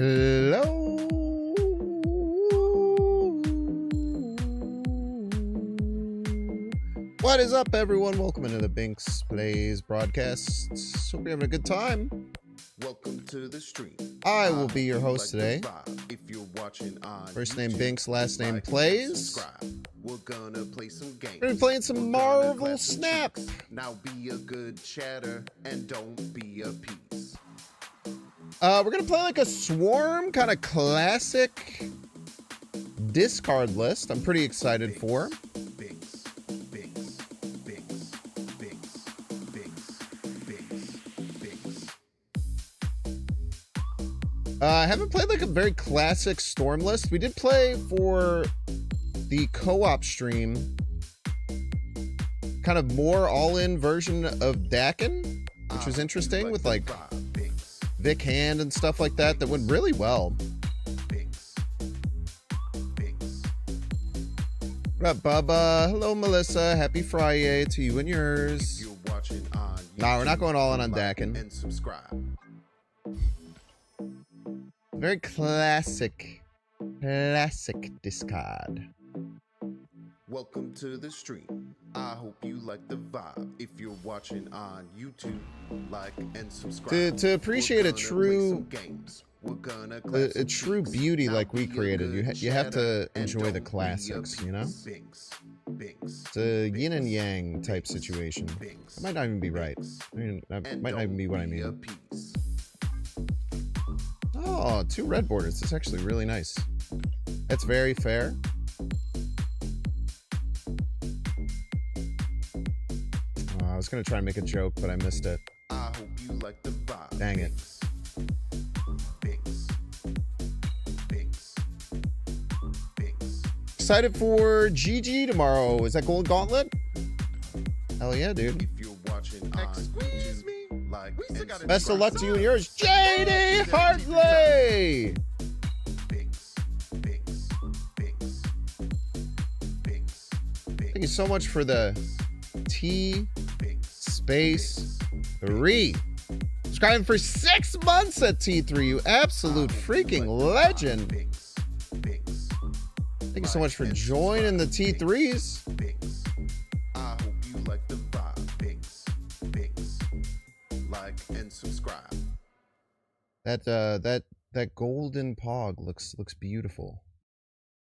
Hello. What is up, everyone? Welcome into the Binks Plays broadcast. Hope you're having a good time. Welcome to the stream. I will be your host today. If you're watching on First name YouTube, Binks, last name like and Plays. subscribe. We're gonna play some games. We're gonna be playing some We're gonna Marvel clap some Snap. cheeks. Now be a good chatter and don't be a piece. We're gonna play like a Swarm kind of classic discard list. I'm pretty excited for. Binks, Binks, Binks, Binks, Binks, Binks, Binks. I haven't played like a very classic Storm list. We did play for the co-op stream, kind of more all-in version of Dakin, which was interesting with like Vic Hand and stuff like that. That went really well. Binks, Binks. What up, Bubba? Hello, Melissa. Happy Friday to you and yours. You're watching on Nah, we're not going all in on like Dakin. and subscribe. Very classic discard. Welcome to the stream. I hope you like the vibe. If you're watching on YouTube, like and subscribe. To appreciate a We're gonna play true some games. We're gonna clap a some true cheeks. beauty Now like we be a created. good You have to chatter and enjoy the don't be a classics, you know? piece. Binks, Binks, It's a yin and Binks, yang type Binks, situation. Binks, That might not even be right. Binks, I mean, that and might not even be what I don't a mean. piece. Oh, 2 red borders. It's actually really nice. That's very fair. I was gonna try and make a joke, but I missed it. I hope you like the vibe. Dang it. Binks, Binks, Binks. Excited for GG tomorrow. Is that Gold Gauntlet? Hell yeah, dude. If you're watching on Excuse YouTube, me. like We still and gotta Best of luck to you and yours, subscribe. JD Hartley. Binks, Binks, Binks, Binks, Thank you so much for the T Binks, space 3. Subscribing for 6 months at T3. You absolute freaking legend. Binks, Binks, Thank you so much for joining the T3s. Binks. I hope you like the vibe. Binks, Binks. Like and subscribe. That golden pog looks beautiful.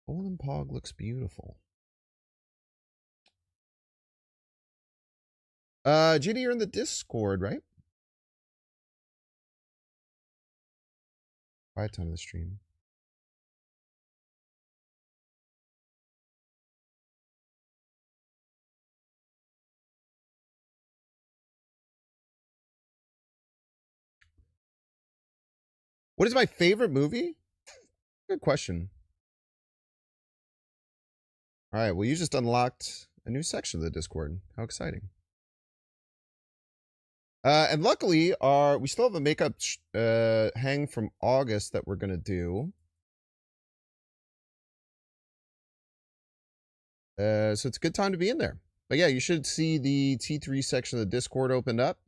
Golden pog looks beautiful. GD, you're in the Discord, right? Quiet time of the stream. What is my favorite movie? Good question. All right, well, you just unlocked a new section of the Discord. How exciting. And luckily, we still have a makeup hang from August that we're going to do. So it's a good time to be in there. But yeah, you should see the T3 section of the Discord opened up.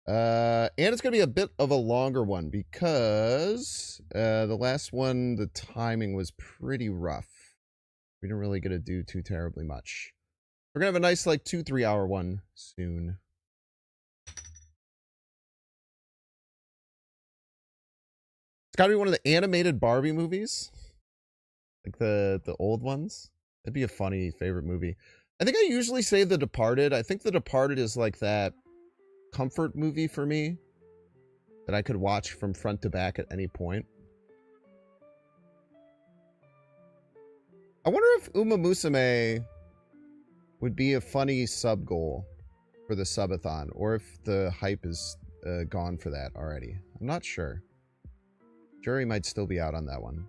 And it's going to be a bit of a longer one because the last one, the timing was pretty rough. We didn't really get to do too terribly much. We're going to have a nice like 2-3 hour one soon. It's got to be one of the animated Barbie movies. Like the old ones. That'd be a funny favorite movie. I think I usually say The Departed. I think The Departed is like that comfort movie for me that I could watch from front to back at any point. I wonder if Uma Musume would be a funny sub goal for the subathon, or if the hype is gone for that already. I'm not sure. Jury might still be out on that one.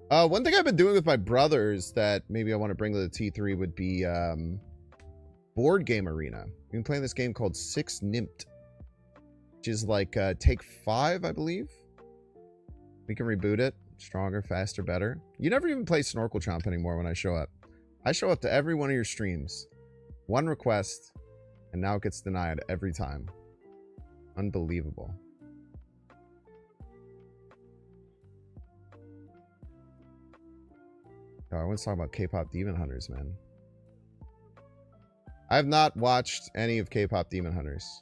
One thing I've been doing with my brothers that maybe I want to bring to the T3 would be Board Game Arena. We've been playing this game called Six Nimmt, which is like Take 5, I believe. We can reboot it. Stronger, faster, better. You never even play Snorkel Chomp anymore when I show up. I show up to every one of your streams. One request, and now it gets denied every time. Unbelievable. Oh, I want to talk about K-pop Demon Hunters, man. I have not watched any of K-pop Demon Hunters.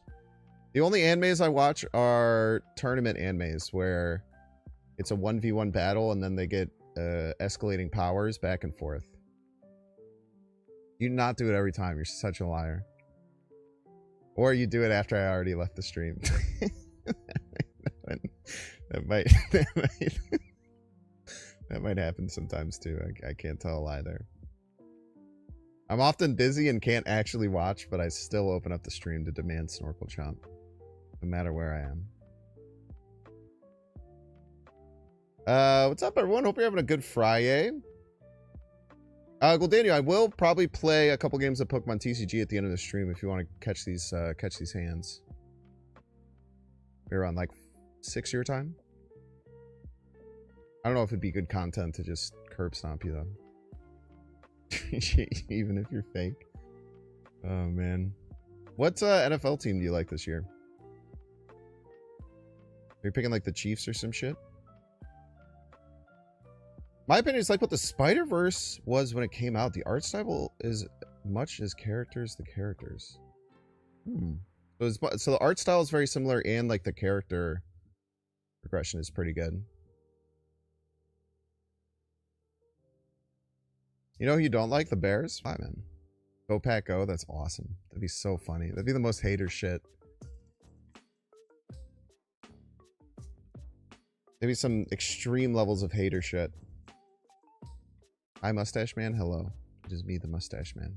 The only animes I watch are tournament animes where it's a 1v1 battle and then they get escalating powers back and forth. You not do it every time. You're such a liar. Or you do it after I already left the stream. that might that might happen sometimes too. I can't tell a lie there. I'm often busy and can't actually watch, but I still open up the stream to demand Snorkel Chomp, no matter where I am. What's up, everyone? Hope you're having a good Friday. Well, Daniel, I will probably play a couple games of Pokemon TCG at the end of the stream if you want to catch these hands. We're on like 6 your time. I don't know if it'd be good content to just curb stomp you though. Even if you're fake. Oh man. What NFL team do you like this year? Are you picking like the Chiefs or some shit? My opinion is like what the Spider-Verse was when it came out. The art style is much as characters the characters. So the art style is very similar and like the character progression is pretty good. You know who you don't like? The Bears? Why, man? Go Pack Go? That's awesome. That'd be so funny. That'd be the most hater shit. Maybe some extreme levels of hater shit. Hi, Mustache Man. Hello. It is me, the Mustache Man.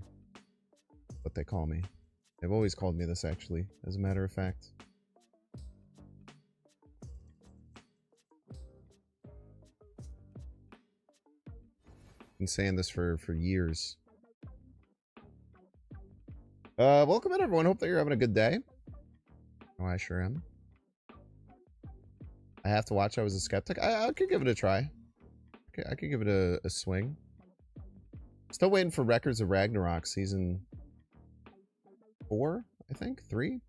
What they call me. They've always called me this, actually, as a matter of fact. Been saying this for years. Welcome in, everyone. Hope that you're having a good day. Oh, I sure am. I have to watch. I was a skeptic. I could give it a try. Okay, I could give it a swing. Still waiting for Records of Ragnarok season 4, I think 3.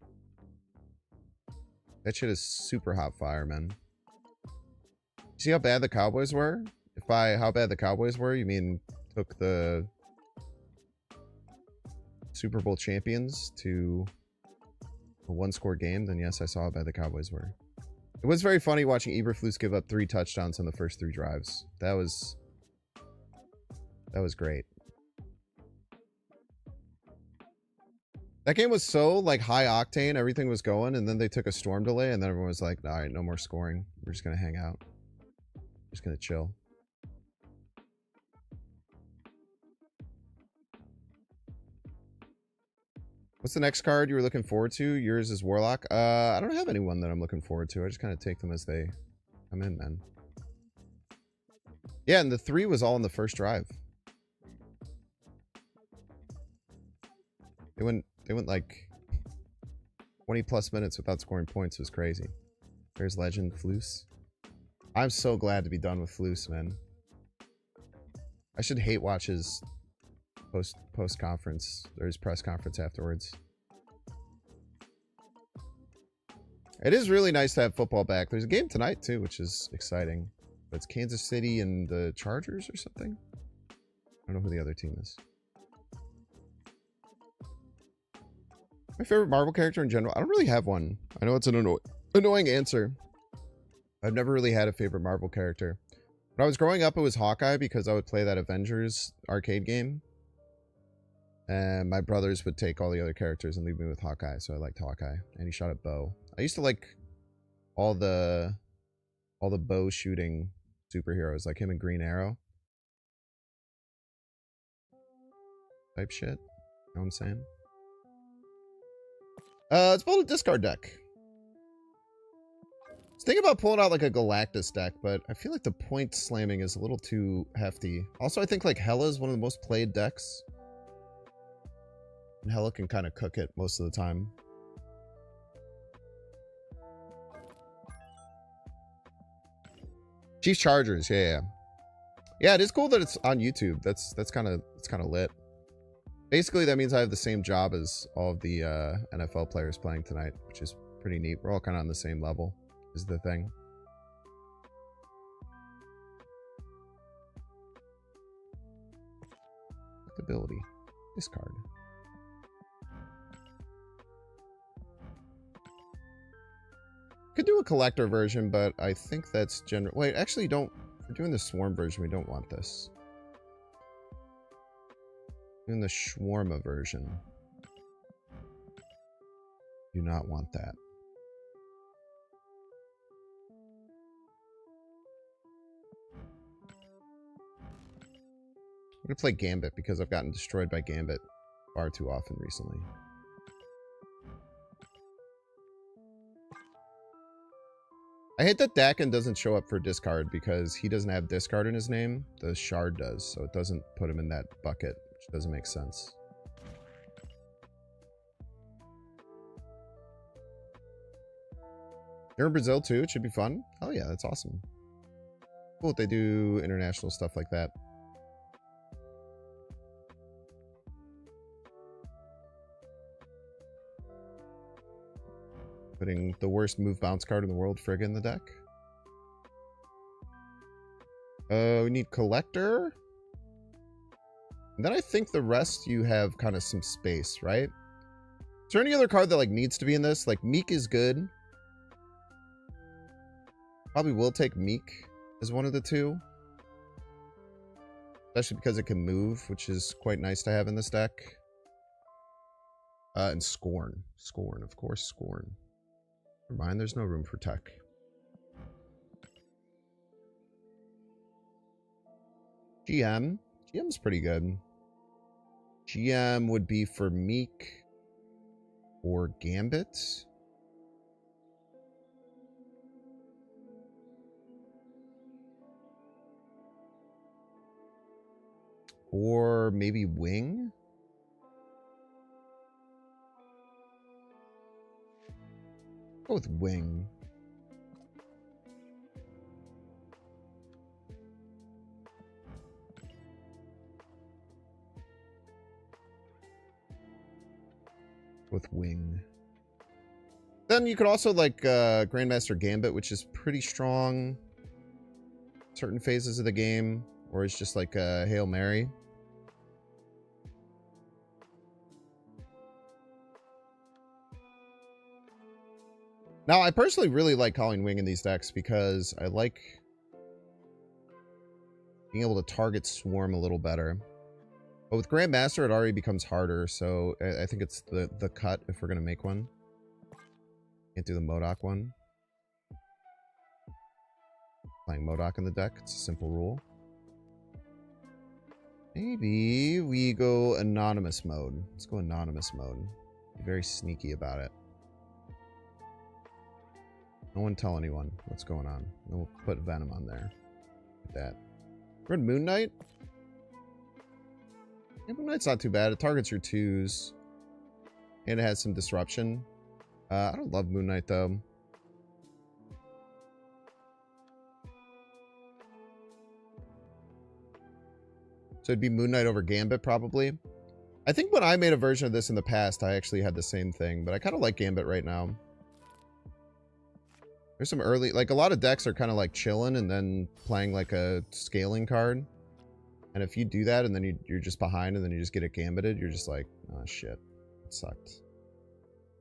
That shit is super hot fire, man. See how bad the Cowboys were? If by how bad the Cowboys were, you mean took the Super Bowl champions to a one-score game, then yes, I saw how bad the Cowboys were. It was very funny watching Eberflus give up 3 touchdowns on the first 3 drives. That was great. That game was so like high octane, everything was going, and then they took a storm delay, and then everyone was like, all right, no more scoring. We're just gonna hang out. Just gonna chill. What's the next card you were looking forward to? Yours is Warlock. I don't have anyone that I'm looking forward to. I just kind of take them as they come in, man. Yeah, and the 3 was all in the first drive. They went like 20 plus minutes without scoring points. It was crazy. There's Legend Floose. I'm so glad to be done with Floose, man. I should hate watch his post conference or his press conference afterwards. It is really nice to have football back. There's a game tonight too, which is exciting. But it's Kansas City and the Chargers or something. I don't know who the other team is. My favorite Marvel character in general? I don't really have one. I know it's an annoying answer. I've never really had a favorite Marvel character. When I was growing up, it was Hawkeye because I would play that Avengers arcade game. And my brothers would take all the other characters and leave me with Hawkeye, so I liked Hawkeye. And he shot a bow. I used to like all the bow shooting superheroes, like him and Green Arrow. Type shit. You know what I'm saying? Let's build a discard deck. I was thinking about pulling out like a Galactus deck, but I feel like the point slamming is a little too hefty. Also, I think like Hela is one of the most played decks. And Hela can kind of cook it most of the time. Chiefs Chargers, yeah. Yeah, it is cool that it's on YouTube. That's kind of lit. Basically, that means I have the same job as all of the NFL players playing tonight, which is Pretty neat. We're all kind of on the same level, is the thing. Ability. Discard. Could do a collector version, but I think that's general. Wait, actually, don't. If we're doing the swarm version, we don't want this. Doing the shawarma version. Do not want that. I'm gonna play Gambit because I've gotten destroyed by Gambit far too often recently. I hate that Dakin doesn't show up for discard because he doesn't have discard in his name. The Shard does, so it doesn't put him in that bucket, which doesn't make sense. You're in Brazil too? It should be fun. Oh yeah, that's awesome. Cool if they do international stuff like that. Putting the worst move bounce card in the world, Frigga, in the deck. We need Collector. And then I think the rest you have kind of some space, right? Is there any other card that like needs to be in this? Like Meek is good. Probably will take Meek as one of the two. Especially because it can move, which is quite nice to have in this deck. And Scorn. Scorn, of course, Scorn. Never mind, there's no room for tech. GM. GM's pretty good. GM would be for Meek or Gambit. Or maybe Wing. Go with Wing. With Wing. Then you could also like Grandmaster Gambit, which is pretty strong certain phases of the game, or it's just like a Hail Mary. Now, I personally really like calling Wing in these decks because I like being able to target Swarm a little better. But with Grandmaster, it already becomes harder, so I think it's the cut if we're going to make one. Can't do the MODOK one. Playing MODOK in the deck, it's a simple rule. Maybe we go Anonymous mode. Let's go Anonymous mode. Be very sneaky about it. No one tell anyone what's going on. And we'll put Venom on there. Like that. Red Moon Knight? Yeah, Moon Knight's not too bad. It targets your 2s. And it has some disruption. I don't love Moon Knight though. So it'd be Moon Knight over Gambit probably. I think when I made a version of this in the past, I actually had the same thing. But I kind of like Gambit right now. There's some early, like a lot of decks are kind of like chilling and then playing like a scaling card. And if you do that and then you're just behind and then you just get it gambited, you're just like, oh shit, it sucked.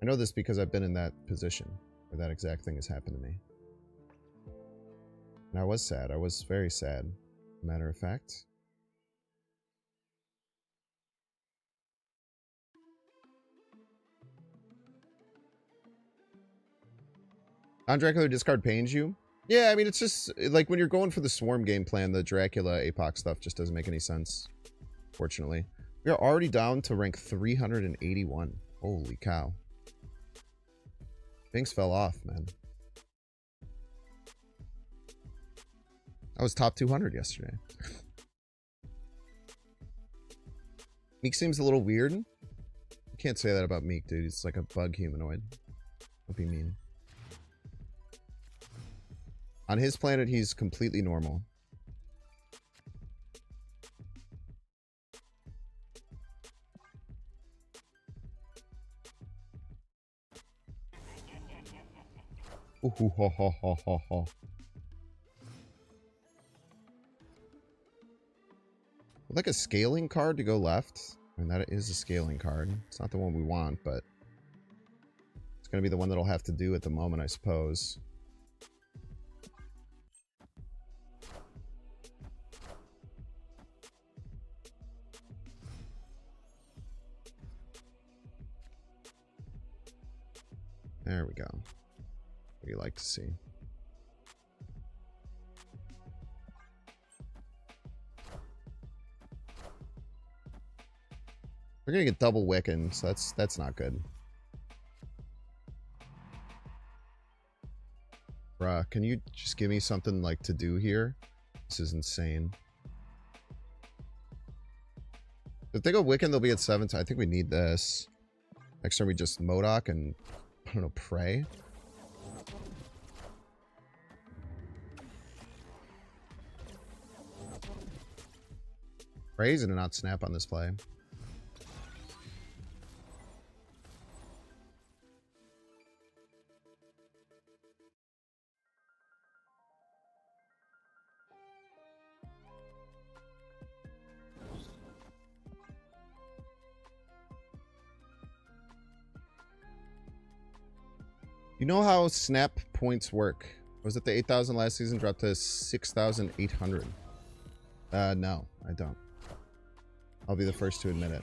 I know this because I've been in that position where that exact thing has happened to me. And I was sad. I was very sad, matter of fact. Non-Dracula discard pains you? Yeah, I mean, it's just, like, when you're going for the Swarm game plan, the Dracula APOC stuff just doesn't make any sense, fortunately. We are already down to rank 381. Holy cow. Things fell off, man. I was top 200 yesterday. Meek seems a little weird. You can't say that about Meek, dude. He's like a bug humanoid. Don't be mean. On his planet, he's completely normal. Ooh, ho, ho, ho, ho, ho. Like a scaling card to go left. I mean, that is a scaling card. It's not the one we want, but it's going to be the one that'll have to do at the moment, I suppose. There we go. What do you like to see? We're gonna get double Wiccan, so that's not good. Bruh, can you just give me something like to do here? This is insane. If they go Wiccan, they'll be at 7. I think we need this. Next time we just Modok and, I don't know, pray. Crazy to not snap on this play. You know how snap points work? Was it the 8,000 last season dropped to 6,800? No, I don't. I'll be the first to admit it.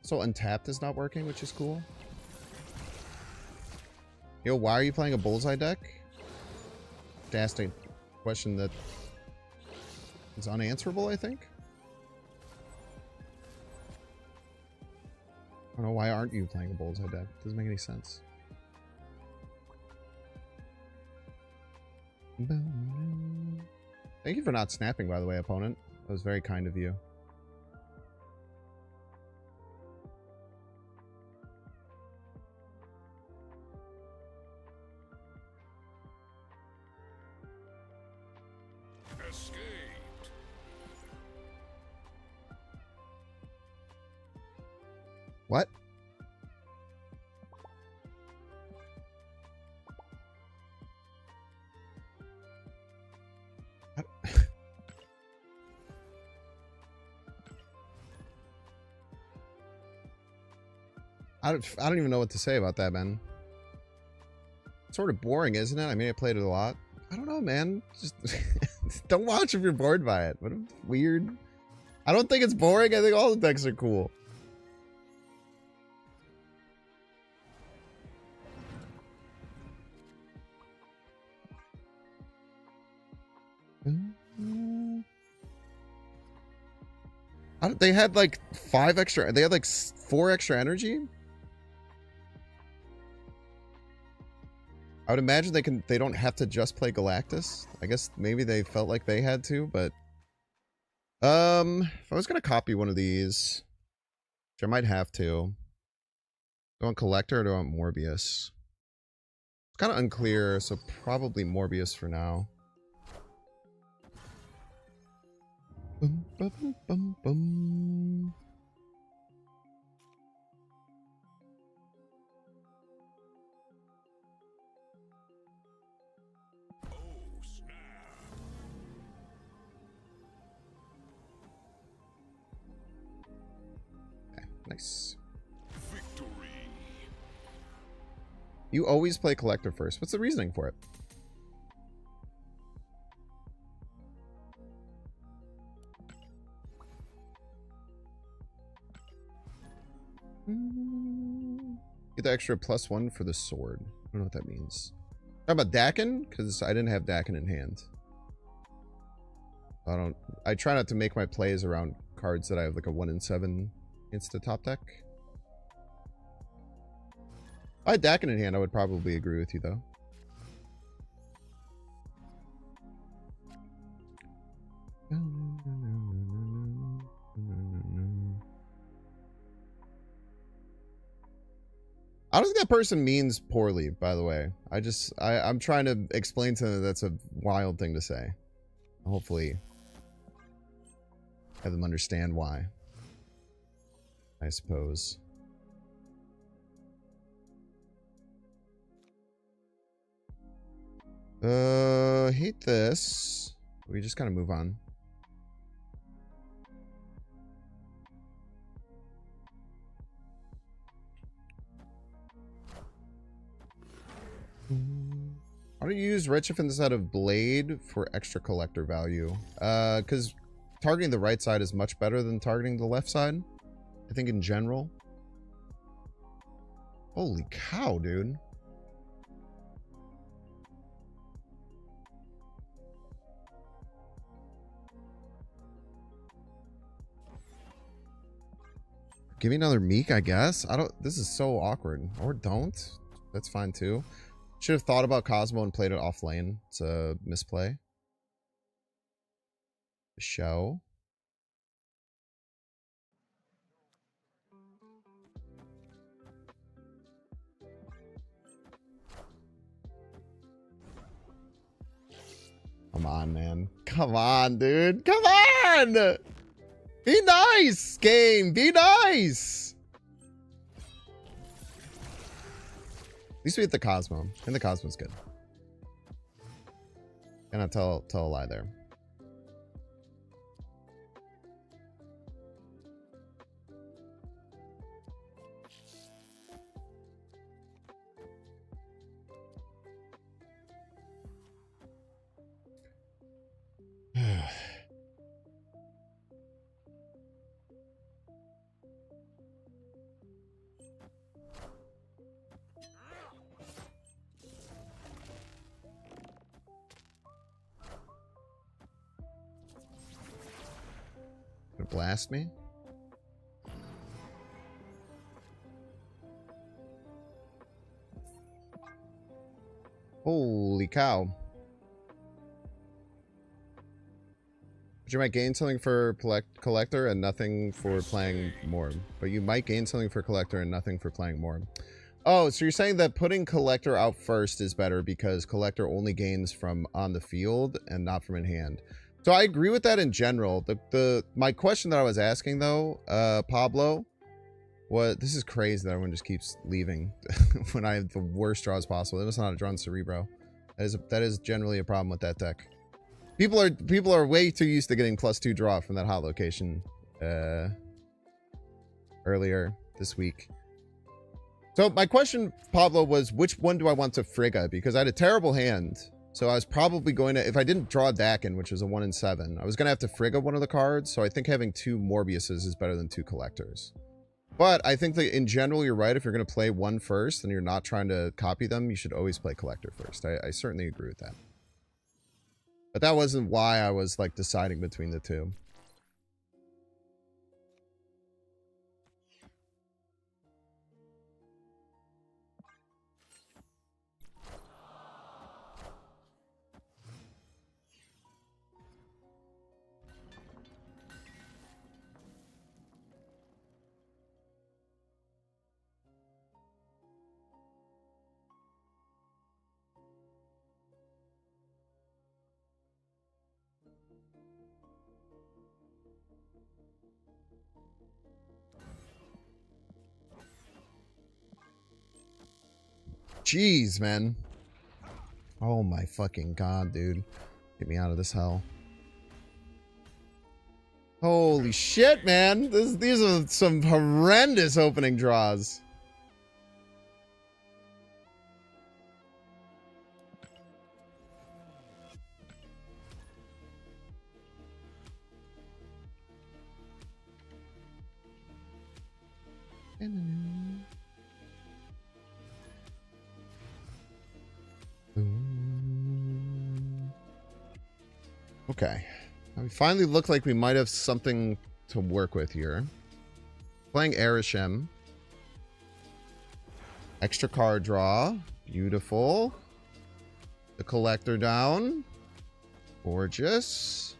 So Untapped is not working, which is cool. Yo, why are you playing a Bullseye deck? To ask a question that is unanswerable, I think. I don't know, why aren't you playing a Bullseye deck? Doesn't make any sense. Thank you for not snapping, by the way, opponent. That was very kind of you. Escaped. What? I don't even know what to say about that, man. It's sort of boring, isn't it? I mean, I played it a lot. I don't know, man. Just don't watch if you're bored by it. What a weird. I don't think it's boring. I think all the decks are cool. They had like 5 extra. They had like 4 extra energy. I would imagine they don't have to just play Galactus. I guess maybe they felt like they had to, but if I was gonna copy one of these, which I might have to, do I want Collector or do I want Morbius? It's kind of unclear, so probably Morbius for now. Bum, bum, bum, bum. Nice. Victory. You always play Collector first. What's the reasoning for it? Get the extra +1 for the sword. I don't know what that means. How about Dakin? Because I didn't have Dakin in hand. I try not to make my plays around cards that I have like a 1 in 7 against the top deck. If I had Dakin in hand, I would probably agree with you though. I don't think that person means poorly, by the way. I'm trying to explain to them that's a wild thing to say. Hopefully Have them understand why, I suppose. Hate this. We just kind of move on. Why don't you use Redshift instead of Blade for extra collector value? Because targeting the right side is much better than targeting the left side, I think, in general. Holy cow, dude. Give me another Meek, I guess. This is so awkward. Or don't. That's fine too. Should have thought about Cosmo and played it off lane. It's a misplay. Show. Come on, man. Come on, dude. Come on! Be nice, game. Be nice. At least we hit the Cosmo. And the Cosmo's good. Cannot tell a lie there. Gonna blast me? Holy cow. But you might gain something for collector and nothing for playing more. But you might gain something for collector and nothing for playing more. Oh, so you're saying that putting collector out first is better because collector only gains from on the field and not from in hand. So I agree with that in general. My question that I was asking though, Pablo, this is crazy that everyone just keeps leaving when I have the worst draws possible. It was not a draw on Cerebro. That is generally a problem with that deck. People are way too used to getting +2 draw from that hot location earlier this week. So my question, Pablo, was which one do I want to Frigga? Because I had a terrible hand. So I was probably going to, if I didn't draw Dakin, which was a 1 in 7, I was going to have to Frigga one of the cards. So I think having 2 Morbiuses is better than 2 collectors. But I think that in general, you're right. If you're going to play one first and you're not trying to copy them, you should always play collector first. I certainly agree with that. But that wasn't why I was like deciding between the two. Jeez, man. Oh my fucking god, dude. Get me out of this hell. Holy shit, man. These are some horrendous opening draws. Okay. We finally look like we might have something to work with here. Playing Arishem. Extra card draw. Beautiful. The collector down. Gorgeous.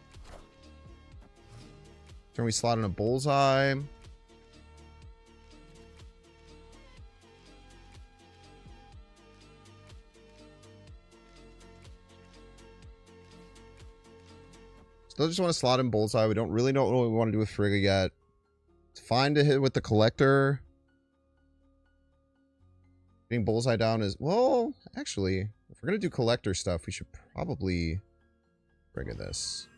Can we slot in a bullseye? Still just want to slot in Bullseye. We don't really know what we want to do with Frigga yet. It's fine to hit with the Collector. Getting Bullseye down is... Well, actually, if we're going to do Collector stuff, we should probably Frigga this.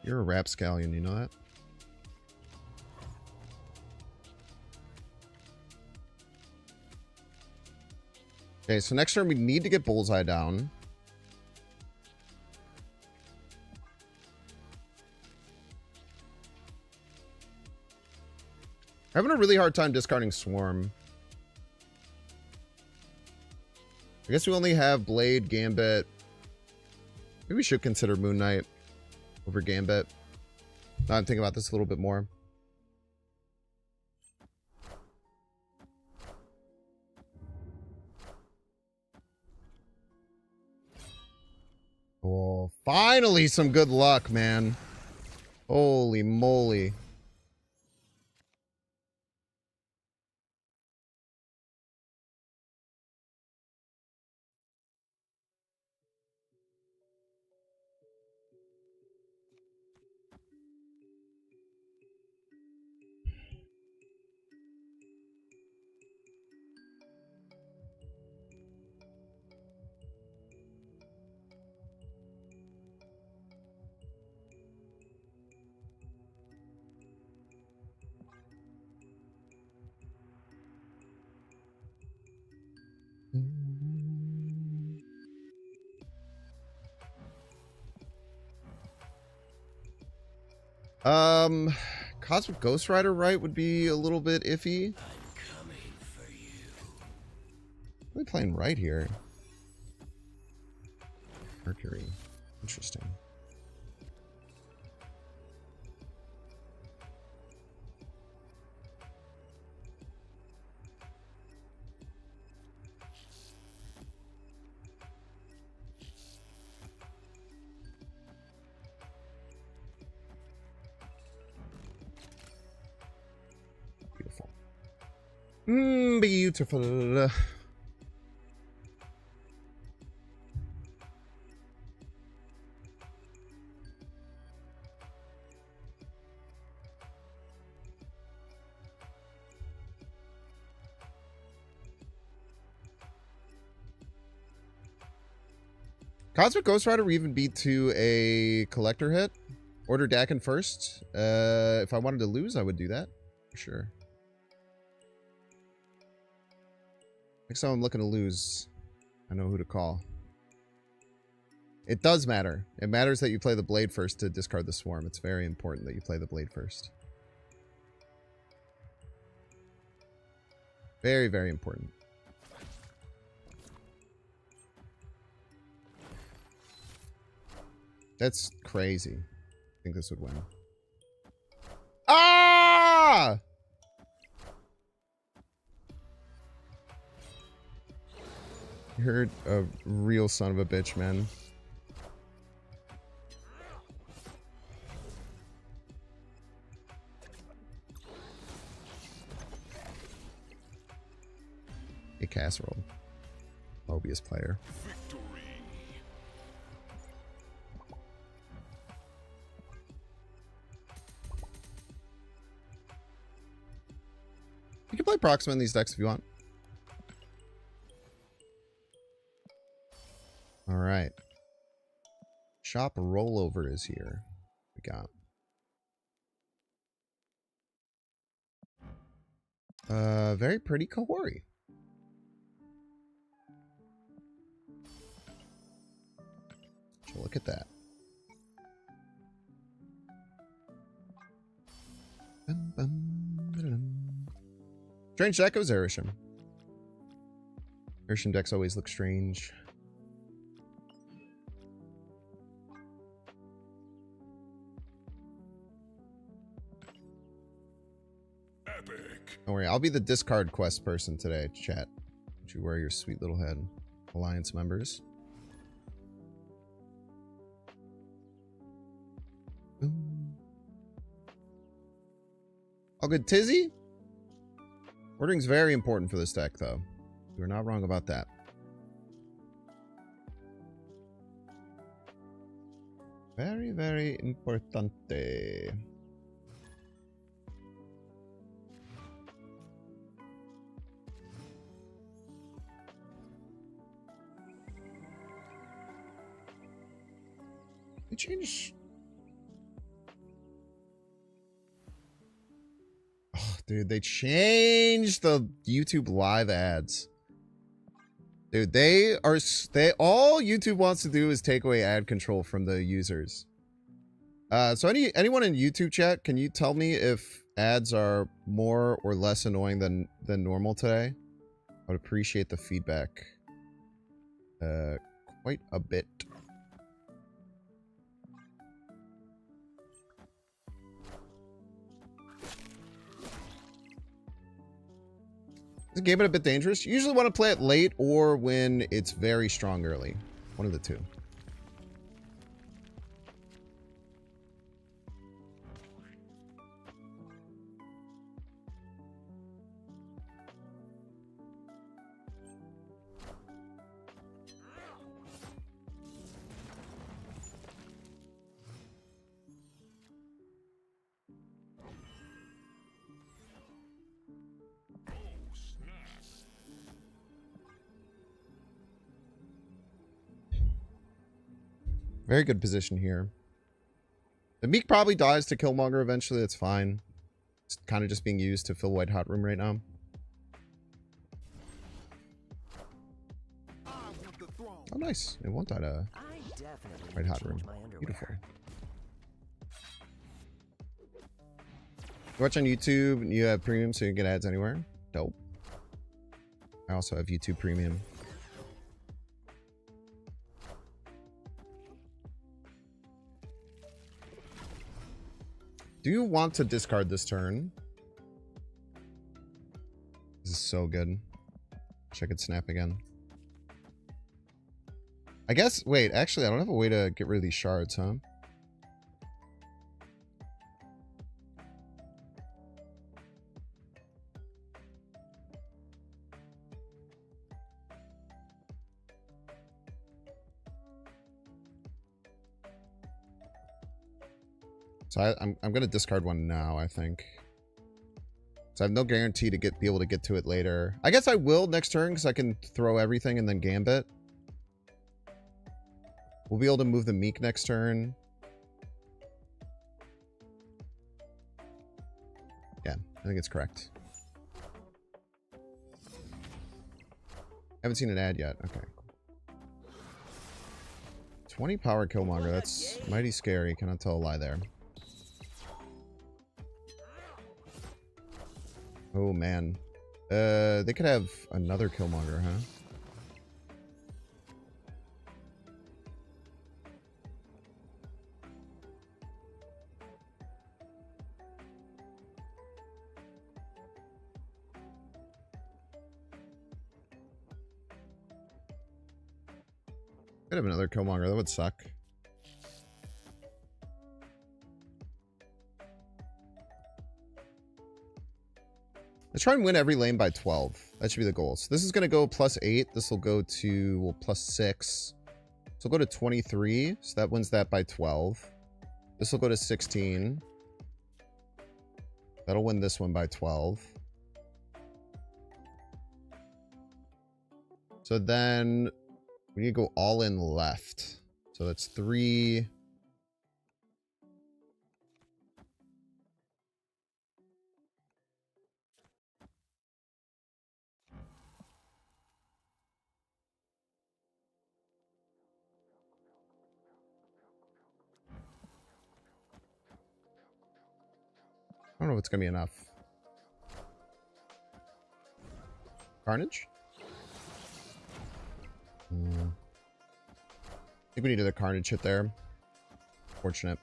You're a rapscallion, you know that? Okay, so next turn we need to get Bullseye down. Having a really hard time discarding Swarm. I guess we only have Blade, Gambit. Maybe we should consider Moon Knight over Gambit. Now I'm thinking about this a little bit more. Oh, finally some good luck, man. Holy moly. Cosmic Ghost Rider, right, would be a little bit iffy. I'm coming for you. What are we playing right here? Mercury. Interesting. Beautiful. Cosmic Ghost Rider would even beat to a Collector hit. Order Dakin first. If I wanted to lose, I would do that. For sure. Next time I'm looking to lose, I know who to call. It does matter. It matters that you play the Blade first to discard the Swarm. It's very important that you play the Blade first. Very, very important. That's crazy. I think this would win. Ah! You're a real son of a bitch, man. A casserole. Mobius player. Victory. You can play Proxima in these decks if you want. All right. Shop Rollover is here. We got. Very pretty Kahori. So look at that. Strange deck goes Erisham. Erisham decks always look strange. Don't worry, I'll be the discard quest person today, chat. Don't you wear your sweet little head. Alliance members. All good, Tizzy? Ordering's very important for this deck, though. You're not wrong about that. Very, very importante. They changed. Oh, dude, they changed the YouTube live ads. Dude, all YouTube wants to do is take away ad control from the users. So anyone in YouTube chat, can you tell me if ads are more or less annoying than normal today? I would appreciate the feedback. Quite a bit. Is the game a bit dangerous? You usually want to play it late or when it's very strong early. One of the two. Very good position here. The Meek probably dies to Killmonger eventually. That's fine. It's kind of just being used to fill White Hot Room right now. Oh, nice. It won't die to White Hot Room. Beautiful. You watch on YouTube and you have premium so you can get ads anywhere? Dope. I also have YouTube Premium. Do you want to discard this turn? This is so good. Wish I could snap again. I guess, wait, actually, I don't have a way to get rid of these shards, huh? So I'm gonna discard one now, I think. So I have no guarantee to be able to get to it later. I guess I will next turn because I can throw everything and then Gambit. We'll be able to move the Meek next turn. Yeah, I think it's correct. Haven't seen an ad yet. Okay. 20 power Killmonger. That's mighty scary. Cannot tell a lie there. Oh, man. They could have another Killmonger, huh? Could have another Killmonger. That would suck. Let's try and win every lane by 12. That should be the goal. So this is going to go +8. This will go to, well, +6. So we'll go to 23. So that wins that by 12. This will go to 16. That'll win this one by 12. So then we need to go all in left. So that's 3... I don't know if it's going to be enough. Carnage? I think we needed a Carnage hit there. Fortunate.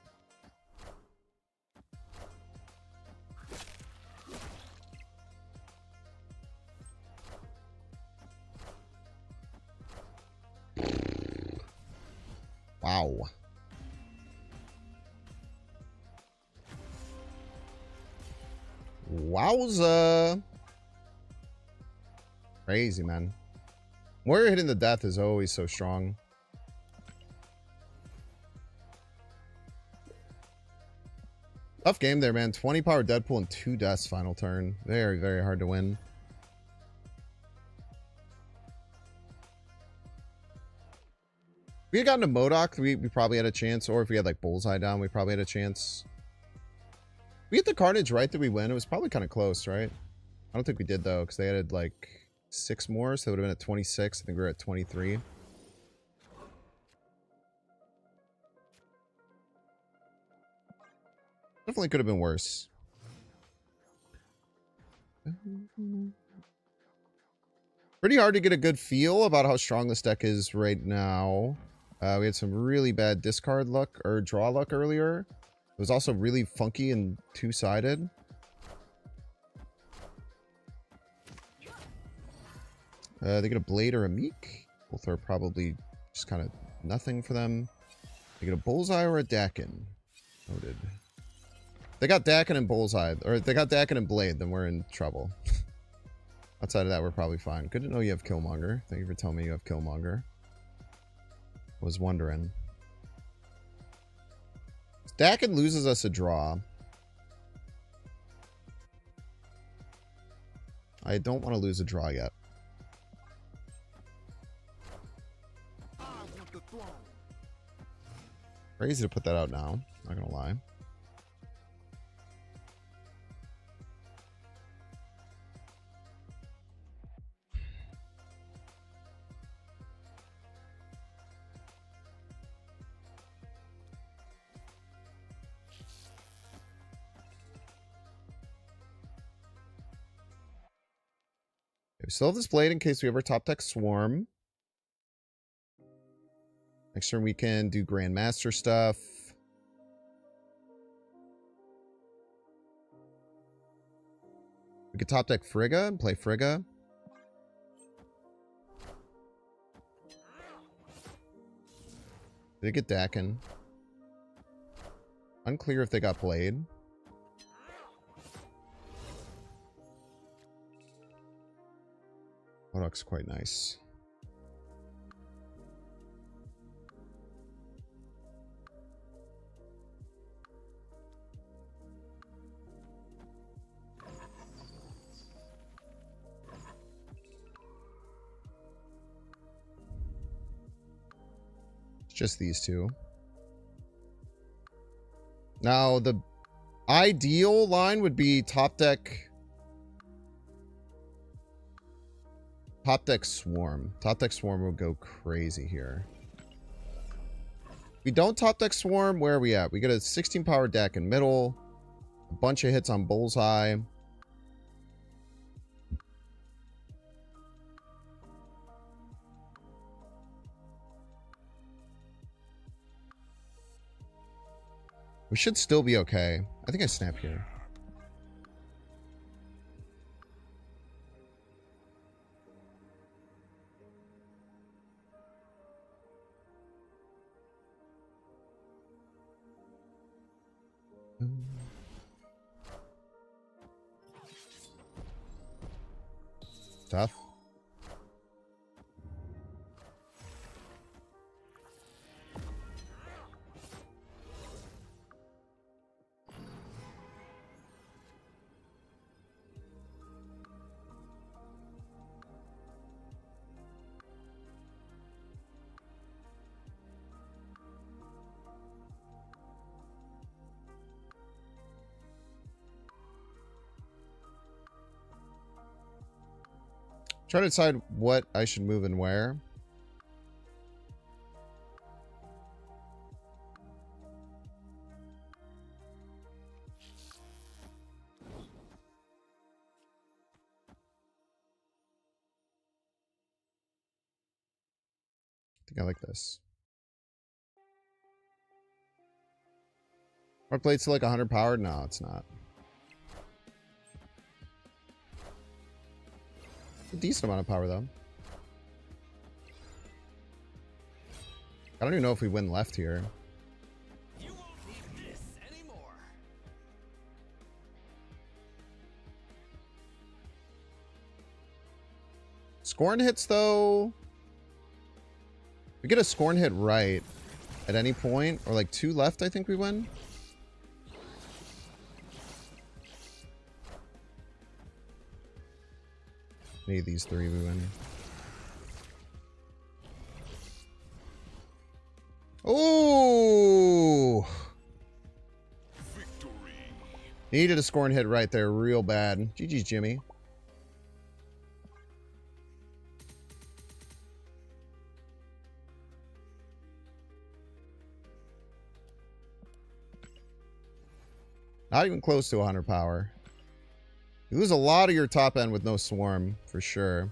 Wow. Wowza. Crazy, man. Warrior hitting the death is always so strong. Tough game there, man. 20 power Deadpool and 2 deaths final turn. Very, very hard to win. If we had gotten a MODOK, we probably had a chance. Or if we had like Bullseye down, we probably had a chance. If we hit the Carnage right, did we win? It was probably kind of close, right? I don't think we did, though, because they added like 6 more, so it would have been at 26. I think we were at 23. Definitely could have been worse. Pretty hard to get a good feel about how strong this deck is right now. We had some really bad discard luck or draw luck earlier. It was also really funky and two-sided. They get a Blade or a Meek. Both are probably just kind of nothing for them. They get a Bullseye or a Dakin. Noted. They got Dakin and Bullseye, or they got Dakin and Blade, then we're in trouble. Outside of that, we're probably fine. Good to know you have Killmonger. Thank you for telling me you have Killmonger. Was wondering. Dakin loses us a draw. I don't want to lose a draw yet. Crazy to put that out now. Not gonna lie. We still have this Blade in case we ever top deck Swarm. Next turn we can do Grandmaster stuff. We could top deck Frigga and play Frigga. Did it get Dakin? Unclear if they got Blade. That looks quite nice. It's just these two. Now, the ideal line would be top deck Swarm. Top deck Swarm will go crazy here. We don't top deck Swarm, where are we at? We get a 16 power deck in middle. A bunch of hits on Bullseye. We should still be okay. I think I snap here. Tough. Try to decide what I should move and where. I think I like this. Our plate's like 100 powered? No, it's not. A decent amount of power, though. I don't even know if we win left here. You won't need this anymore. Scorn hits, though. We get a Scorn hit right at any point, or like 2 left, I think we win. Any of these 3 we win. Oh! Needed a Scorn hit right there real bad. GG's, Jimmy. Not even close to 100 power. You lose a lot of your top end with no Swarm, for sure.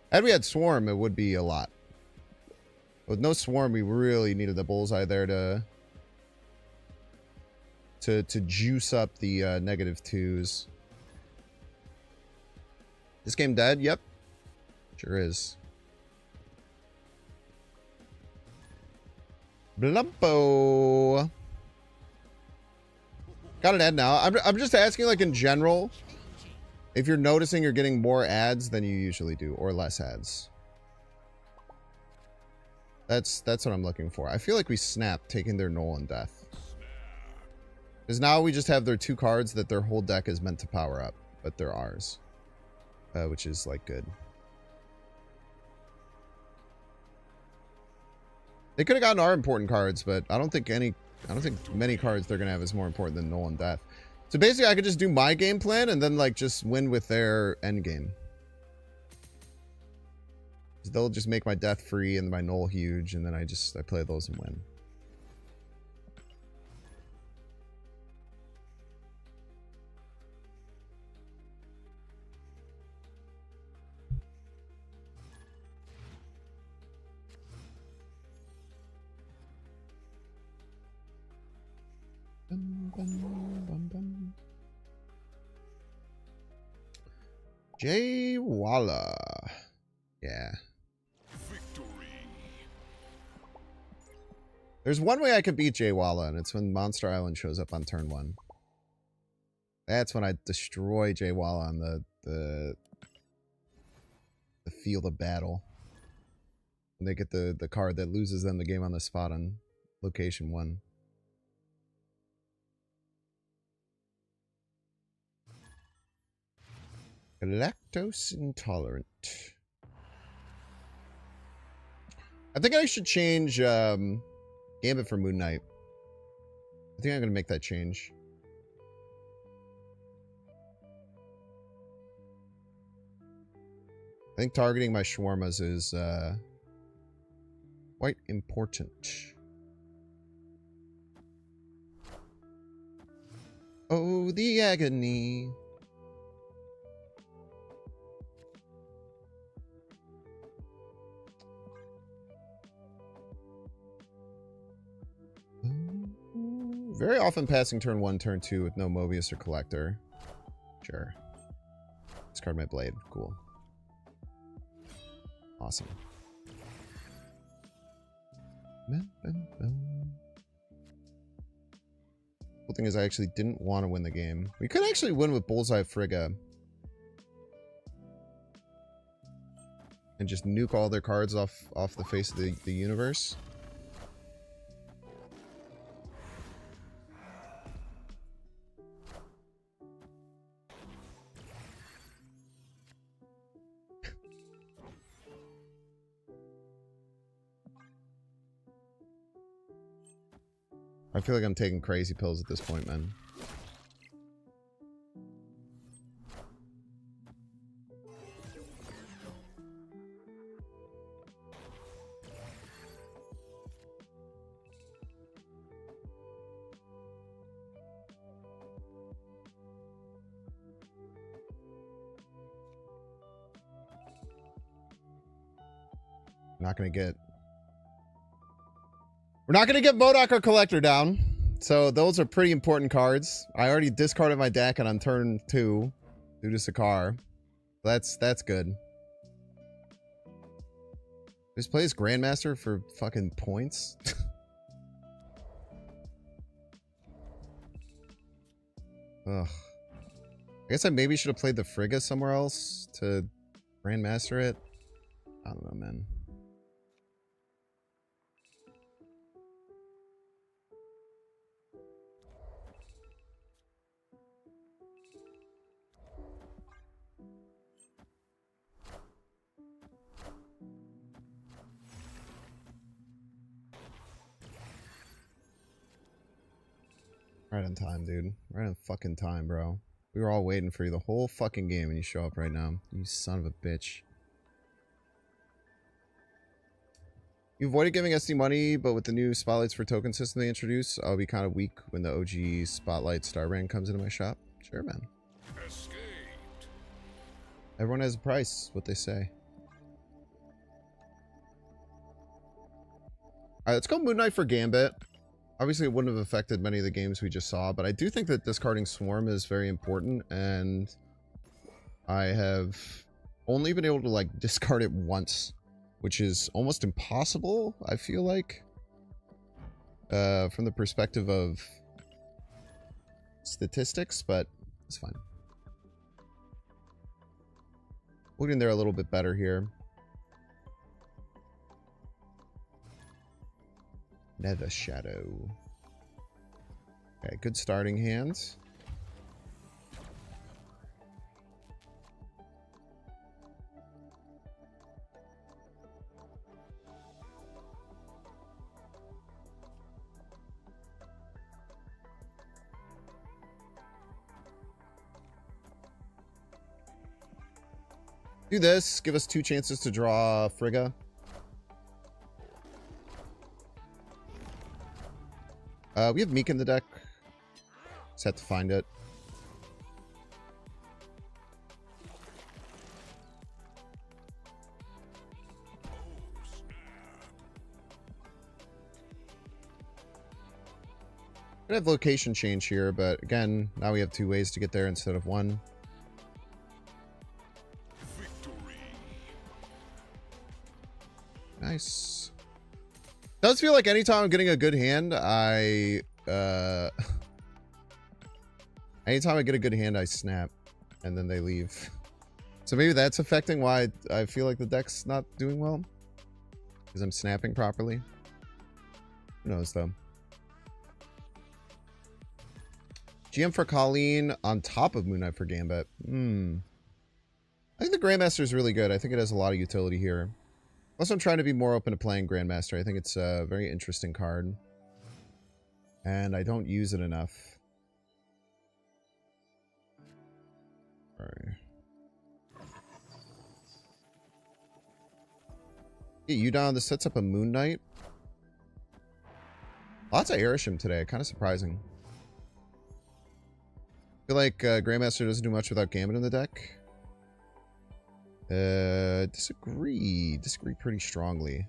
Had we had Swarm, it would be a lot. With no Swarm, we really needed the Bullseye there to juice up the -2s. This game dead? Yep. Sure is. Blumpo. Got an ad now. I'm just asking, like, in general, if you're noticing you're getting more ads than you usually do, or less ads. That's what I'm looking for. I feel like we snapped taking their Null and Death. Because now we just have their 2 cards that their whole deck is meant to power up, but they're ours. Which is, like, good. They could have gotten our important cards, but I don't think many cards they're going to have is more important than Null and Death. So basically, I could just do my game plan and then, like, just win with their end game. They'll just make my Death free and my Null huge, and then I play those and win. Jay Walla. Yeah. Victory. There's one way I could beat Jay Walla, and it's when Monster Island shows up on turn 1. That's when I destroy Jay Walla on the field of battle. And they get the card that loses them the game on the spot on location 1. Lactose intolerant. I think I should change Gambit for Moon Knight. I think I'm going to make that change. I think targeting my shawarmas is quite important. Oh, the agony. Very often passing turn 1, turn 2 with no Mobius or Collector. Sure. Discard my blade. Cool. Awesome. Cool thing is I actually didn't want to win the game. We could actually win with Bullseye Frigga. And just nuke all their cards off the face of the universe. I feel like I'm taking crazy pills at this point, man. We're not gonna get Modok or Collector down. So those are pretty important cards. I already discarded my deck and on turn 2 due to Sakar. That's good. Just plays Grandmaster for fucking points. Ugh. I guess I maybe should have played the Frigga somewhere else to Grandmaster it? I don't know, man. Right on time, dude. Right on fucking time, bro. We were all waiting for you the whole fucking game and you show up right now. You son of a bitch. You avoided giving SD money, but with the new spotlights for token system they introduced, I'll be kind of weak when the OG spotlight star brand comes into my shop. Sure, man. Escaped. Everyone has a price, what they say. Alright, let's go Moon Knight for Gambit. Obviously, it wouldn't have affected many of the games we just saw, but I do think that discarding Swarm is very important, and I have only been able to, like, discard it once, which is almost impossible, I feel like, from the perspective of statistics, but it's fine. We'll get in there a little bit better here. Nether Shadow. Okay, good starting hands. Do this. Give us 2 chances to draw Frigga. We have Meek in the deck. Just have to find it. I have location change here, but again, now we have 2 ways to get there instead of 1. Victory. Nice. Does feel like anytime I'm getting a good hand, anytime I get a good hand, I snap, and then they leave. So maybe that's affecting why I feel like the deck's not doing well, because I'm snapping properly. Who knows, though. GM for Colleen on top of Moon Knight for Gambit. I think the Grandmaster is really good. I think it has a lot of utility here. Plus, I'm trying to be more open to playing Grandmaster. I think it's a very interesting card. And I don't use it enough. Alright. Get you down. This sets up a Moon Knight. Lots of Airshim today. Kind of surprising. I feel like Grandmaster doesn't do much without Gambit in the deck. Disagree. Disagree pretty strongly.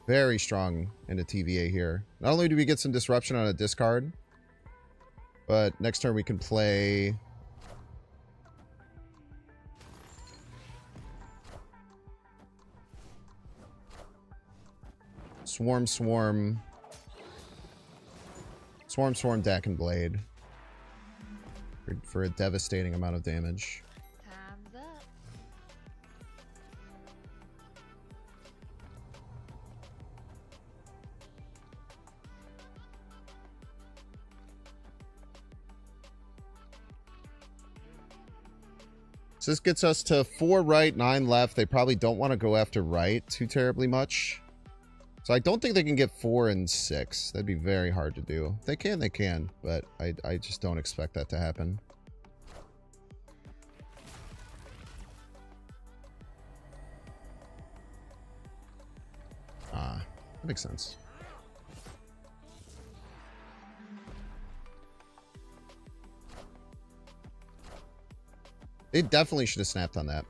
Very strong into TVA here. Not only do we get some disruption on a discard, but next turn we can play... Swarm, Swarm... Swarm, Swarm, Dack, and Blade. For a devastating amount of damage. Time's up. So this gets us to 4 right, 9 left. They probably don't want to go after right too terribly much. So I don't think they can get 4 and 6. That'd be very hard to do. If they can, but I just don't expect that to happen. Ah, that makes sense. They definitely should have snapped on that.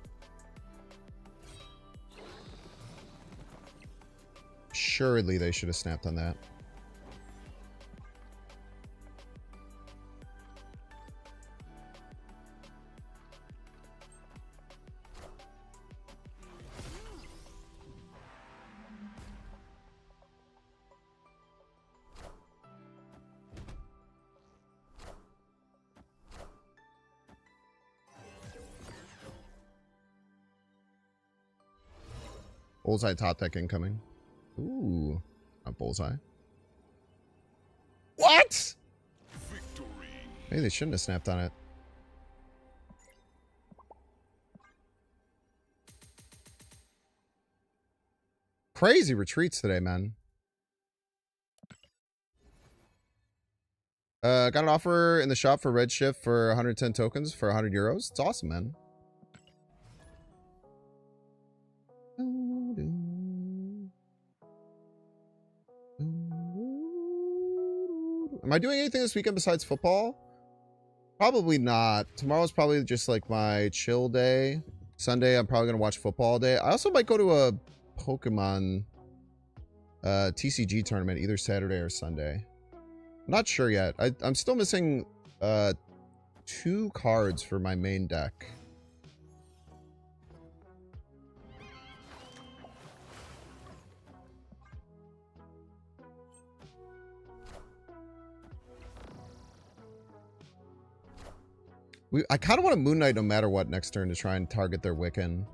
Assuredly, they should have snapped on that. Bullseye top deck incoming. Ooh, not bullseye. What? Victory. Maybe they shouldn't have snapped on it. Crazy retreats today, man. Got an offer in the shop for Redshift for 110 tokens for 100 euros. It's awesome, man. Am I doing anything this weekend besides football? Probably not. Tomorrow's probably just like my chill day. Sunday, I'm probably going to watch football all day. I also might go to a Pokemon TCG tournament either Saturday or Sunday. I'm not sure yet. I'm still missing 2 cards for my main deck. I kind of want to Moon Knight no matter what next turn to try and target their Wiccan.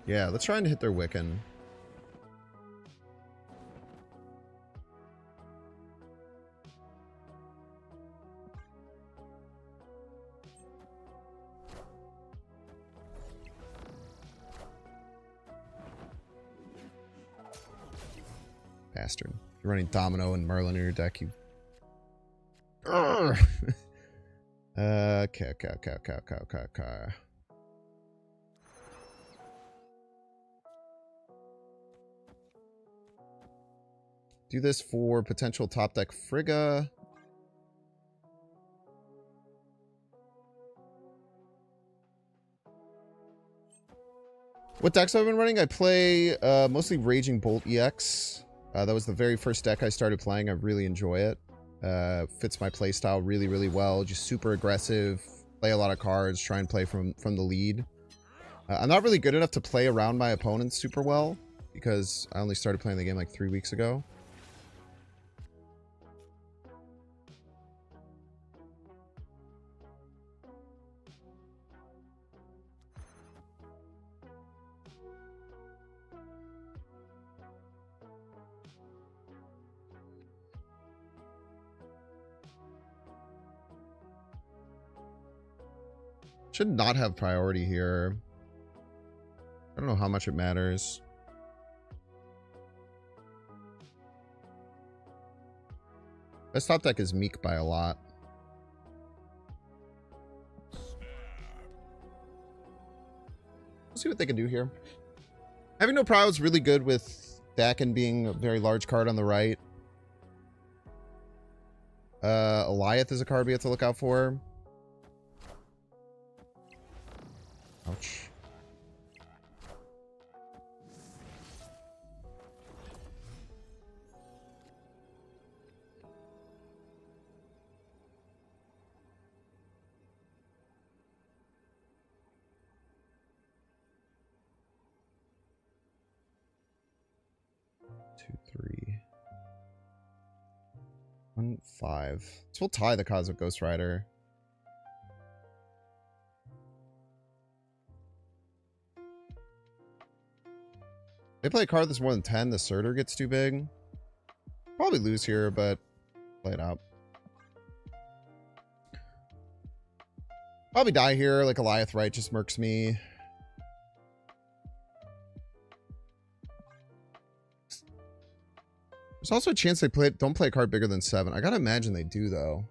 Yeah, let's try and hit their Wiccan. Bastard. You're running Domino and Merlin in your deck, you... Okay. Do this for potential top deck Frigga. What decks I've been running? I play mostly Raging Bolt EX. That was the very first deck I started playing. I really enjoy it. Fits my playstyle really, really well. Just super aggressive. Play a lot of cards. Try and play from the lead. I'm not really good enough to play around my opponents super well because I only started playing the game like 3 weeks ago. Should not have priority here. I don't know how much it matters. Best top deck is Meek by a lot. Let's see what they can do here. Having no prio is really good with Dakin being a very large card on the right. Eliath is a card we have to look out for. Ouch. Two, 3. 1, 5. So we'll tie the Cosmic Ghost Rider. They play a card that's more than 10, the Surtur gets too big. Probably lose here, but play it out. Probably die here, like Eliath right just murks me. There's also a chance they don't play a card bigger than 7. I gotta imagine they do, though.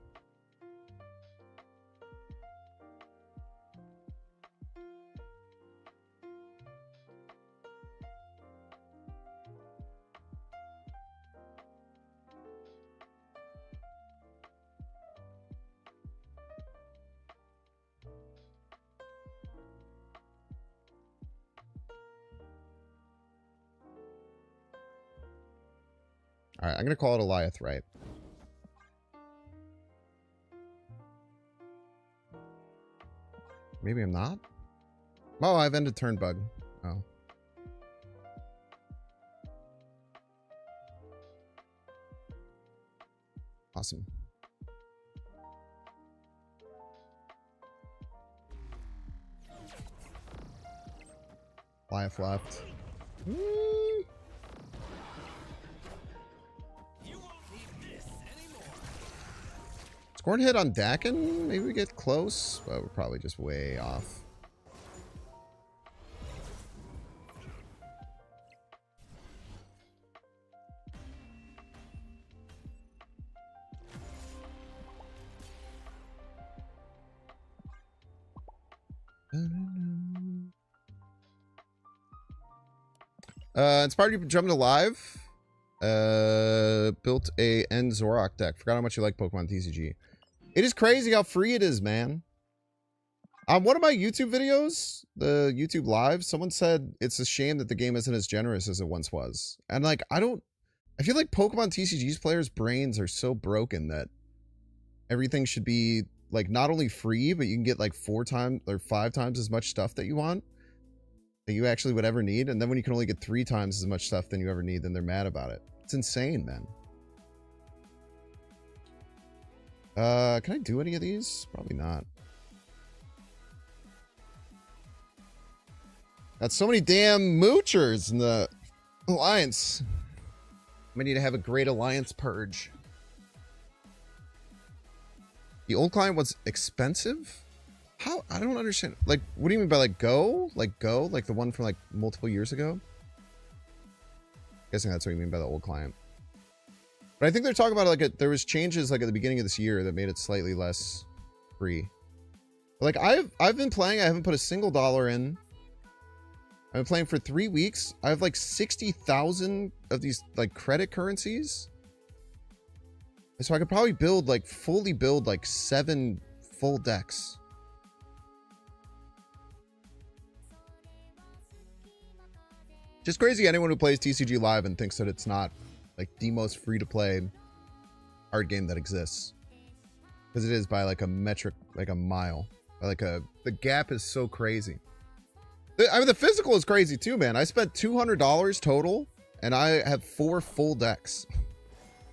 Alright, I'm going to call it Eliath right. Maybe I'm not? Oh, I've ended turn bug. Oh. Awesome. Life left. Mm. Scorn hit on Dakin? Maybe we get close, but we're probably just way off. Inspired you to jump to live. Built a End Zorok deck. Forgot how much you like Pokemon TCG. It is crazy how free it is, man. On one of my YouTube videos, the YouTube live, someone said it's a shame that the game isn't as generous as it once was. And like, I feel like Pokemon TCG's players' brains are so broken that everything should be like not only free, but you can get like 4 times or 5 times as much stuff that you want, that you actually would ever need. And then when you can only get 3 times as much stuff than you ever need, then they're mad about it. It's insane, man. Can I do any of these? Probably not. Got so many damn moochers in the alliance. We need to have a great alliance purge. The old client was expensive? How? I don't understand. Like, what do you mean by like Go? Like Go? Like the one from like multiple years ago? Guessing that's what you mean by the old client. But I think they're talking about like there was changes like at the beginning of this year that made it slightly less free. Like I've been playing, I haven't put a single dollar in. I've been playing for 3 weeks. I have like 60,000 of these like credit currencies. So I could probably build like fully build like 7 full decks. Just crazy anyone who plays TCG Live and thinks that it's not like the most free to play card game that exists. Because it is by like a metric, like a mile. By like the gap is so crazy. I mean, the physical is crazy too, man. I spent $200 total and I have 4 full decks.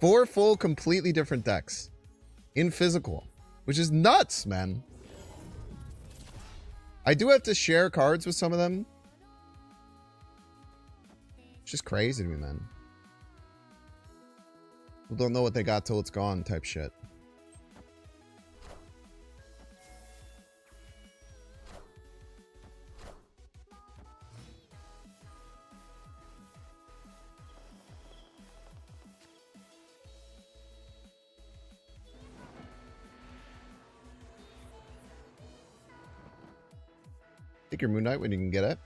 4 full, completely different decks in physical, which is nuts, man. I do have to share cards with some of them. It's just crazy to me, man. People don't know what they got till it's gone type shit. Take your Moon Knight when you can get it.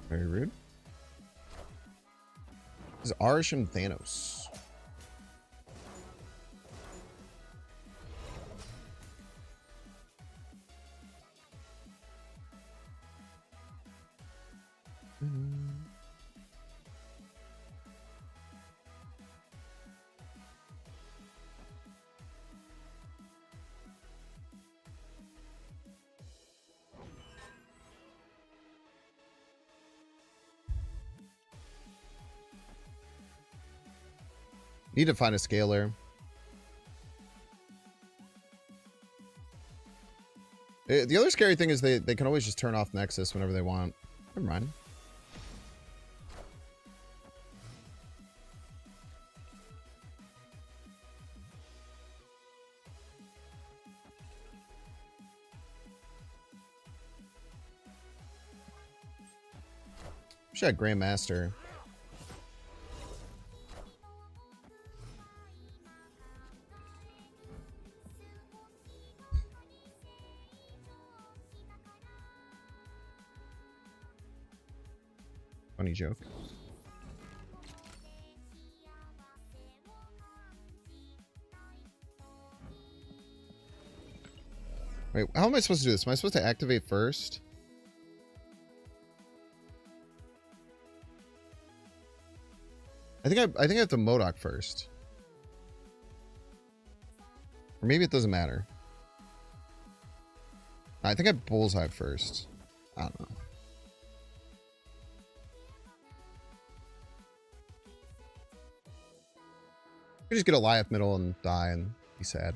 Very rude. This is Arisham Thanos. Need to find a scaler. The other scary thing is they can always just turn off Nexus whenever they want. Never mind. Wish I had Grandmaster. Funny joke. Wait, how am I supposed to do this? Am I supposed to activate first? I think I have to Modok first. Or maybe it doesn't matter. I think I Bullseye first. I don't know. You just get a Goliath middle and die and be sad.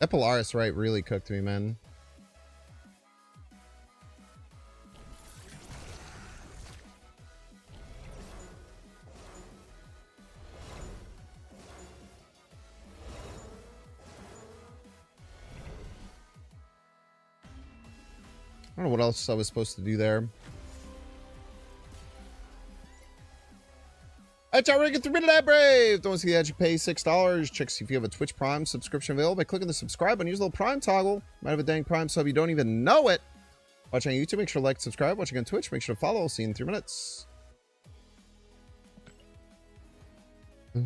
That Polaris right really cooked me, man. I don't know what else I was supposed to do there. Alright, y'all, ready to get 3 minute ad brave. Don't see the ad, you pay $6. Check see if you have a Twitch Prime subscription available by clicking the subscribe button. Use the little Prime toggle. Might have a dang Prime sub, you don't even know it. Watching on YouTube, make sure to like, subscribe. Watching on Twitch, make sure to follow. See you in 3 minutes. You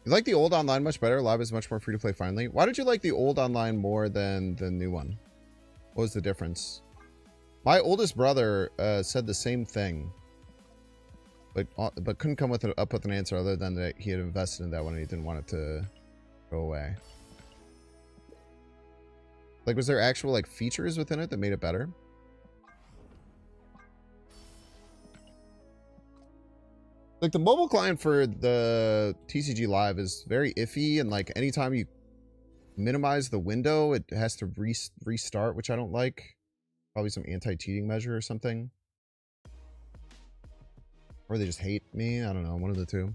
like the old online much better? Live is much more free to play finally. Why did you like the old online more than the new one? What was the difference? My oldest brother said the same thing, but couldn't come up with an answer other than that he had invested in that one and he didn't want it to go away. Like, was there actual like features within it that made it better? Like, the mobile client for the TCG Live is very iffy, and like anytime you minimize the window, it has to restart, which I don't like. Probably some anti-cheating measure or something. Or they just hate me. I don't know. One of the two.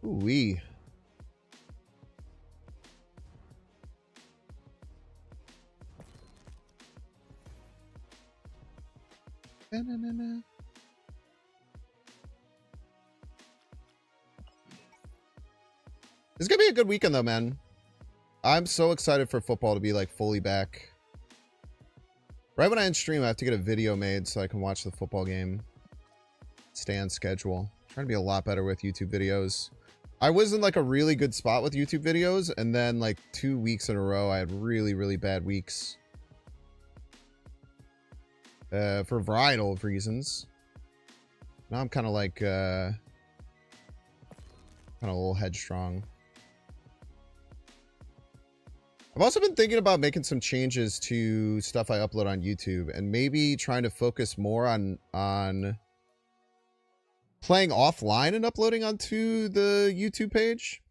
Ooh-wee. Na-na-na-na. It's gonna be a good weekend though, man. I'm so excited for football to be like fully back. Right when I end stream, I have to get a video made so I can watch the football game. Stay on schedule. Trying to be a lot better with YouTube videos. I was in like a really good spot with YouTube videos, and then like 2 weeks in a row I had really, really bad weeks. For a variety of reasons. Now I'm kind of like kind of a little headstrong. I've also been thinking about making some changes to stuff I upload on YouTube, and maybe trying to focus more on playing offline and uploading onto the YouTube page.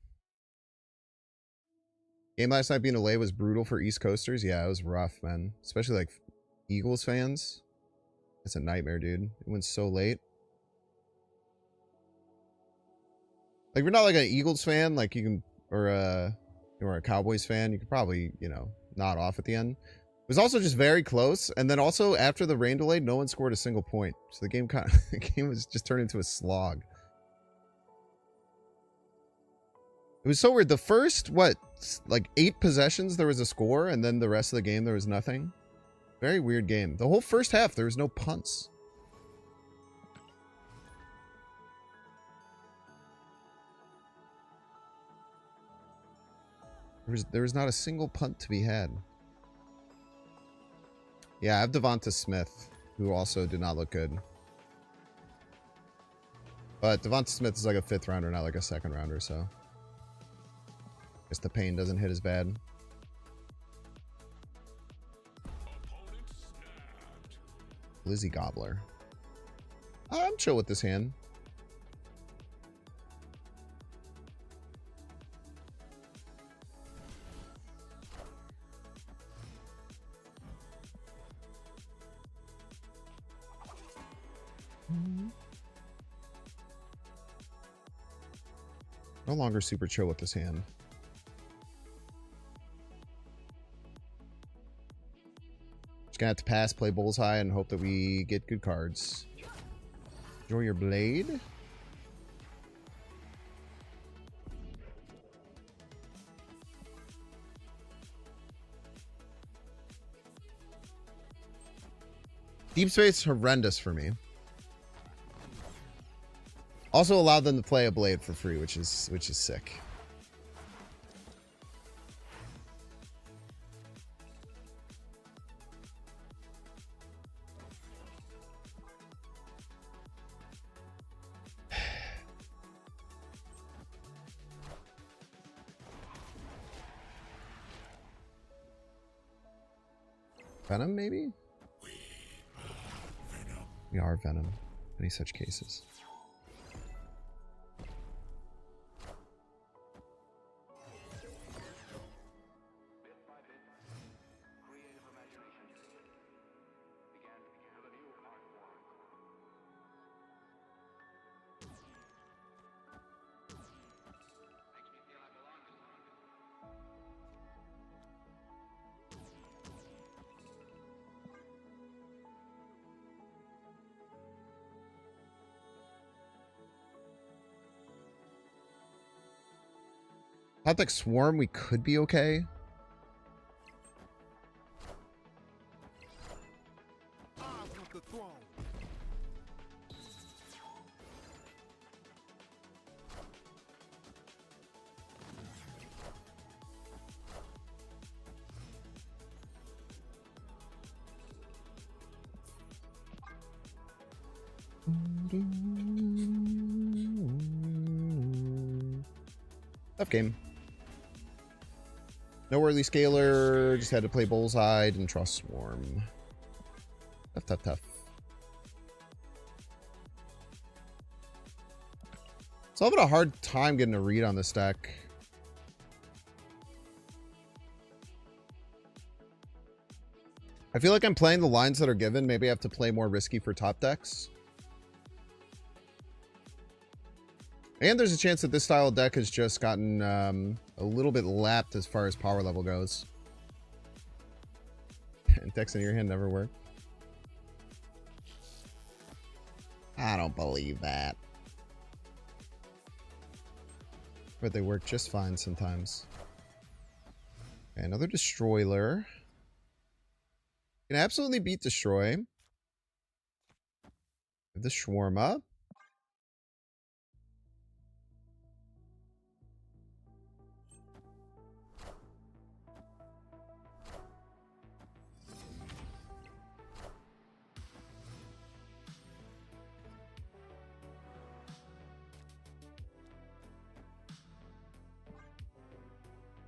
Game last night being away was brutal for East Coasters. Yeah, it was rough, man. Especially like Eagles fans. It's a nightmare, dude. It went so late. Like, if you're not like an Eagles fan, like you can, or a Cowboys fan, you could probably, you know, nod off at the end. It was also just very close, and then also after the rain delay, no one scored a single point. So the game the game was just turned into a slog. It was so weird. The first, what, like 8 possessions, there was a score, and then the rest of the game, there was nothing. Very weird game. The whole first half, there was no punts. There was not a single punt to be had. Yeah, I have Devonta Smith, who also did not look good. But Devonta Smith is like a 5th rounder, not like a 2nd rounder, so I guess the pain doesn't hit as bad. Lizzie Gobbler. I'm chill with this hand. No longer super chill with this hand. Just gonna have to pass, play bullseye, and hope that we get good cards. Enjoy your blade. Deep Space, horrendous for me. Also allowed them to play a blade for free, which is sick. Venom, maybe? We are Venom. Any such cases. Toxic Swarm, we could be okay. Tough game. No early scaler, just had to play Bullseye and trust Swarm. Tough, tough, tough. So I'm having a hard time getting a read on this deck. I feel like I'm playing the lines that are given. Maybe I have to play more risky for top decks. And there's a chance that this style of deck has just gotten a little bit lapped as far as power level goes. And decks in your hand never work. I don't believe that. But they work just fine sometimes. Okay, another Destroyer. Can absolutely beat Destroy. The Shawarma.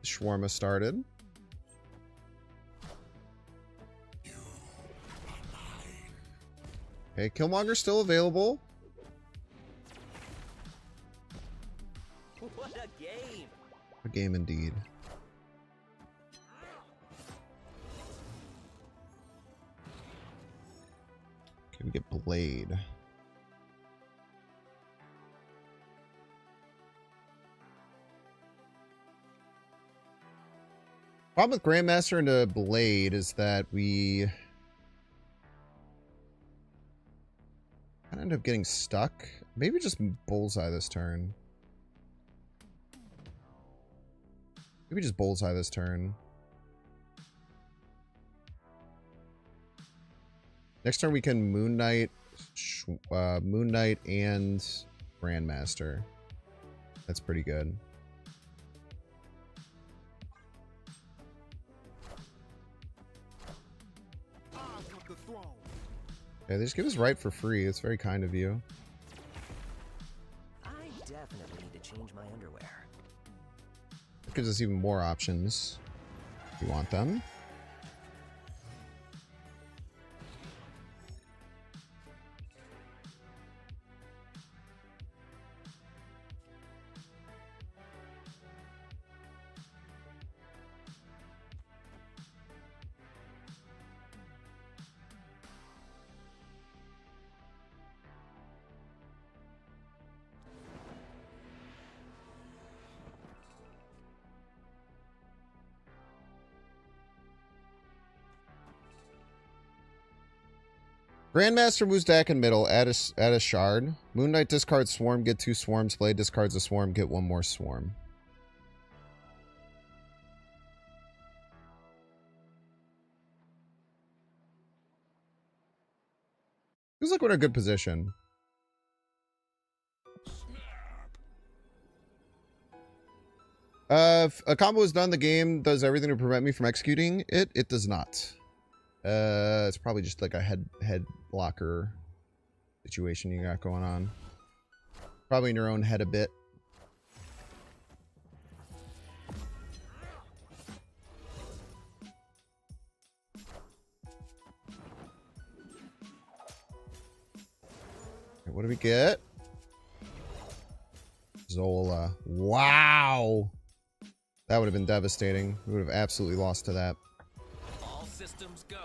Shawarma started. Okay, Killmonger's still available. What a game! A game indeed. Okay, we get Blade. Problem with Grandmaster and a Blade is that we end up getting stuck. Maybe just Bullseye this turn. Maybe just Bullseye this turn. Next turn we can Moon Knight and Grandmaster. That's pretty good. Yeah, they just give us right for free. It's very kind of you. I definitely need to change my underwear. It gives us even more options if you want them. Grandmaster moves deck in middle, add a shard. Moon Knight discards Swarm, get 2 swarms. Blade discards a Swarm, get 1 more Swarm. Feels like we're in a good position. If a combo is done, the game does everything to prevent me from executing it. It does not. It's probably just like a head blocker situation you got going on. Probably in your own head a bit. What do we get? Zola. Wow. That would have been devastating. We would have absolutely lost to that. All systems go.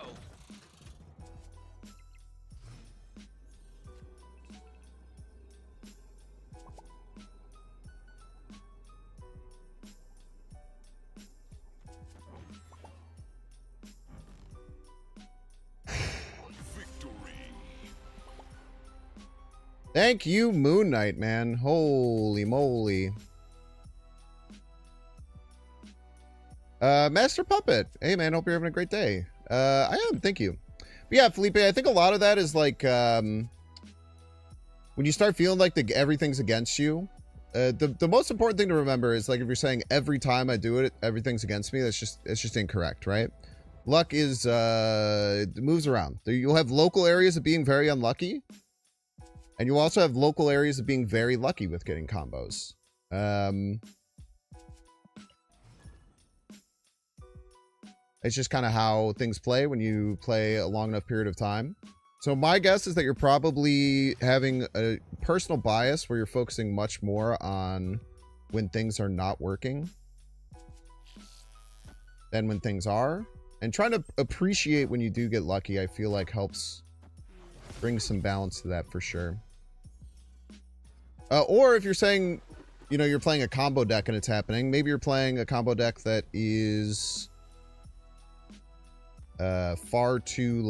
Thank you, Moon Knight, man. Holy moly. Master Puppet. Hey, man, hope you're having a great day. I am, thank you. But yeah, Felipe, I think a lot of that is like, when you start feeling like everything's against you, the most important thing to remember is, like, if you're saying every time I do it, everything's against me, it's just incorrect, right? Luck is, it moves around. You'll have local areas of being very unlucky, and you also have local areas of being very lucky with getting combos. It's just kind of how things play when you play a long enough period of time. So my guess is that you're probably having a personal bias where you're focusing much more on when things are not working than when things are. And trying to appreciate when you do get lucky, I feel like helps bring some balance to that for sure. Or if you're saying, you know, you're playing a combo deck and it's happening, maybe you're playing a combo deck that is far too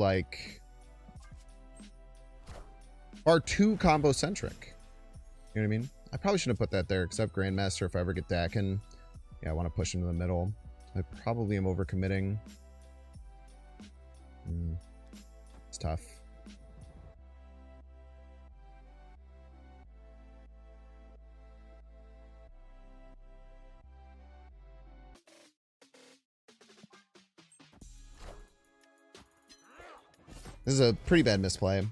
combo centric. You know what I mean? I probably shouldn't have put that there because I have Grandmaster. If I ever get Dakin, yeah, I want to push him to the middle. I probably am overcommitting. It's tough. This is a pretty bad misplay.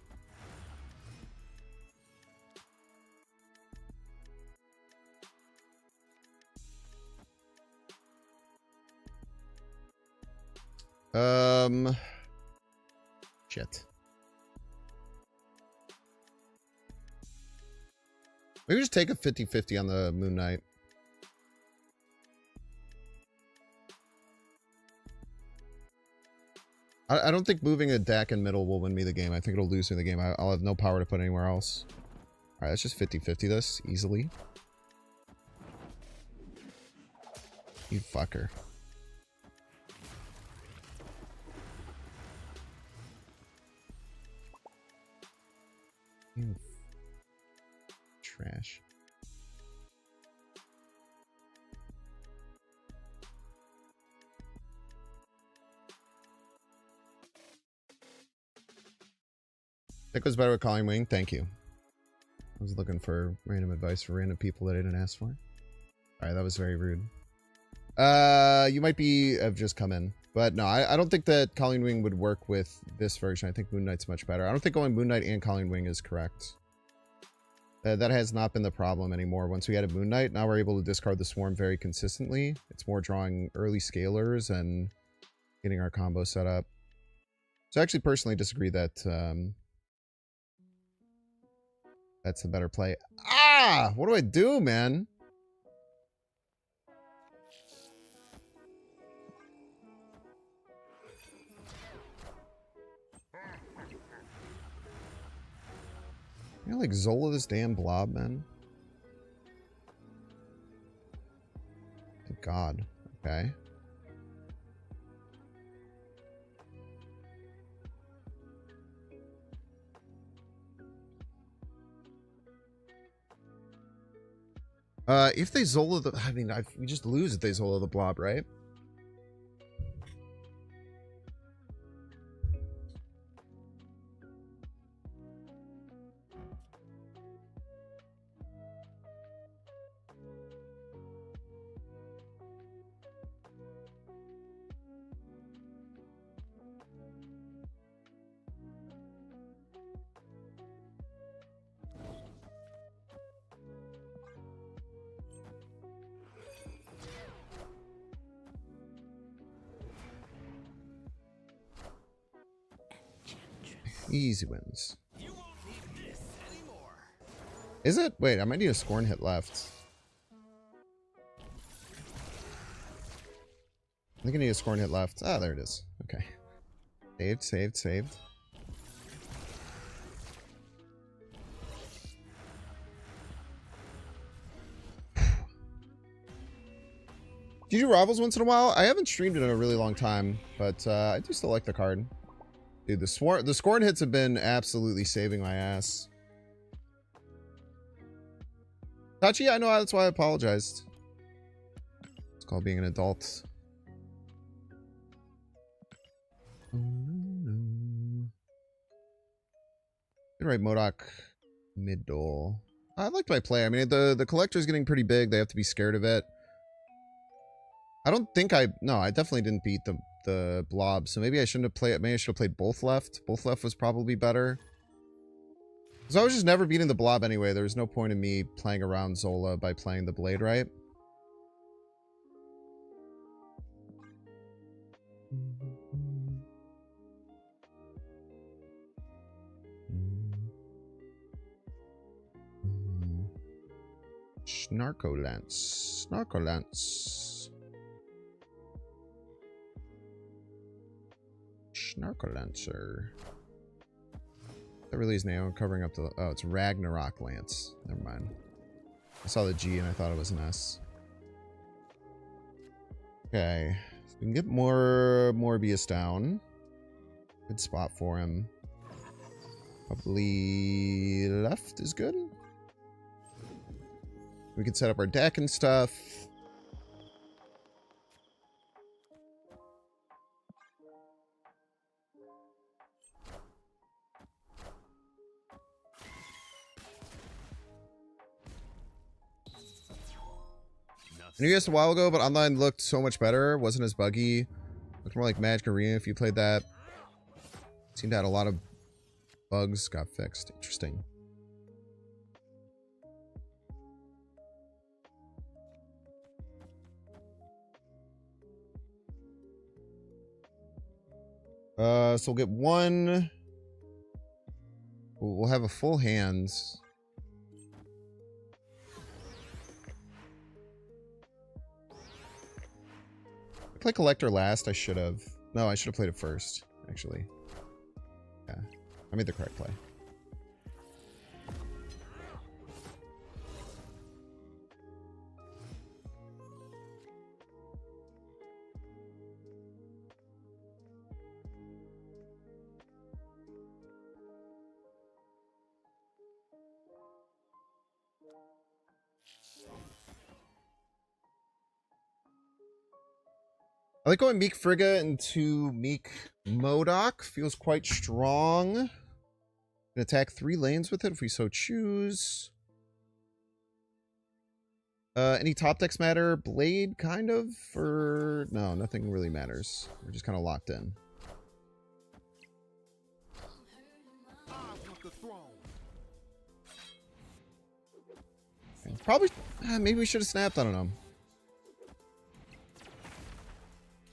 Shit. Maybe just take a 50-50 on the Moon Knight. I don't think moving a deck in middle will win me the game. I think it'll lose me the game. I'll have no power to put anywhere else. Alright, let's just 50-50 this easily. You fucker. You trash. That goes better with Calling Wing. Thank you. I was looking for random advice for random people that I didn't ask for. Alright, that was very rude. You might have just come in. But no, I don't think that Colleen Wing would work with this version. I think Moon Knight's much better. I don't think going Moon Knight and Colleen Wing is correct. That has not been the problem anymore. Once we added Moon Knight, now we're able to discard the Swarm very consistently. It's more drawing early scalers and getting our combo set up. So I actually personally disagree that that's the better play. Ah! What do I do, man? You know, like Zola this damn blob, man. Thank God. Okay. If they Zola the... I mean, we just lose if they Zola the blob, right? Easy wins. You won't need this anymore. Is it? Wait, I might need a Scorn hit left. I think I need a Scorn hit left. Ah, there it is. Okay. Saved, saved, saved. Do you do Rivals once in a while? I haven't streamed in a really long time, but I do still like the card. Dude, the Scorn hits have been absolutely saving my ass. Tachi, I know that's why I apologized. It's called being an adult. Oh, no. Good right, MODOK middle. I liked my play. I mean, the collector's getting pretty big. They have to be scared of it. I don't think no, I definitely didn't beat the blob, so maybe I shouldn't have played, maybe I should have played both left. Both left was probably better. Because I was just never beating the blob anyway. There was no point in me playing around Zola by playing the blade, right? Snarkolance. Snarkolance. Snarkolancer. That really is name. I'm covering up the... Oh, it's Ragnarok Lance. Never mind. I saw the G and I thought it was an S. Okay. So we can get more Morbius down. Good spot for him. Probably left is good. We can set up our deck and stuff. I knew this a while ago, but online looked so much better. Wasn't as buggy. Looked more like Magic Arena if you played that. Seemed to have a lot of bugs got fixed. Interesting. So we'll get one. We'll have a full hands. I played Collector last. I should have. No, I should have played it first, actually. Yeah, I made the correct play. I like going Meek Frigga into Meek MODOK. Feels quite strong. Can attack 3 lanes with it if we so choose. Any top decks matter? Blade, kind of? Or no, nothing really matters. We're just kind of locked in. Probably, maybe we should have snapped. I don't know.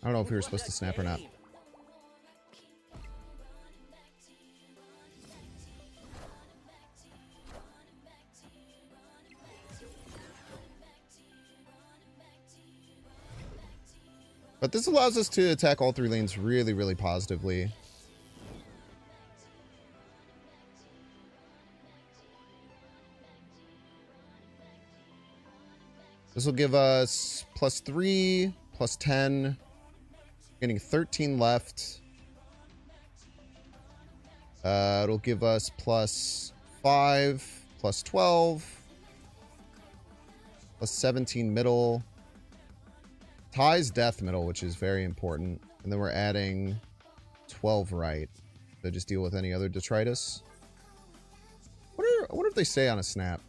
I don't know if we were supposed to snap or not. But this allows us to attack all 3 lanes really, really positively. This will give us +3, +10. Getting 13 left. It'll give us +5, +12, +17 middle. Ties death middle, which is very important. And then we're adding 12 right. So just deal with any other detritus. I wonder if they say on a snap.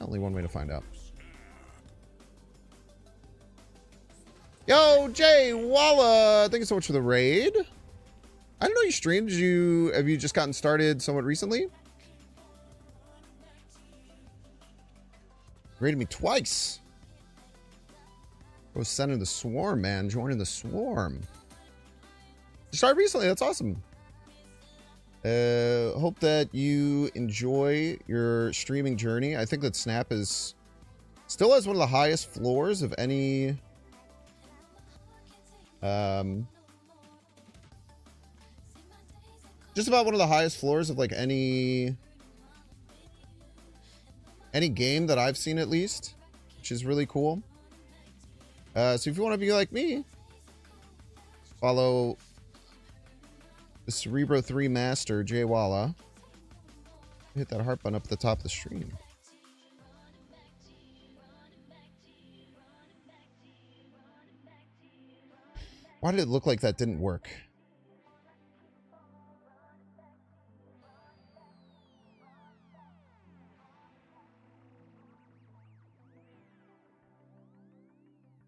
Only one way to find out. Yo, Jay Walla, thank you so much for the raid. I didn't know you streamed. Have you just gotten started somewhat recently? Raided me twice. I was sending the swarm, man. Joining the swarm. You started recently. That's awesome. Hope that you enjoy your streaming journey. I think that Snap is still has one of the highest floors of any just about one of the highest floors of like any game that I've seen, at least, which is really cool. So if you want to be like me, follow the Cerebro 3 Master, Jay Walla. Hit that heart button up at the top of the stream. Why did it look like that didn't work?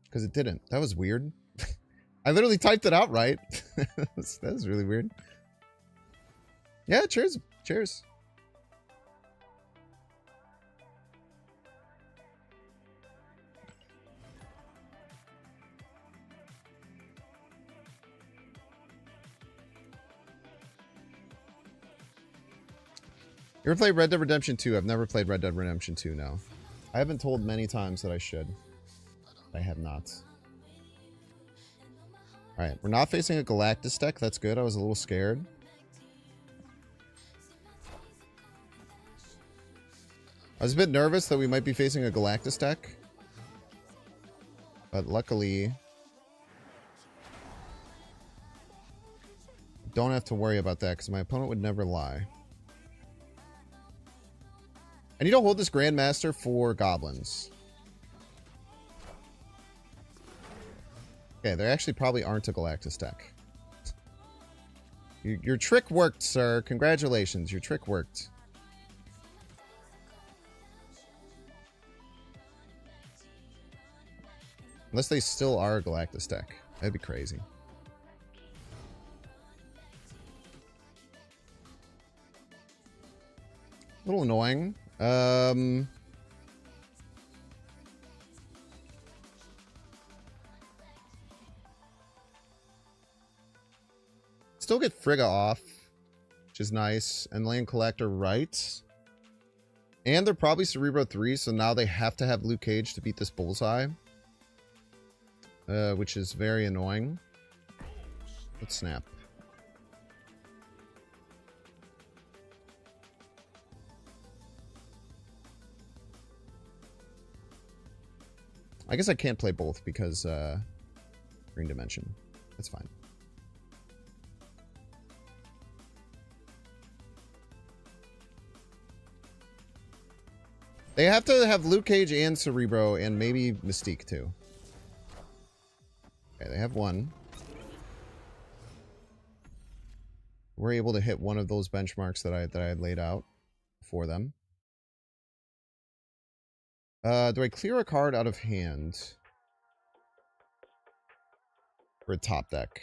Because it didn't. That was weird. I literally typed it out right. That was really weird. Yeah, cheers. Cheers. You ever played Red Dead Redemption 2? I've never played Red Dead Redemption 2, no. I have been told many times that I should. I have not. Alright, we're not facing a Galactus deck. That's good. I was a little scared. I was a bit nervous that we might be facing a Galactus deck. But luckily, don't have to worry about that because my opponent would never lie. I need to hold this Grandmaster for goblins. Okay, there actually probably aren't a Galactus deck. Your trick worked, sir. Congratulations, your trick worked. Unless they still are a Galactus deck. That'd be crazy. A little annoying. Still get Frigga off, which is nice. And Land Collector right. And they're probably Cerebro 3, so now they have to have Luke Cage to beat this Bullseye. Which is very annoying. Let's snap. I guess I can't play both because Green Dimension. That's fine. They have to have Luke Cage and Cerebro and maybe Mystique too. Okay, they have one. We're able to hit one of those benchmarks that I had laid out for them. Do I clear a card out of hand for a top deck?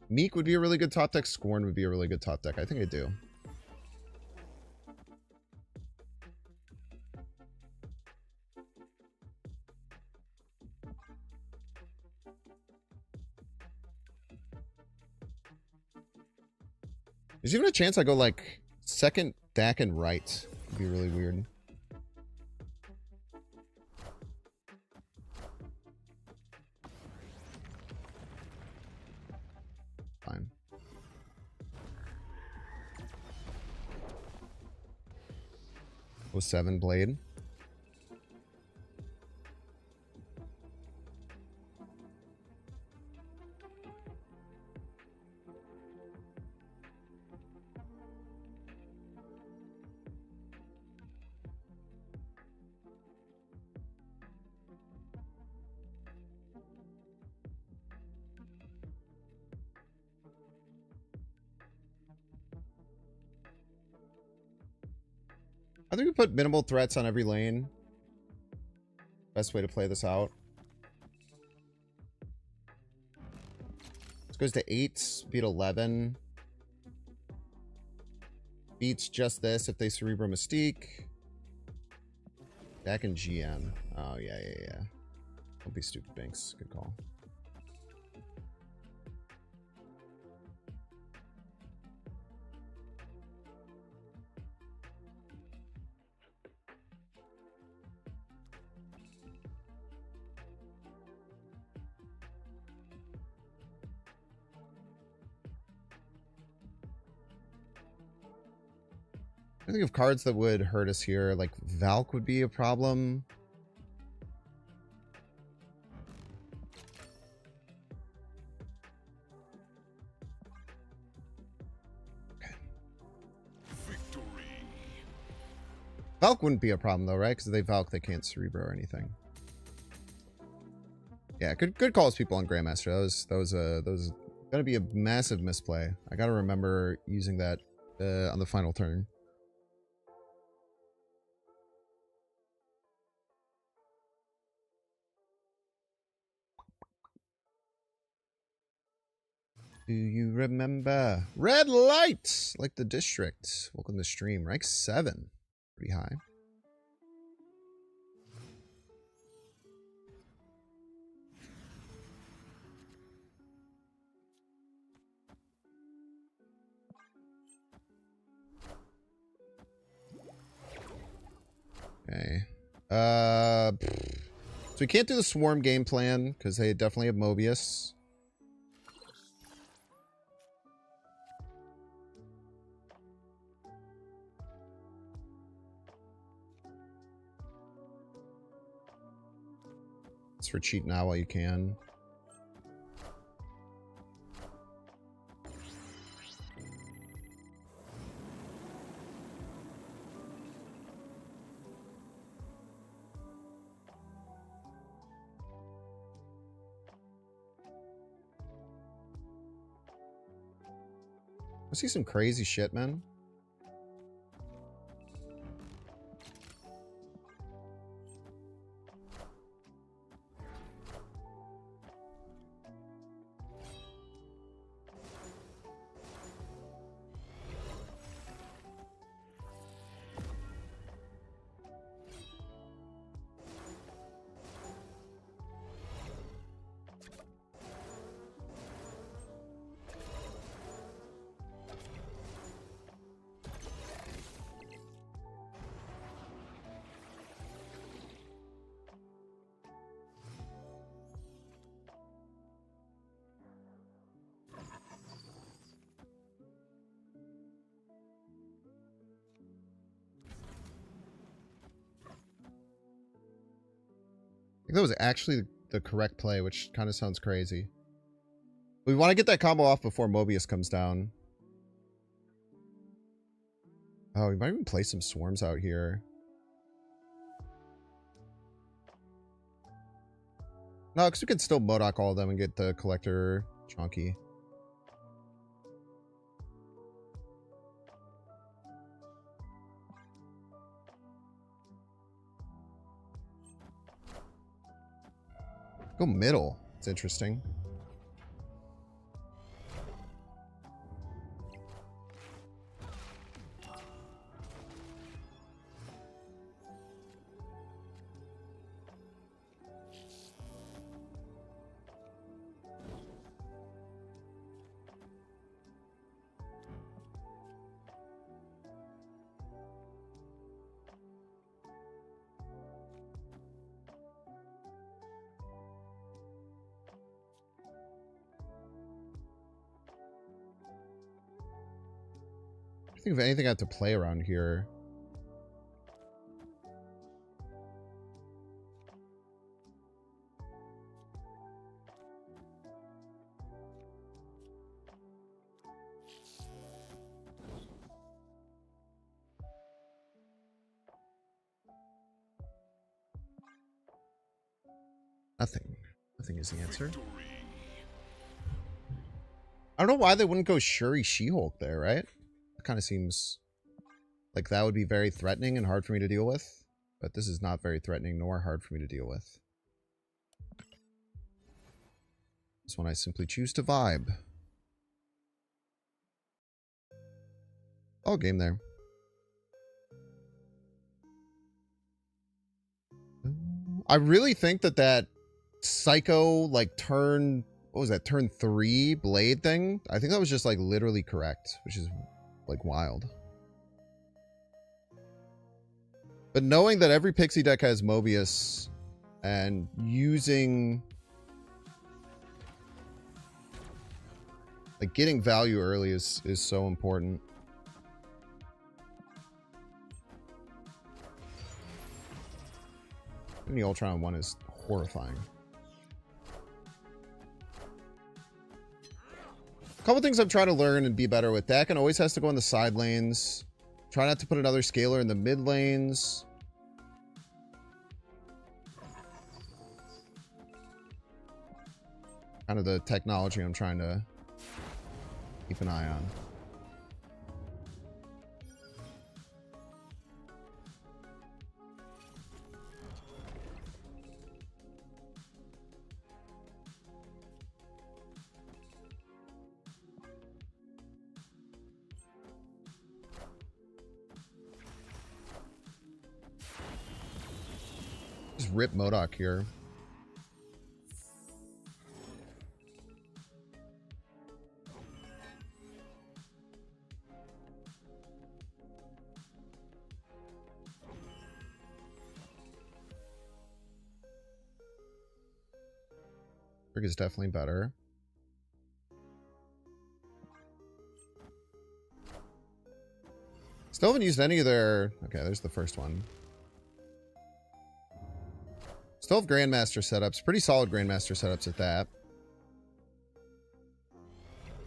Meek would be a really good top deck. Scorn would be a really good top deck. I think I do. There's even a chance I go like second Dak and right. It'd be really weird. Fine. Oh, 07 Blade. I think we put minimal threats on every lane. Best way to play this out. This goes to 8, beat 11. Beats just this if they Cerebro Mystique. Dak and GM. Oh, yeah. Don't be stupid, Binks. Good call. I think of cards that would hurt us here. Like Valk would be a problem. Okay. Victory. Valk wouldn't be a problem though, right? Because if they Valk, they can't Cerebro or anything. Yeah, good calls, people on Grandmaster. That was gonna be a massive misplay. I gotta remember using that on the final turn. Do you remember? Red light! Like the district. Welcome to stream. Rank 7. Pretty high. Okay. So we can't do the swarm game plan because they definitely have Mobius. It's for cheat now while you can. I see some crazy shit, man. I think that was actually the correct play, which kind of sounds crazy. We want to get that combo off before Mobius comes down. Oh, we might even play some swarms out here. No, because we could still Modok all of them and get the collector chunky. Go middle. It's interesting. I think of anything I have to play around here. Nothing. Nothing is the answer. Victory. I don't know why they wouldn't go Shuri She-Hulk there, right? It kind of seems like that would be very threatening and hard for me to deal with. But this is not very threatening nor hard for me to deal with. This one I simply choose to vibe. All game there. I really think that that Psycho, like, turn... What was that? Turn 3 blade thing? I think that was just, like, literally correct. Which is, like, wild. But knowing that every Pixie deck has Mobius... And using... Like, getting value early is so important. The Ultron one is horrifying. A couple things I'm trying to learn and be better with. Dakin always has to go in the side lanes. Try not to put another scaler in the mid lanes. Kind of the technology I'm trying to keep an eye on. Just rip MODOK here. Brick is definitely better. Still haven't used any of their... Okay, there's the first one. Still have Grandmaster setups. Pretty solid Grandmaster setups at that.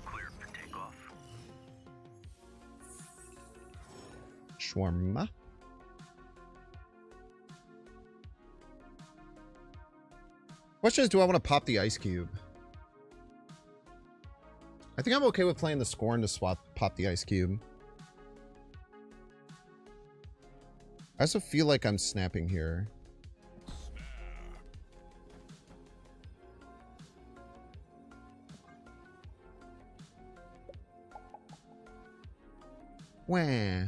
Clear for takeoff. Shawarma. Question is, do I want to pop the Ice Cube? I think I'm okay with playing the Scorn to pop the Ice Cube. I also feel like I'm snapping here. Wah.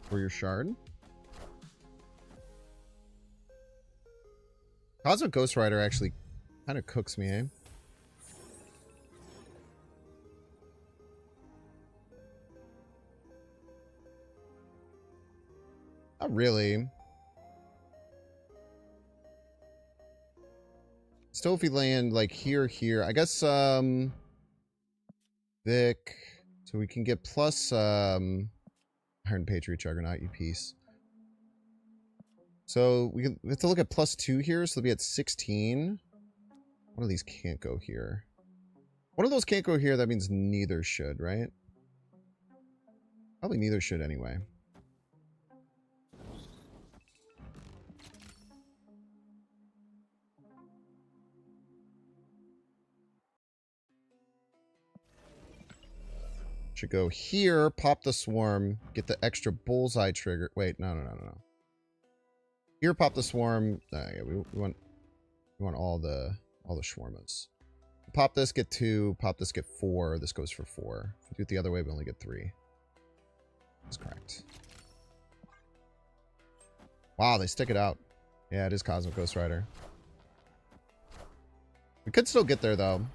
For your shard. Cosmic Ghost Rider actually kind of cooks me, eh? Not really. Still, if we land like here, I guess, Vic. So we can get plus, Iron Patriot Juggernaut, you piece. So we have to look at +2 here, so they'll be at 16. One of these can't go here. One of those can't go here, that means neither should, right? Probably neither should anyway. Should go here, pop the swarm, get the extra bullseye trigger. Wait, no. Here, pop the swarm. Yeah, we want all the shawarmas. Pop this, get 2. Pop this, get 4. This goes for 4. If we do it the other way, we only get 3. That's correct. Wow, they stick it out. Yeah, it is Cosmic Ghost Rider. We could still get there though,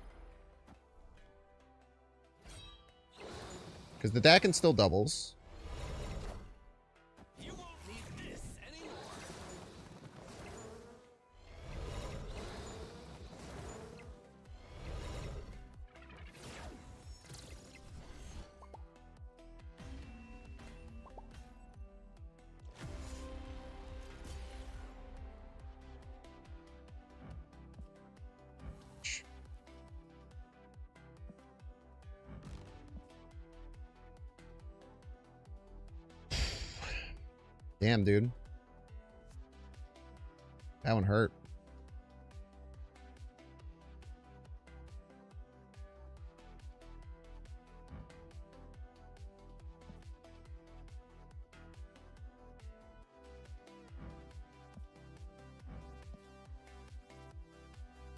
because the Dakin still doubles. You won't need this anymore. Damn, dude. That one hurt.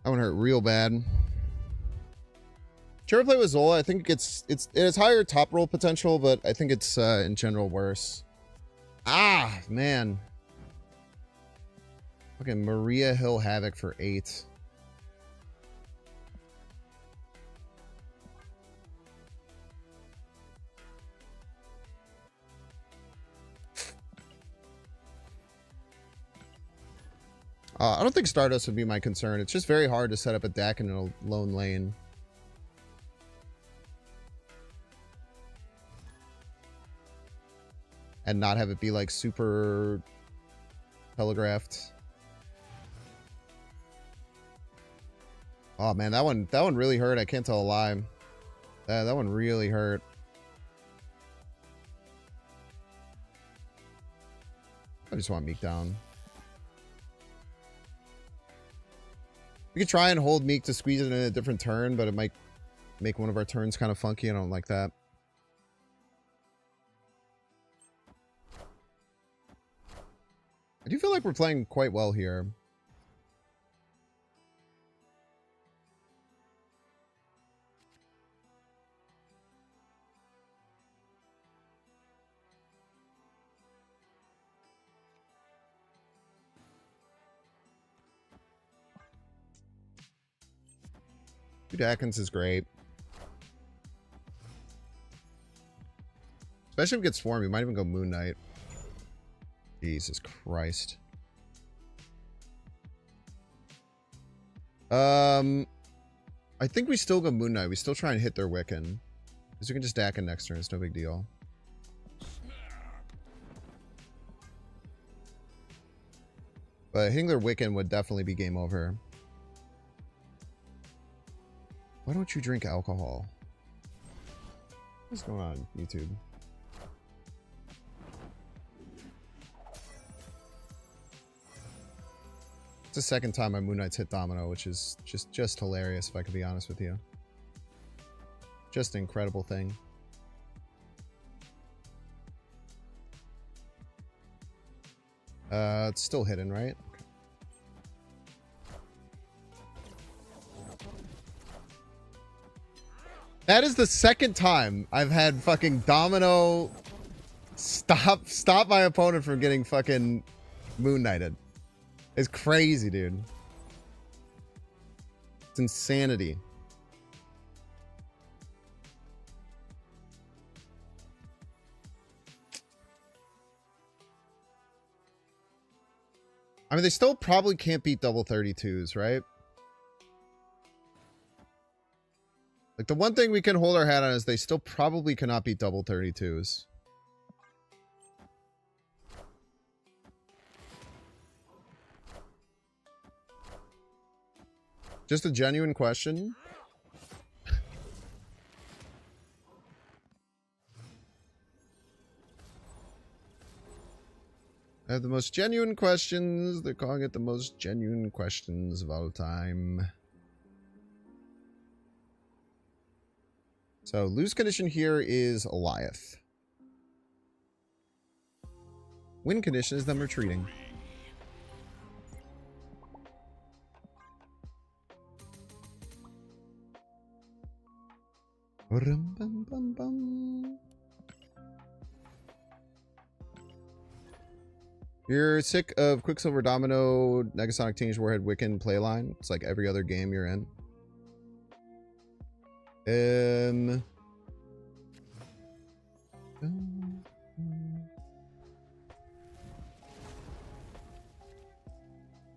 That one hurt real bad. Did you ever play with Zola? I think it has higher top roll potential, but I think it's in general worse. Ah, man. Okay, Maria Hill Havoc for 8. I don't think Stardust would be my concern. It's just very hard to set up a deck in a lone lane. And not have it be like super telegraphed. Oh man, that one really hurt. I can't tell a lie. That one really hurt. I just want Meek down. We could try and hold Meek to squeeze it in a different turn, but it might make one of our turns kind of funky. I don't like that. I do feel like we're playing quite well here. Dude, Atkins is great. Especially if we get Swarm, we might even go Moon Knight. Jesus Christ. I think we still go Moon Knight. We still try and hit their Wiccan. Because we can just Dakin next turn. It's no big deal. But hitting their Wiccan would definitely be game over. Why don't you drink alcohol? What's going on, YouTube? It's the second time my Moon Knight's hit Domino, which is just hilarious, if I could be honest with you. Just an incredible thing. It's still hidden, right? Okay. That is the second time I've had fucking Domino stop my opponent from getting fucking Moon Knighted. It's crazy, dude. It's insanity. I mean, they still probably can't beat double 32s, right? Like, the one thing we can hold our hat on is they still probably cannot beat double 32s. Just a genuine question. I have the most genuine questions. They're calling it the most genuine questions of all time. So, lose condition here is Eliath. Win condition is them retreating. You're sick of Quicksilver Domino, Negasonic Teenage Warhead Wiccan playline. It's like every other game you're in.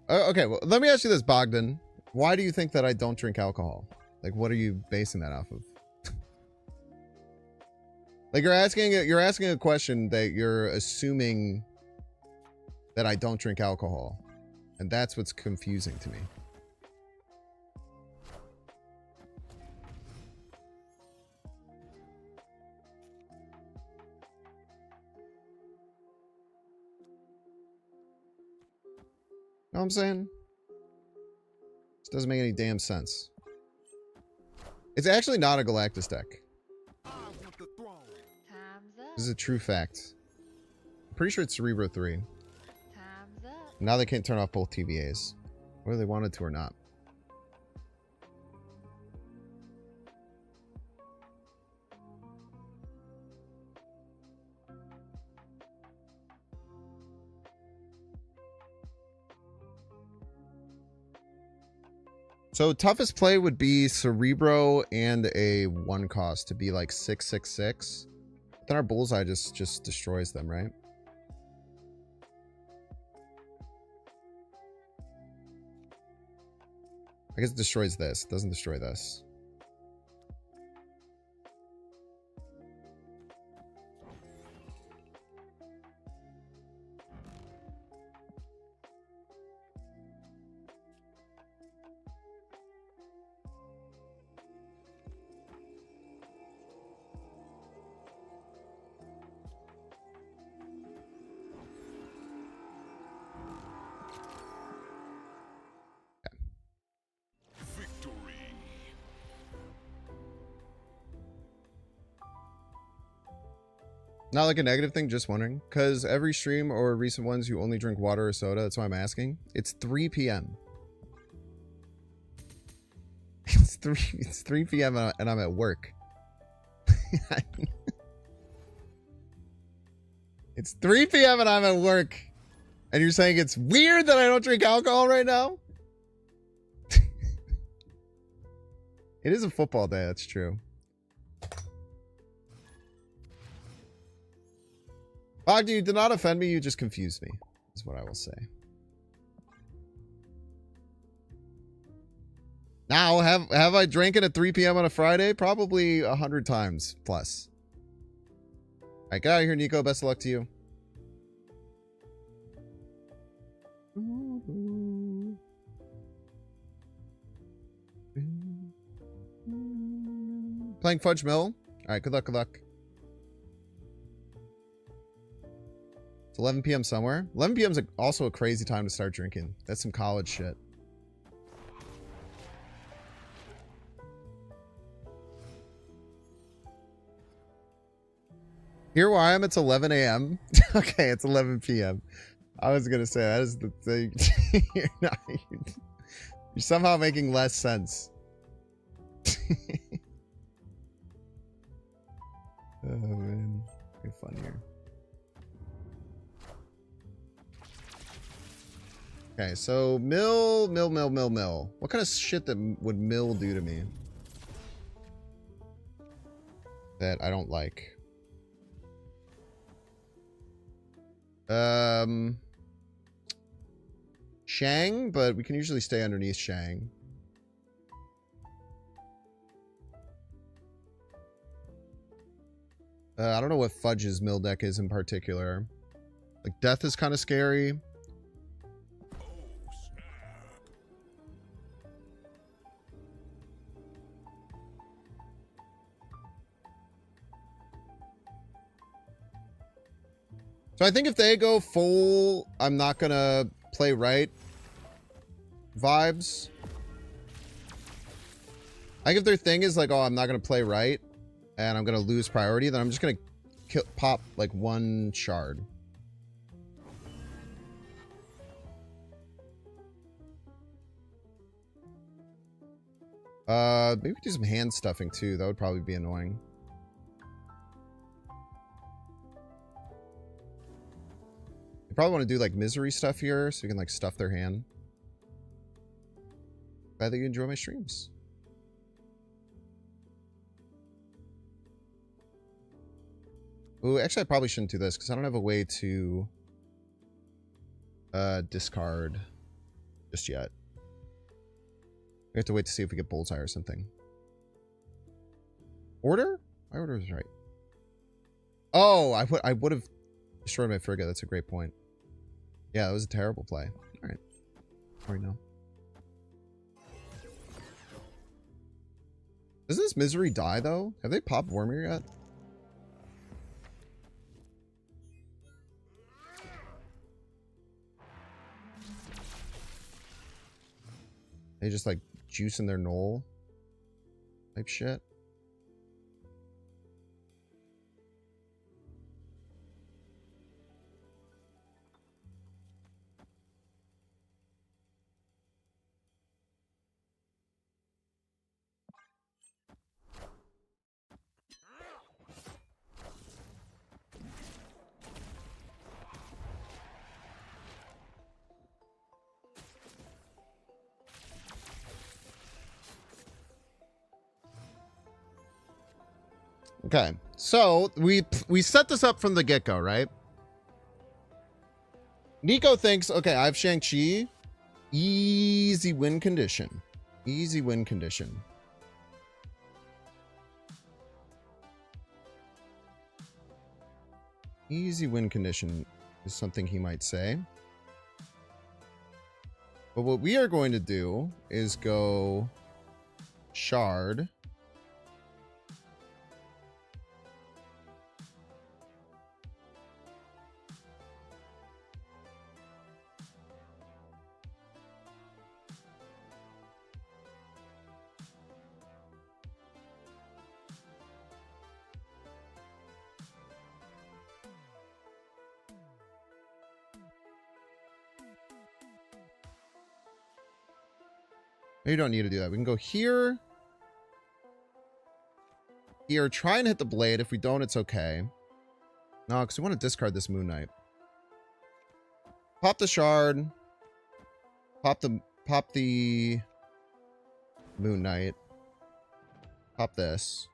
Okay, well, let me ask you this, Bogdan. Why do you think that I don't drink alcohol? Like, what are you basing that off of? Like, you're asking a question that you're assuming that I don't drink alcohol. And that's what's confusing to me. Know what I'm saying? This doesn't make any damn sense. It's actually not a Galactus deck. This is a true fact. I'm pretty sure it's Cerebro 3. Now they can't turn off both TVAs. Whether they wanted to or not. So toughest play would be Cerebro and a 1 cost to be like 6/6/6. Then our Bullseye just destroys them, right? I guess it destroys this. It doesn't destroy this. Not like a negative thing, just wondering. Because every stream or recent ones, you only drink water or soda. That's why I'm asking. It's 3 p.m. It's 3 p.m. and I'm at work. It's 3 p.m. and I'm at work. And you're saying it's weird that I don't drink alcohol right now? It is a football day, that's true. Bogdan, you did not offend me, you just confused me, is what I will say. Now, have I drank it at 3 p.m. on a Friday? Probably 100 times plus. Alright, get out of here, Nico. Best of luck to you. Playing Fudge Mill? Alright, good luck, good luck. 11 p.m. somewhere. 11 p.m. is also a crazy time to start drinking. That's some college shit. Here where I am, it's 11 a.m. Okay, it's 11 p.m. I was gonna say that is the thing. You're somehow making less sense. Oh man, good fun here. Okay, so mill. What kind of shit that would mill do to me that I don't like? Shang, but we can usually stay underneath Shang. I don't know what Fudge's mill deck is in particular. Like, Death is kind of scary. So I think if they go full, I'm not gonna play right vibes. I think if their thing is like, oh, I'm not gonna play right, and I'm gonna lose priority, then I'm just gonna pop like one shard. Maybe do some hand stuffing too. That would probably be annoying. Probably want to do like misery stuff here so we can like stuff their hand. Glad that you enjoy my streams. Ooh, actually I probably shouldn't do this because I don't have a way to discard just yet. We have to wait to see if we get bullseye or something. Order? My order is right. Oh, I would have destroyed my frigate. That's a great point. Yeah, that was a terrible play. All right. Sorry, no. Doesn't this misery die, though? Have they popped Vormir yet? They just, like, juicing their knoll type shit. Okay, so we set this up from the get-go, right? Nico thinks, okay, I have Shang-Chi. Easy win condition. Easy win condition. Easy win condition is something he might say. But what we are going to do is go shard. You don't need to do that. We can go here. Here, try and hit the blade. If we don't, it's okay. No, because we want to discard this Moon Knight. Pop the shard. Pop the Moon Knight. Pop this.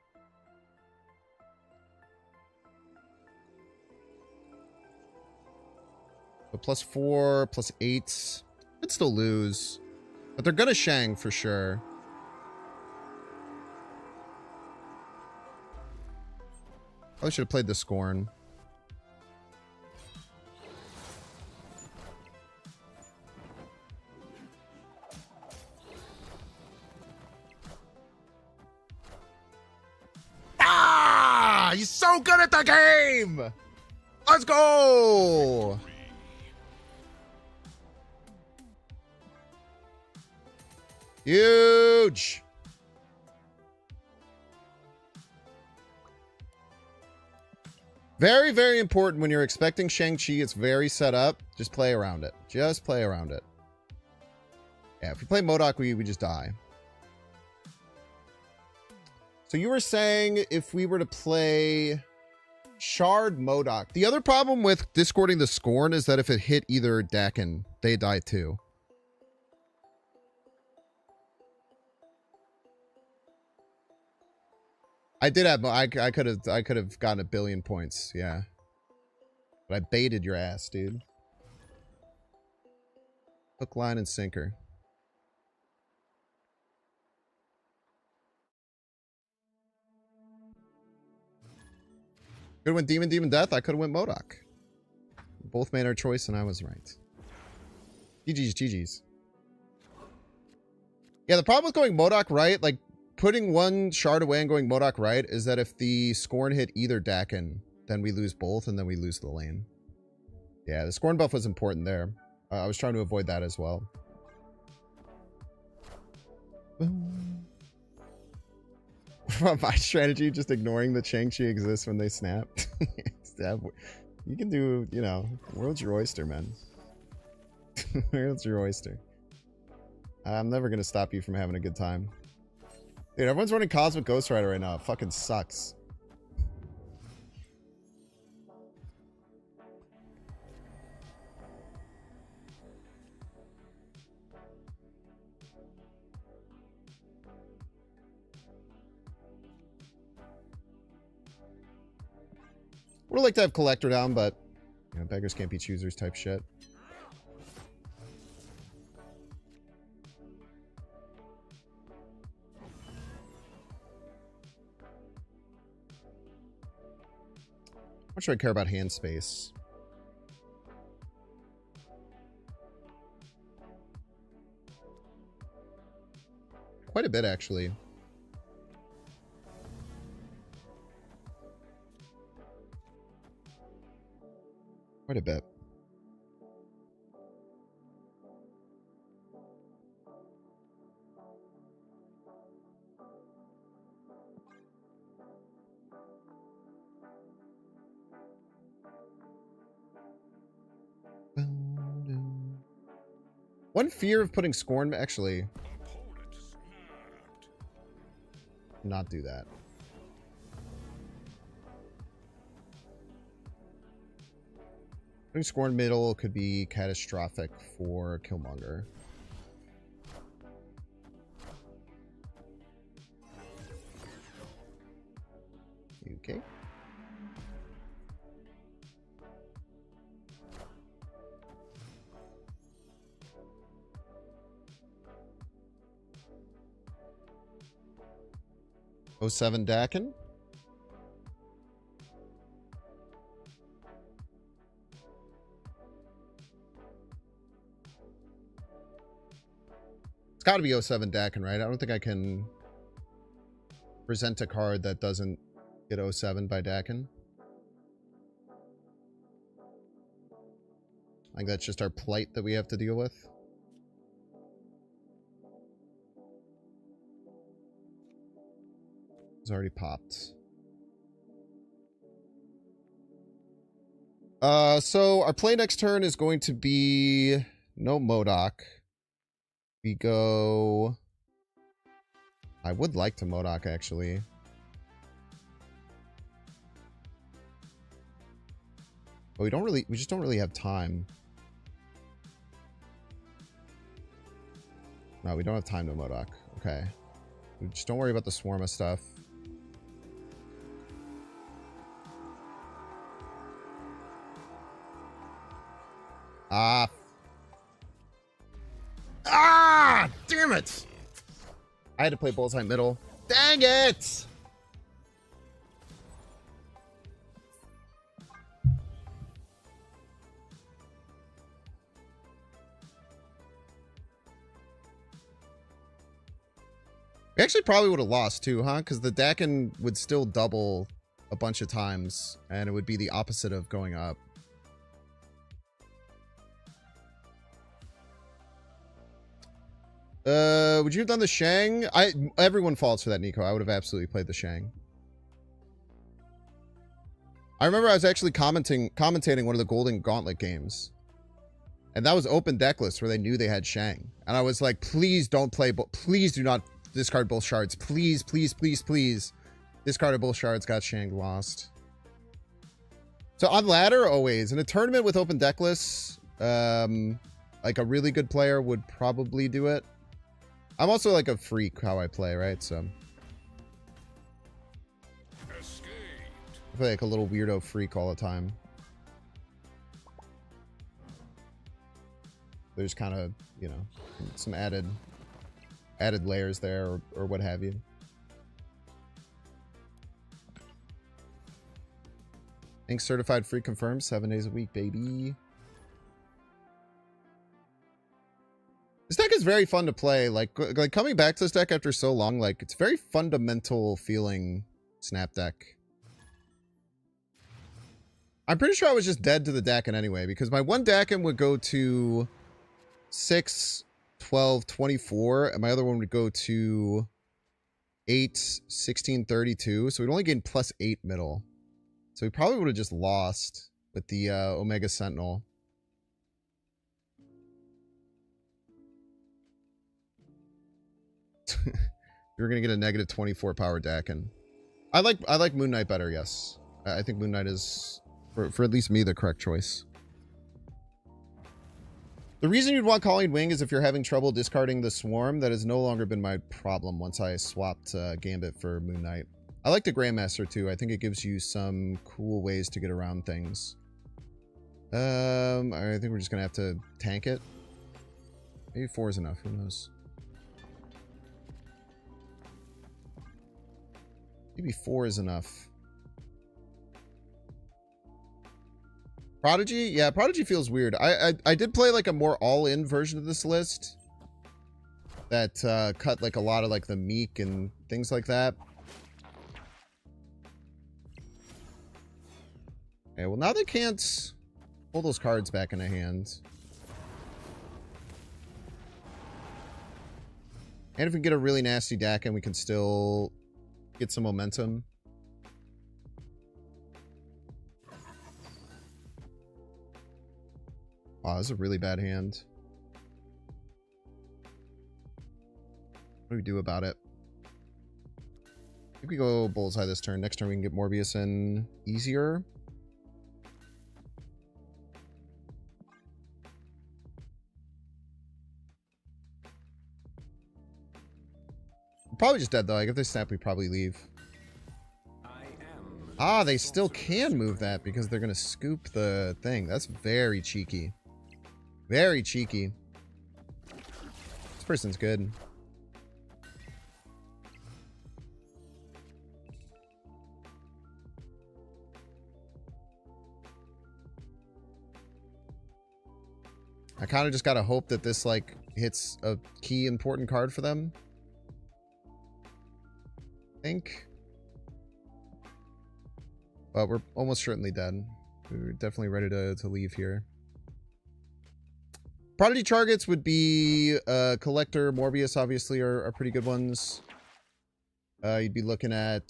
So +4, +8. Could still lose. But they're gonna Shang for sure. Probably should have played the Scorn. Ah! He's so good at the game! Let's go! Huge! Very, very important when you're expecting Shang-Chi. It's very set up. Just play around it. Just play around it. Yeah, if we play MODOK, we just die. So you were saying if we were to play Shard MODOK. The other problem with discording the Scorn is that if it hit either Dakin, they die too. I did have, I could have gotten 1 billion points, yeah. But I baited your ass, dude. Hook, line, and sinker. Could have went Demon Death. I could have went MODOK. Both made our choice, and I was right. GG's. Yeah, the problem with going MODOK right, like, putting one shard away and going MODOK right is that if the Scorn hit either Dakin, then we lose both, and then we lose the lane. Yeah, the Scorn buff was important there. I was trying to avoid that as well. My strategy, just ignoring that Shang-Chi exists when they snap. You can do, you know, world's your oyster, man. World's your oyster. I'm never going to stop you from having a good time. Dude, everyone's running Cosmic Ghost Rider right now. It fucking sucks. Would like to have Collector down, but you know, beggars can't be choosers type shit. How much do I care about hand space? Quite a bit, actually. Quite a bit. One fear of putting Scorn, actually, not do that. Putting Scorn middle could be catastrophic for Killmonger. Okay. 07 Dakin. It's got to be 07 Dakin, right? I don't think I can present a card that doesn't get 07 by Dakin. I think that's just our plight that we have to deal with. It's already popped. So our play next turn is going to be no MODOK. We go... I would like to MODOK, actually. But we just don't really have time. No, we don't have time to MODOK. Okay. Just don't worry about the Swarma stuff. Damn it! I had to play Bullseye middle. Dang it! We actually probably would have lost too, huh? Because the Dakin would still double a bunch of times, and it would be the opposite of going up. Would you have done the Shang? Everyone falls for that, Nico. I would have absolutely played the Shang. I remember I was actually commentating one of the Golden Gauntlet games. And that was open decklist where they knew they had Shang. And I was like, please don't play, please do not discard both shards. Please, please, please, please. Discarded both shards, got Shang, lost. So on ladder, always. In a tournament with open decklists, like a really good player would probably do it. I'm also like a freak how I play, right? So I play like a little weirdo freak all the time. There's kind of, you know, some added layers there or what have you. Ink certified free confirmed 7 days a week, baby. This deck is very fun to play. Like coming back to this deck after so long, like it's very fundamental feeling snap deck. I'm pretty sure I was just dead to the Dakin anyway, because my one Dakin would go to 6, 12, 24, and my other one would go to 8, 16, 32. So we'd only gain +8 middle. So we probably would have just lost with the Omega Sentinel. You're gonna get a negative 24 power Dakin. I like Moon Knight better, yes. I think Moon Knight is, for at least me, the correct choice. The reason you'd want Colleen Wing is if you're having trouble discarding the Swarm. That has no longer been my problem once I swapped Gambit for Moon Knight. I like the Grandmaster too. I think it gives you some cool ways to get around things. I think we're just gonna have to tank it. Maybe 4 is enough, who knows? Maybe 4 is enough. Prodigy? Yeah, Prodigy feels weird. I did play like a more all-in version of this list that cut like a lot of like the Meek and things like that. Okay, well now they can't pull those cards back in a hand. And if we get a really nasty Dakin, we can still get some momentum. Wow, this is a really bad hand. What do we do about it? I think we go Bullseye this turn. Next turn we can get Morbius in easier. We're probably just dead though. Like if they snap, we probably leave. Ah, they still can move that because they're gonna scoop the thing. That's very cheeky. Very cheeky. This person's good. I kind of just gotta hope that this like hits a key important card for them. I think. But we're almost certainly dead. We're definitely ready to leave here. Prodigy targets would be Collector, Morbius, obviously, are pretty good ones. You'd be looking at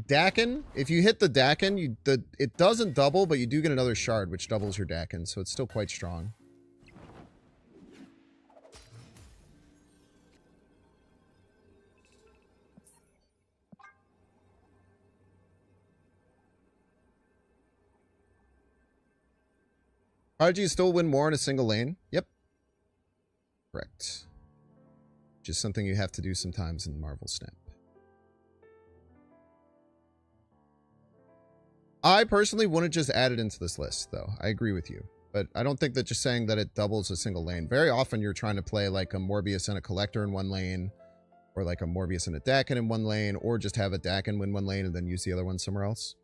Dakin. If you hit the Dakin, it doesn't double, but you do get another shard, which doubles your Dakin, so it's still quite strong. Prodigy still win more in a single lane. Yep. Correct. Just something you have to do sometimes in Marvel Snap. I personally wouldn't just add it into this list, though. I agree with you. But I don't think that just saying that it doubles a single lane. Very often you're trying to play like a Morbius and a Collector in one lane, or like a Morbius and a Dakin in one lane, or just have a Dakin win one lane and then use the other one somewhere else.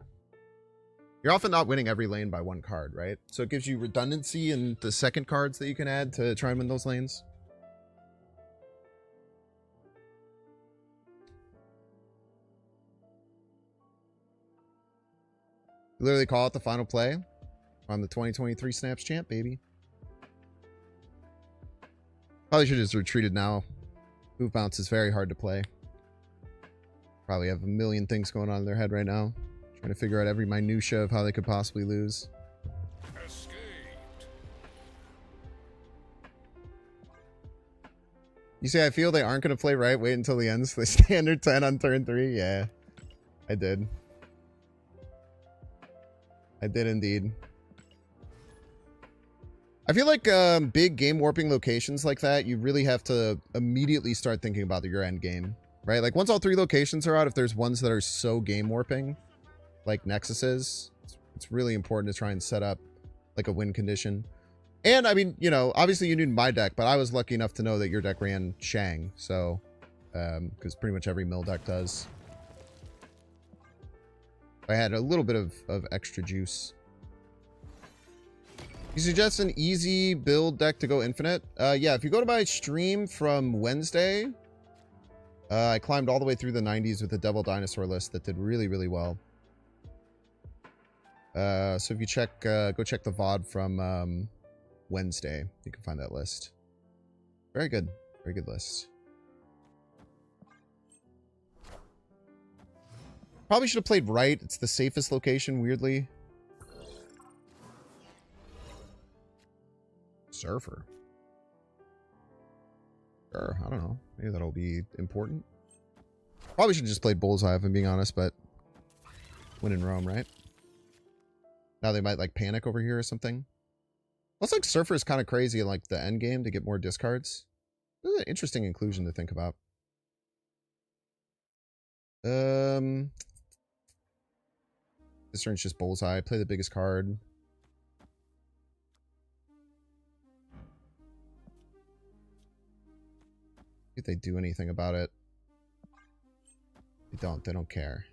You're often not winning every lane by one card, right? So it gives you redundancy in the second cards that you can add to try and win those lanes. You literally call it the final play. I'm the 2023 Snaps champ, baby. Probably should have just retreated now. Move bounce is very hard to play. Probably have a million things going on in their head right now. Trying to figure out every minutia of how they could possibly lose. Escaped. You say I feel they aren't going to play right. Wait until the end so they stay under 10 on turn 3. Yeah, I did. I did indeed. I feel like big game warping locations like that, you really have to immediately start thinking about your end game, right? Like once all 3 locations are out, if there's ones that are so game warping, like Nexus is, it's really important to try and set up like a win condition. And I mean, you know, obviously you knew my deck, but I was lucky enough to know that your deck ran Shang, so because pretty much every mill deck does. I had a little bit of extra juice. You suggest an easy build deck to go infinite? Yeah, if you go to my stream from Wednesday, I climbed all the way through the 90s with the Devil Dinosaur list that did really, really well. So if you check, go check the VOD from Wednesday, you can find that list. Very good list. Probably should have played right. It's the safest location, weirdly. Surfer. Sure, I don't know. Maybe that'll be important. Probably should have just played Bullseye, if I'm being honest, but win in Rome, right? Now they might like panic over here or something. Looks like Surfer is kind of crazy in like the end game to get more discards. This is an interesting inclusion to think about. This turn's just Bullseye. Play the biggest card. If they do anything about it. They don't. They don't care.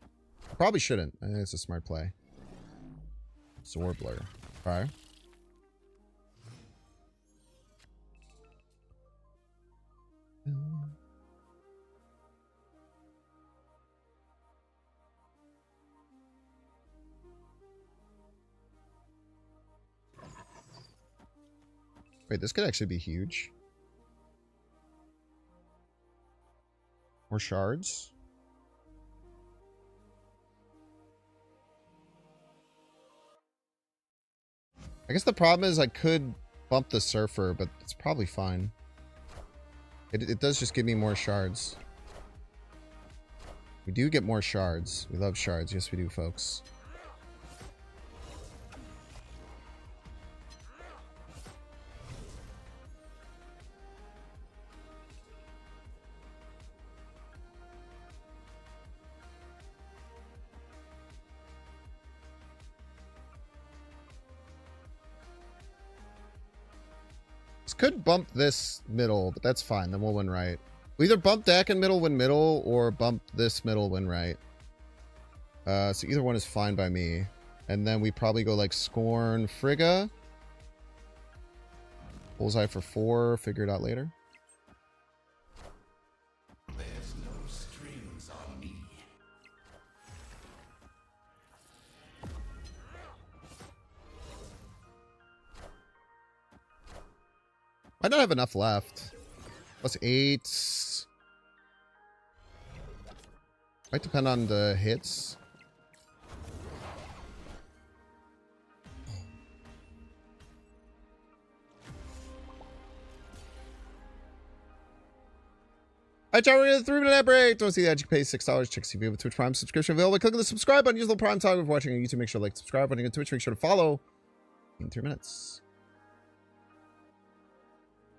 Probably shouldn't. I think it's a smart play. Zorbler. Okay. Wait, this could actually be huge. More shards. I guess the problem is I could bump the Surfer, but it's probably fine. It does just give me more shards. We do get more shards. We love shards. Yes, we do, folks. Could bump this middle, but that's fine. Then we'll win right. We either bump Dakin middle, win middle, or bump this middle, win right. So either one is fine by me. And then we probably go like Scorn, Frigga. Bullseye for 4. Figure it out later. There's no strings on me. Might not have enough left. +8. Might depend on the hits. Alright, y'all, we're gonna 3-minute break. Don't see the ad, you can pay $6. Check see if you have a Twitch Prime subscription available. Click on the subscribe button. Use the Prime time if watching on YouTube. Make sure to like, subscribe. When you go to Twitch, make sure to follow. In 3 minutes.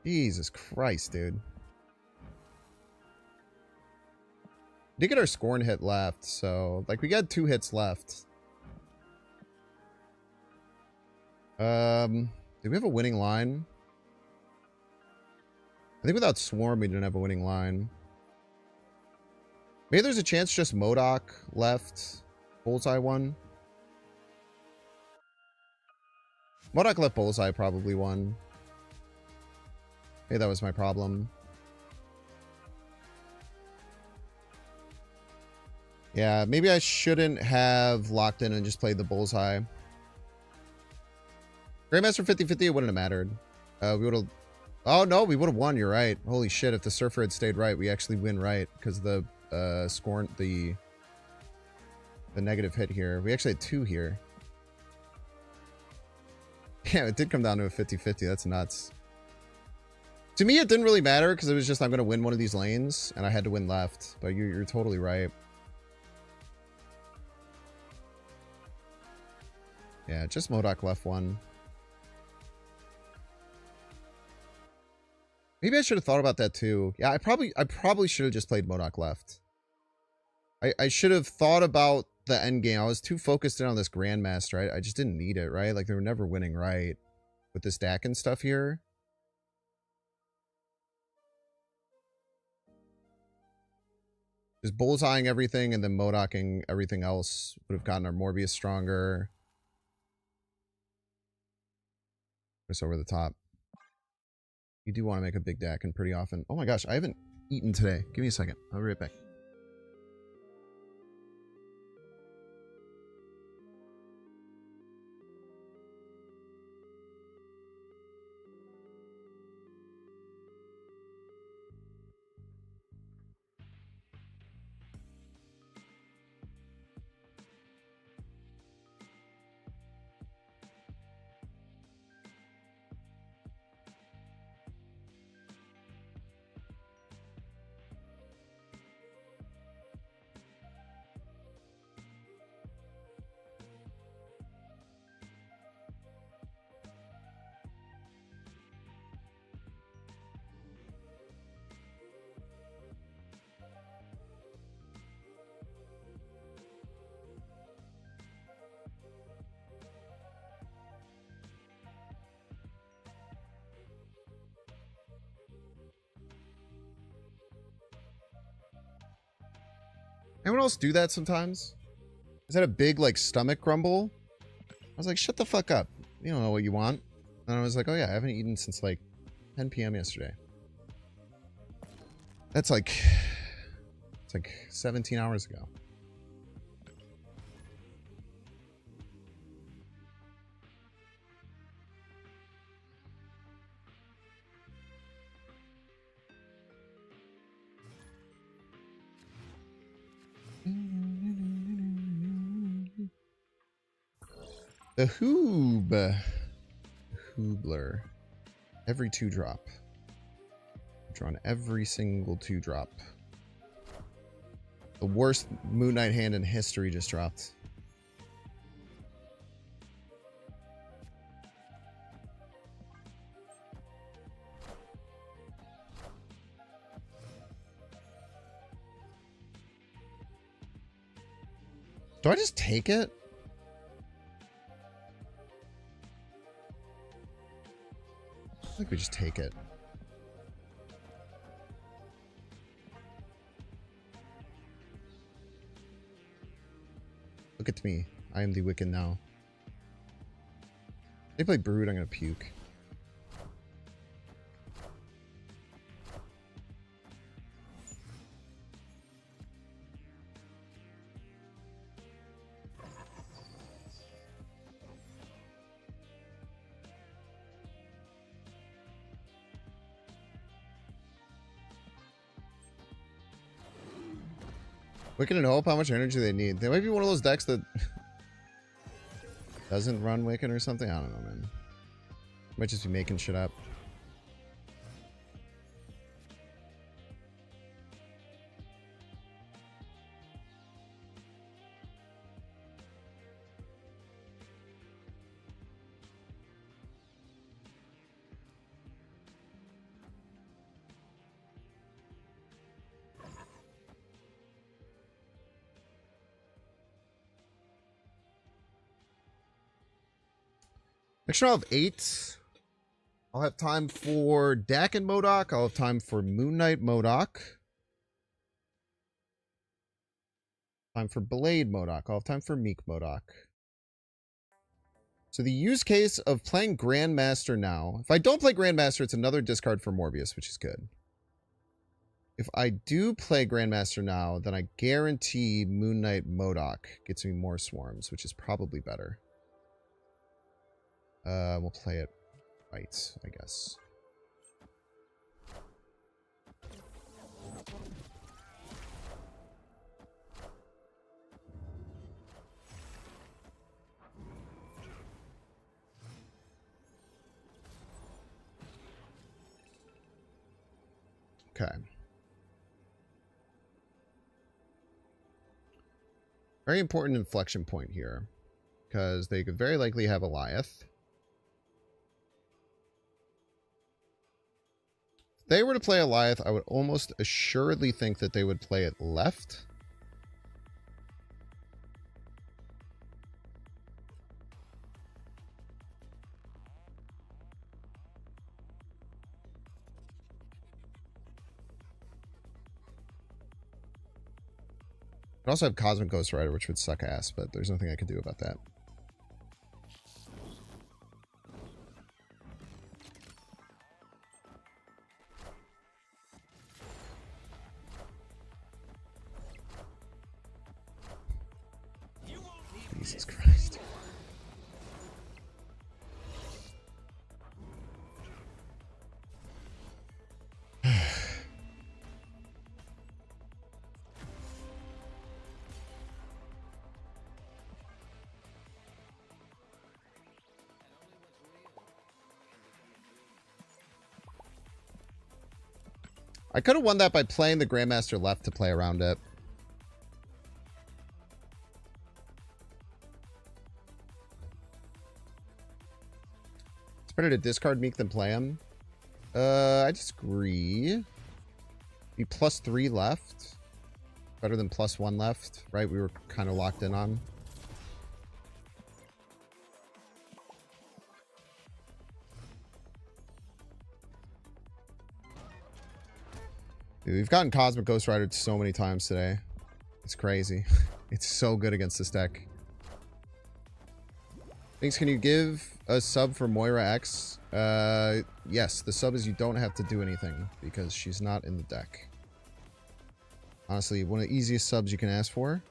Jesus Christ, dude. Did get our scorn hit left, so like we got 2 hits left. Do we have a winning line? I think without Swarm we didn't have a winning line. Maybe there's a chance just MODOK left. Bullseye won. MODOK left, Bullseye probably won. Maybe that was my problem. Yeah, maybe I shouldn't have locked in and just played the Bullseye. Grandmaster 50-50, it wouldn't have mattered. We would have... Oh, no, we would have won, you're right. Holy shit, if the Surfer had stayed right, we actually win right. Because the scorn... The negative hit here. We actually had 2 here. Yeah, it did come down to a 50-50. That's nuts. To me, it didn't really matter because it was just I'm going to win one of these lanes. And I had to win left. But you're totally right. Yeah, just MODOK left one. Maybe I should have thought about that too. Yeah, I probably should have just played MODOK left. I should have thought about the end game. I was too focused in on this Grandmaster. I just didn't need it, right? Like they were never winning right with this DAC and stuff here. Just bullseyeing everything and then MODOKing everything else would have gotten our Morbius stronger. Just over the top. You do want to make a big DAC and pretty often. Oh my gosh, I haven't eaten today. Give me a second. I'll be right back. Anyone else do that sometimes? Is that a big, like, stomach grumble? I was like, shut the fuck up. You don't know what you want. And I was like, oh yeah, I haven't eaten since, like, 10 p.m. yesterday. That's like... It's like 17 hours ago. The Hoobler. Every 2-drop. Drawn every single 2-drop. The worst Moon Knight hand in history just dropped. Do I just take it? I think we just take it. Look at me. I am the Wiccan now. They play Brood, I'm gonna puke. Wicked and Hope, how much energy they need. They might be one of those decks that doesn't run Wicked or something. I don't know, man. Might just be making shit up. Next round of 8. I'll have time for Dak and MODOK. I'll have time for Moon Knight MODOK. Time for Blade MODOK. I'll have time for Meek MODOK. So the use case of playing Grandmaster now. If I don't play Grandmaster, it's another discard for Morbius, which is good. If I do play Grandmaster now, then I guarantee Moon Knight MODOK gets me more swarms, which is probably better. We'll play it right, I guess. Okay. Very important inflection point here, because they could very likely have Eliath. If they were to play Eliath, I would almost assuredly think that they would play it left. I also have Cosmic Ghost Rider, which would suck ass, but there's nothing I can do about that. Jesus Christ. I could have won that by playing the Grandmaster left to play around it. It's better to discard Meek than play him. I disagree. Be +3 left. Better than +1 left, right? We were kind of locked in on. Dude, we've gotten Cosmic Ghost Rider so many times today. It's crazy. It's so good against this deck. Thanks, can you give a sub for Moira X? Yes, the sub is you don't have to do anything because she's not in the deck. Honestly, one of the easiest subs you can ask for.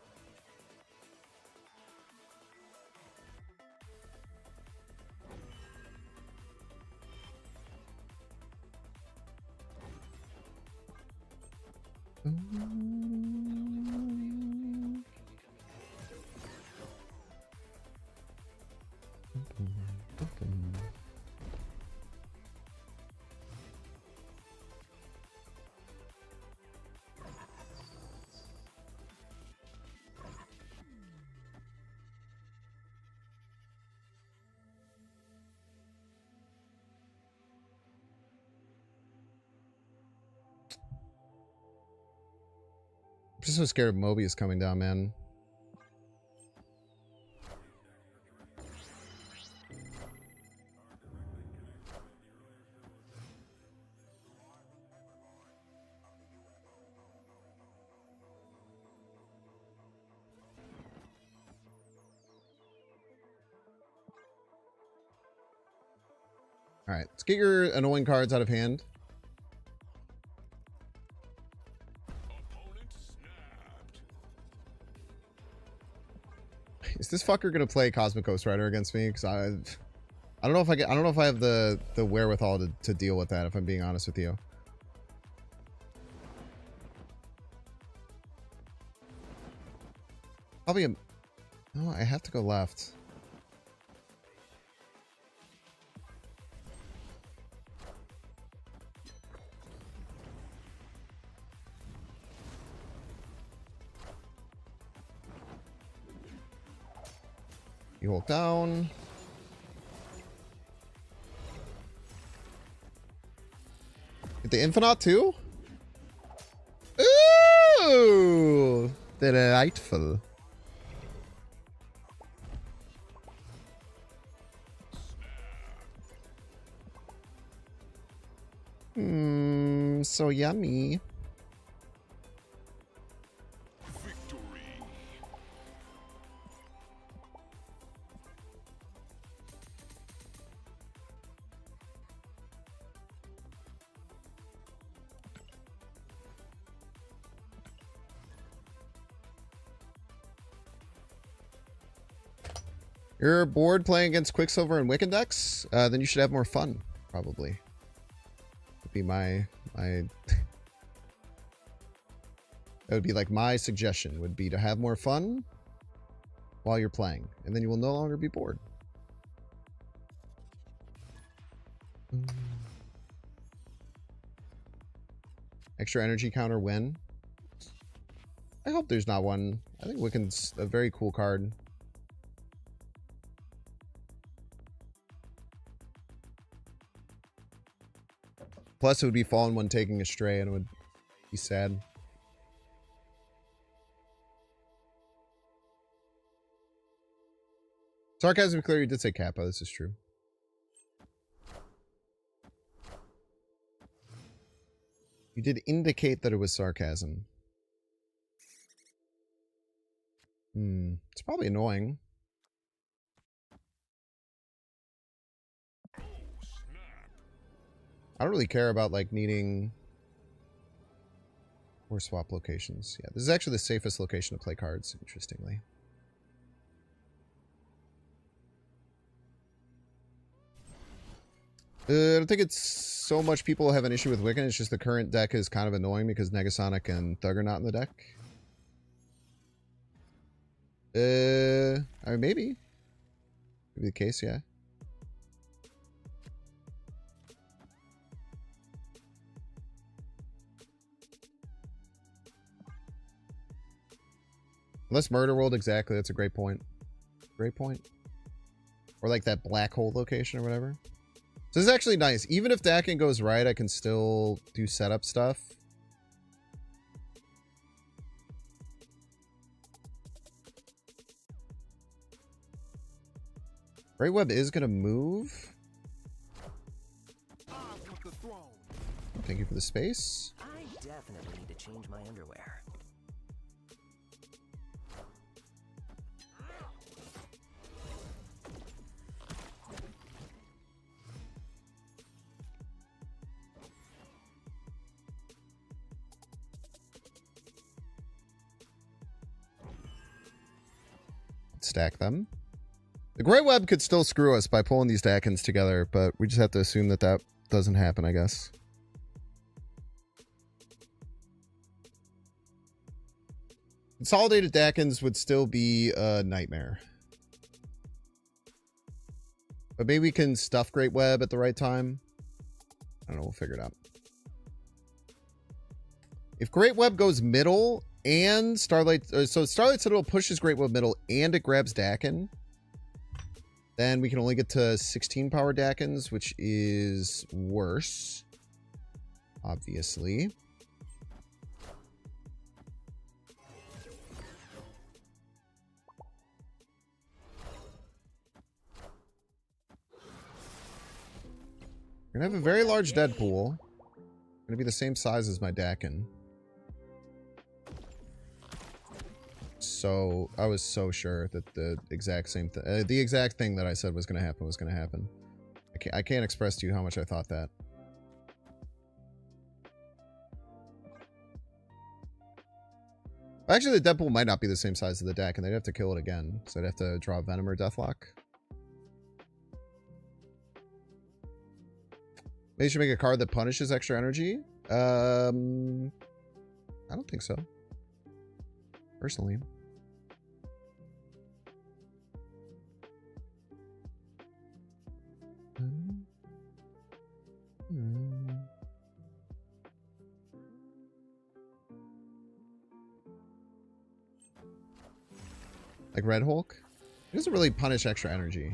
I'm just so scared of Mobius coming down, man. Alright, let's get your annoying cards out of hand. Is this fucker gonna play Cosmic Ghost Rider against me? Because I don't know if I don't know if I have the wherewithal to deal with that, if I'm being honest with you. Probably a... No, I have to go left. You hold down. Get the Infinite too? Ooh! Delightful. So yummy. You're bored playing against Quicksilver and Wiccan decks? Then you should have more fun, probably. Would be my that would be like my suggestion would be to have more fun while you're playing, and then you will no longer be bored. Extra energy counter win. I hope there's not one. I think Wiccan's a very cool card. Plus, it would be Fallen One taking Astray, and it would be sad. Sarcasm clear, you did say Kappa. This is true. You did indicate that it was sarcasm. It's probably annoying. I don't really care about, like, needing more swap locations. Yeah, this is actually the safest location to play cards, interestingly. I don't think it's so much people have an issue with Wiccan. It's just the current deck is kind of annoying because Negasonic and Thug are not in the deck. I mean, maybe. Could be the case, yeah. Unless Murder World, exactly. That's a great point. Great point. Or like that black hole location or whatever. So this is actually nice. Even if Dakin goes right, I can still do setup stuff. Great Web is going to move. Thank you for the space. I definitely need to change my underwear. Stack them. The Great Web could still screw us by pulling these Dakins together, but we just have to assume that that doesn't happen, I guess. Consolidated Dakins would still be a nightmare. But maybe we can stuff Great Web at the right time. I don't know, we'll figure it out. If Great Web goes middle and Starlight... so Starlight Citadel pushes Great Web middle and it grabs Dakin, then we can only get to 16 power Dakins, which is worse. Obviously. We're gonna have a very large Deadpool. Gonna be the same size as my Dakin. So I was so sure that the exact same thing, the exact thing that I said was gonna happen was gonna happen. I can't express to you how much I thought that. Actually, the Deadpool might not be the same size as the Dakin. They'd have to kill it again, so I'd have to draw Venom or Deathlock. Maybe you should make a card that punishes extra energy. I don't think so. Personally. Like Red Hulk? It doesn't really punish extra energy.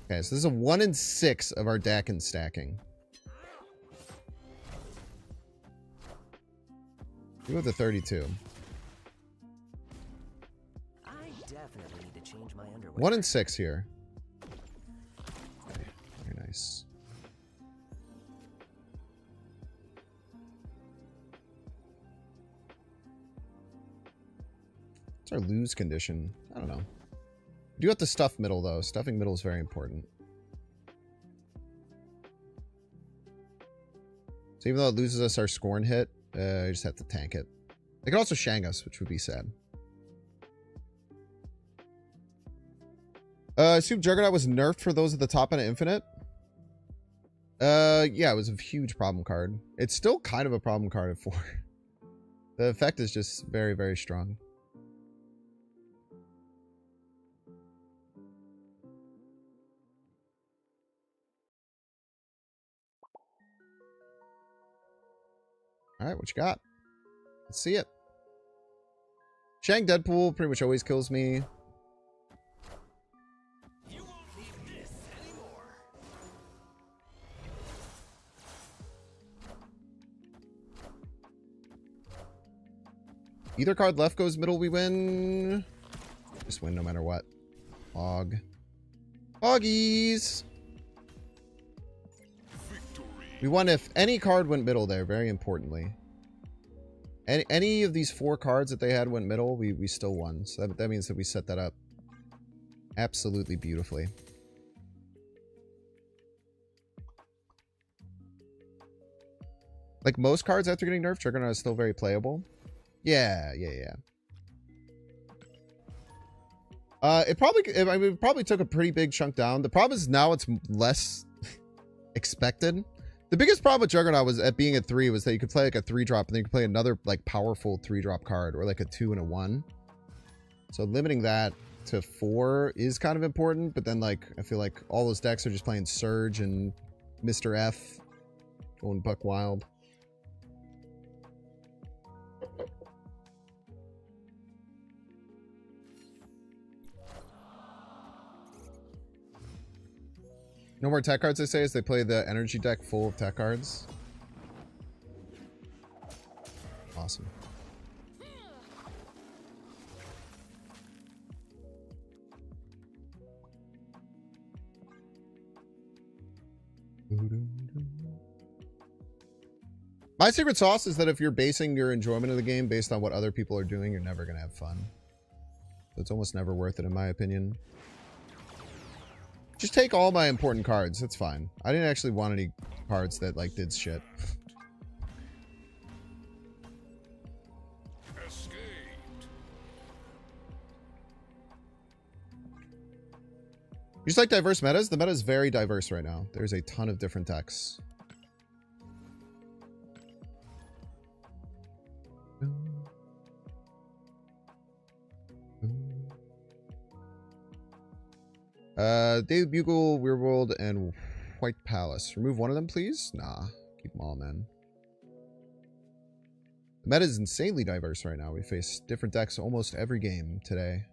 Okay, so this is a 1 in 6 of our Dakin stacking. We go with the 32. I definitely need to change my underwear. 1 in 6 here. Okay, very nice. What's our lose condition? I don't know. We do have to stuff middle, though. Stuffing middle is very important. So even though it loses us our scorn hit, I just have to tank it. They could also Shang us, which would be sad. I assume Juggernaut was nerfed for those at the top end of Infinite. Yeah, it was a huge problem card. It's still kind of a problem card at 4. The effect is just very, very strong. All right, what you got? Let's see it. Shang Deadpool pretty much always kills me. You won't need this anymore. Either card left goes middle, we win. Just win no matter what. Hog. Hoggies! We won if any card went middle there, very importantly. Any of these 4 cards that they had went middle, we still won. So that means that we set that up absolutely beautifully. Like most cards after getting nerfed, Juggernaut is still very playable. Yeah. It probably took a pretty big chunk down. The problem is now it's less expected. The biggest problem with Juggernaut was at being at 3 was that you could play like a 3-drop and then you could play another like powerful 3-drop card or like a 2 and a 1. So limiting that to 4 is kind of important, but then like I feel like all those decks are just playing Surge and Mr. F going buck wild. No more tech cards, they say, as they play the energy deck full of tech cards. Awesome. My secret sauce is that if you're basing your enjoyment of the game based on what other people are doing, you're never going to have fun. So it's almost never worth it, in my opinion. Just take all my important cards. That's fine. I didn't actually want any cards that, like, did shit. Escaped. You just like diverse metas? The meta is very diverse right now. There's a ton of different decks. Daily Bugle, Weirwold, and White Palace. Remove one of them, please? Nah. Keep them all, man. The meta is insanely diverse right now. We face different decks almost every game today.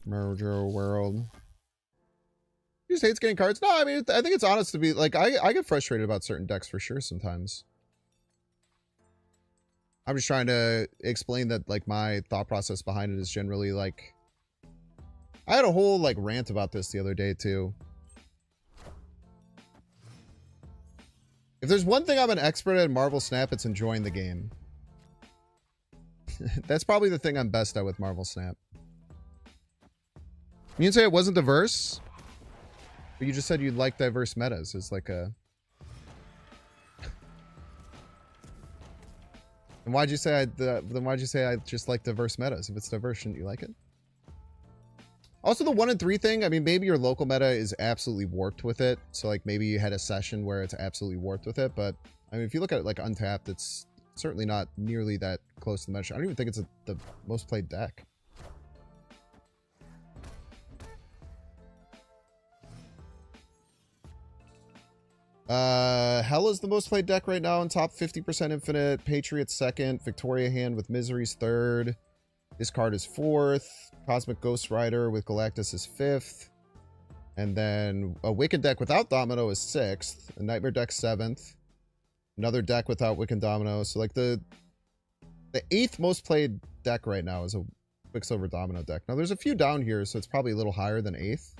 Mojo World. He just hates getting cards? No, I mean, I think it's honest to be... Like, I get frustrated about certain decks for sure sometimes. I'm just trying to explain that, like, my thought process behind it is generally, like... I had a whole, like, rant about this the other day, too. If there's one thing I'm an expert at in Marvel Snap, it's enjoying the game. That's probably the thing I'm best at with Marvel Snap. You didn't say it wasn't diverse? But you just said you'd like diverse metas. It's like a... And why'd you say then why'd you say I just like diverse metas? If it's diverse, shouldn't you like it? Also, the 1 and 3 thing, I mean, maybe your local meta is absolutely warped with it. So, like, maybe you had a session where it's absolutely warped with it. But, I mean, if you look at it, like, Untapped, it's certainly not nearly that close to the meta. I don't even think it's the most played deck. Hell is the most played deck right now in top 50% infinite. Patriot's second. Victoria Hand with Misery's third. This card is fourth. Cosmic Ghost Rider with Galactus is fifth. And then a Wicked deck without Domino is sixth. A Nightmare deck seventh. Another deck without Wicked Domino. So like the eighth most played deck right now is a Quicksilver Domino deck. Now there's a few down here, so it's probably a little higher than eighth.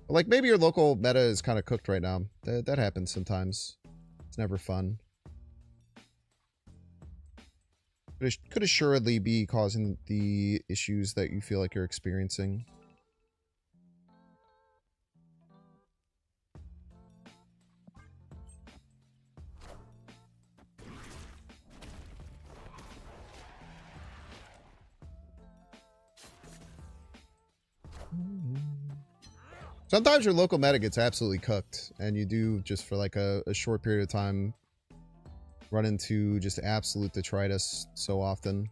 But like maybe your local meta is kind of cooked right now. That happens sometimes. It's never fun. But it could assuredly be causing the issues that you feel like you're experiencing. Sometimes your local meta gets absolutely cooked, and you do just for like a short period of time run into just absolute detritus so often.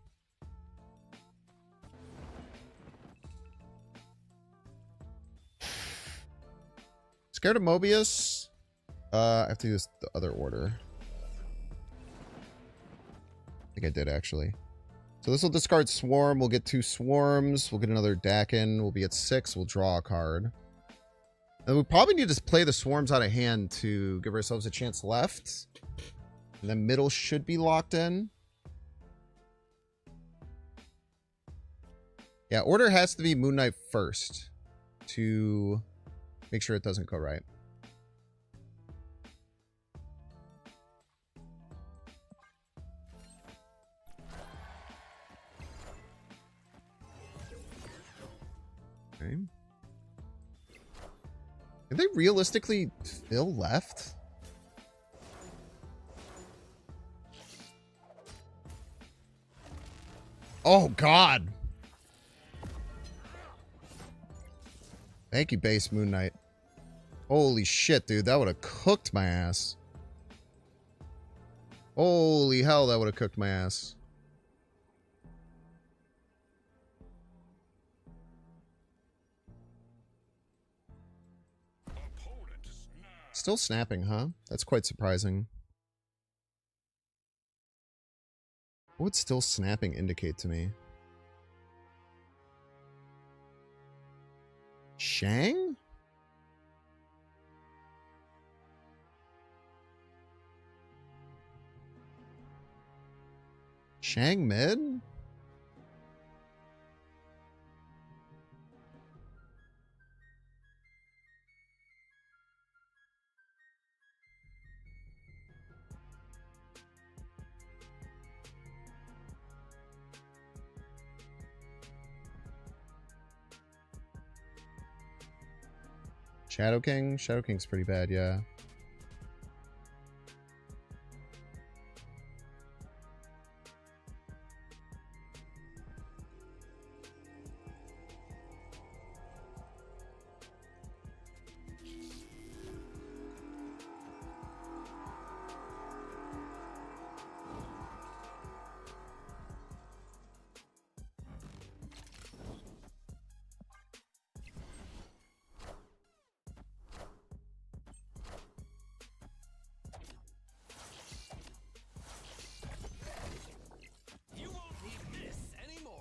Scared of Mobius? I have to use the other order. I think I did actually. So this will discard Swarm. We'll get 2 Swarms. We'll get another Dakin. We'll be at 6. We'll draw a card. And we probably need to play the Swarms out of hand to give ourselves a chance left. And then middle should be locked in. Yeah, order has to be Moon Knight first to make sure it doesn't go right. Okay. Can they realistically fill left? Oh, God. Thank you, base Moon Knight. Holy shit, dude. That would have cooked my ass. Holy hell, that would have cooked my ass. Still snapping, huh? That's quite surprising. What would still snapping indicate to me? Shang? Shang mid? Shadow King? Shadow King's pretty bad, yeah. You won't need this anymore.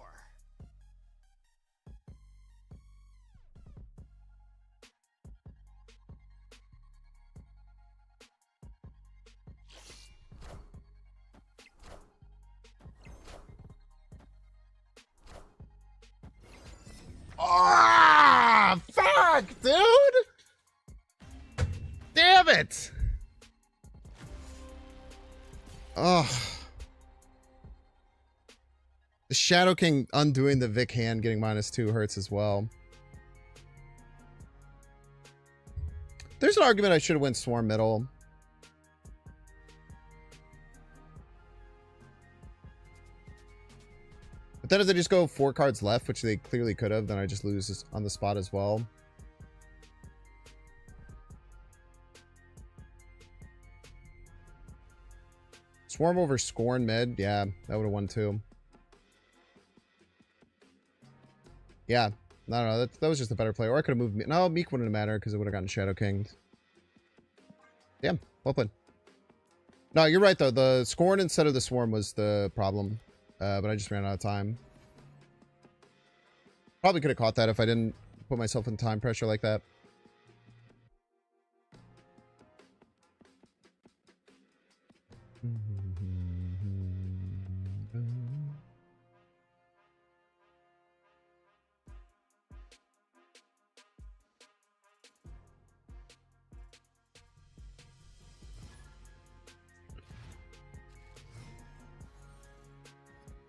Ah, fuck, dude! Damn it! Oh. The Shadow King undoing the Vic hand getting -2 hurts as well. There's an argument I should have went Swarm middle. But then if they just go 4 cards left, which they clearly could have, then I just lose on the spot as well. Swarm over Scorn mid. Yeah, that would have won too. Yeah. No, that was just a better play. Or I could have moved... No, Meek wouldn't have mattered because it would have gotten Shadow Kinged. Damn, well played. No, you're right though. The Scorn instead of the Swarm was the problem. But I just ran out of time. Probably could have caught that if I didn't put myself in time pressure like that.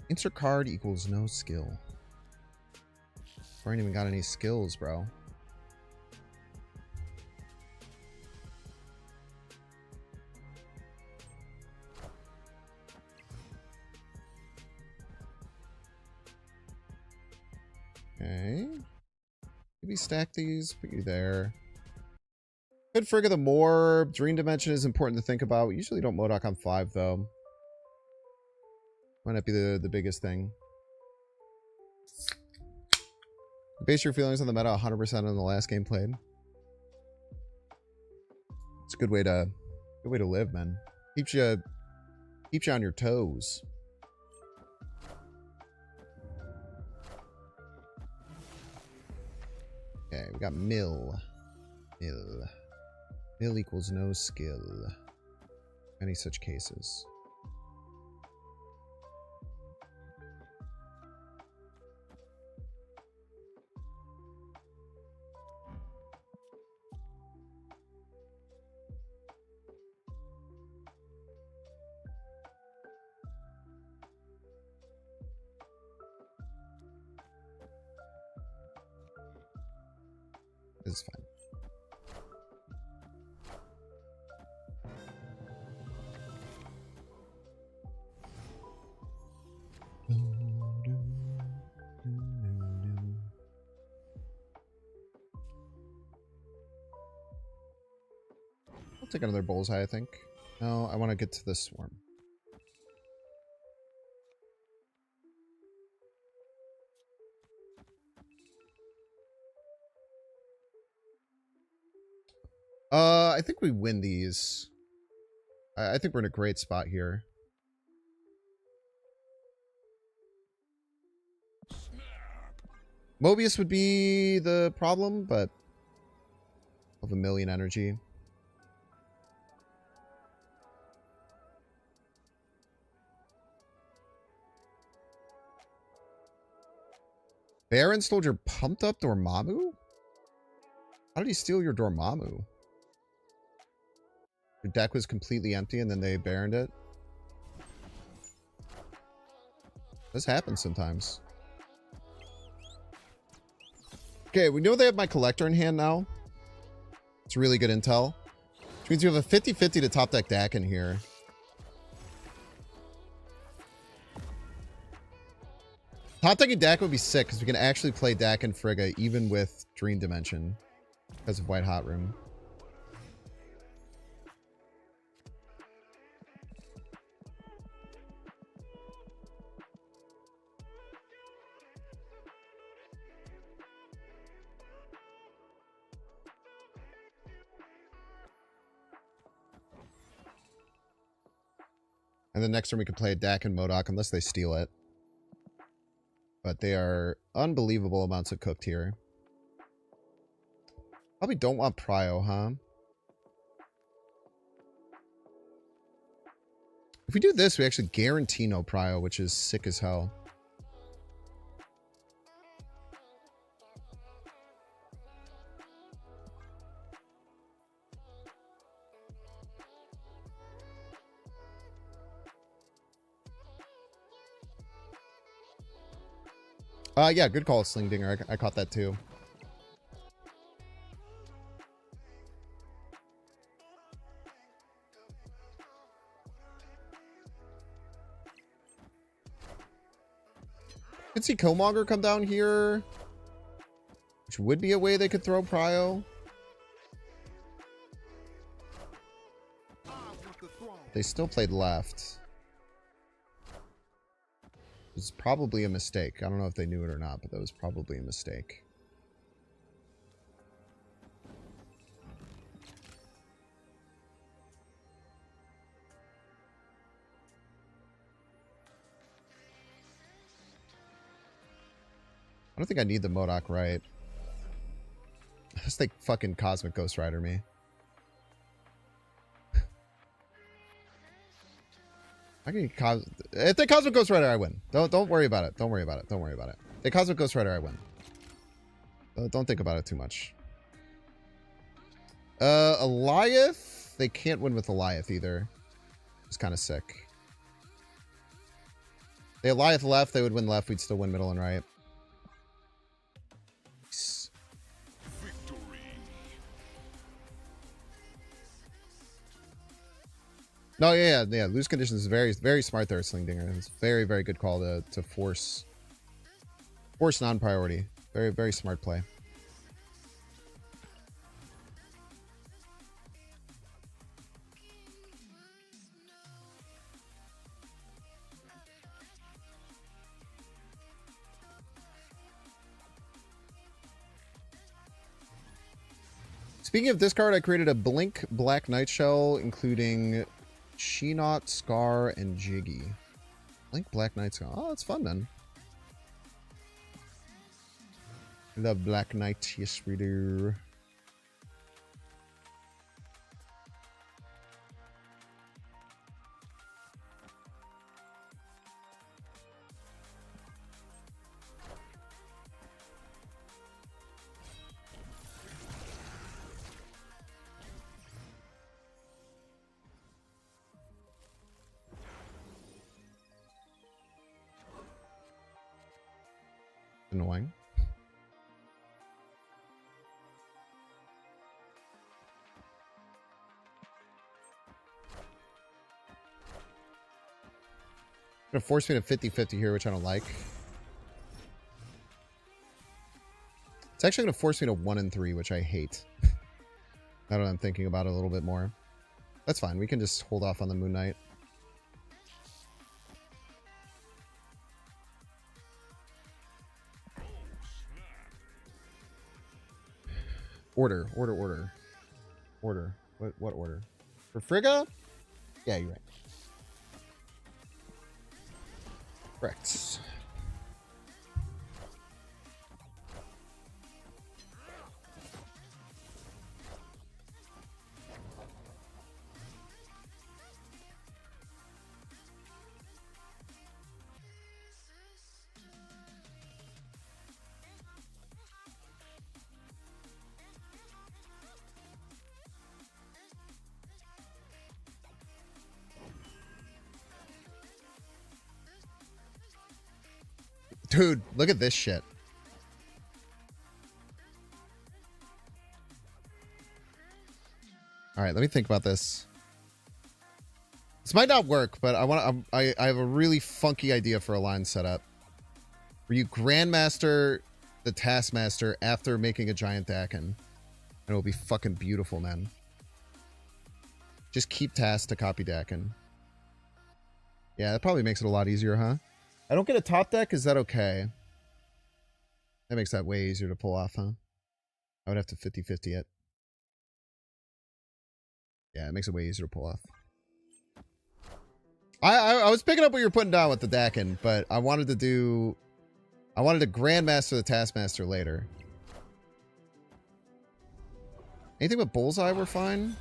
Insert card equals no skill. I ain't even got any skills, bro. Okay. Maybe stack these, put you there. Could Frigga the Moor. Dream Dimension is important to think about. We usually don't Modok on 5, though. Might not be the biggest thing. Base your feelings on the meta 100% on the last game played. It's a good way to live, man. Keeps you on your toes. Okay, we got mill. Mill equals no skill. Any such cases. This is fine. I'll take another bullseye, I think. No, I want to get to the swarm. I think we win these. I think we're in a great spot here. Mobius would be the problem, but of 1,000,000 energy. Baron stole your pumped up Dormammu? How did he steal your Dormammu? Your deck was completely empty and then they baroned it? This happens sometimes. Okay, we know they have my collector in hand now. It's really good intel. Which means you have a 50-50 to top deck Dakin here. Top decking Dakin would be sick because we can actually play Dakin Frigga even with Dream Dimension because of White Hot Room. And then next turn we can play a Dakin Modok unless they steal it. But they are unbelievable amounts of cooked here. Probably don't want Prio, huh? If we do this, we actually guarantee no Prio, which is sick as hell. Yeah, good call, Sling Dinger. I caught that too. Could see Killmonger come down here, which would be a way they could throw Prio. They still played left. It was probably a mistake. I don't know if they knew it or not, but that was probably a mistake. don't think I need the MODOK right. Let's take fucking Cosmic Ghost Rider me. If they Cosmic Ghost Rider, I win. Don't worry about it. Don't worry about it. Don't worry about it. If they Cosmic Ghost Rider, I win. Don't think about it too much. Eliath? They can't win with Eliath either. It's kind of sick. If they Eliath left, they would win left. We'd still win middle and right. No, yeah. Lose conditions is very, very smart there, Slingdinger. It's very, very good call to force non-priority. Very, very smart play. Speaking of discard, I created a Blink Black Knight Shell, including Sheenot, Scar, and Jiggy. Blink Black Knight Shell. Oh, that's fun, man. I love Black Knight. Yes, we do. Annoying. Gonna force me to 50-50 here, which I don't like. It's actually gonna force me to 1 and 3, which I hate. Now that I'm thinking about it a little bit more. That's fine. We can just hold off on the Moon Knight. Order. What order? For Frigga? Yeah, you're right. Correct. Dude, look at this shit. All right, let me think about this. This might not work, but I have a really funky idea for a line setup. Where you Grandmaster the Taskmaster after making a giant Dakin. And it'll be fucking beautiful, man. Just keep Task to copy Dakin. Yeah, that probably makes it a lot easier, huh? I don't get a top deck. Is that okay? That makes that way easier to pull off, huh? I would have to 50-50 it. Yeah, it makes it way easier to pull off. I was picking up what you were putting down with the Dakin, but I wanted to Grandmaster the Taskmaster later. Anything but Bullseye were fine.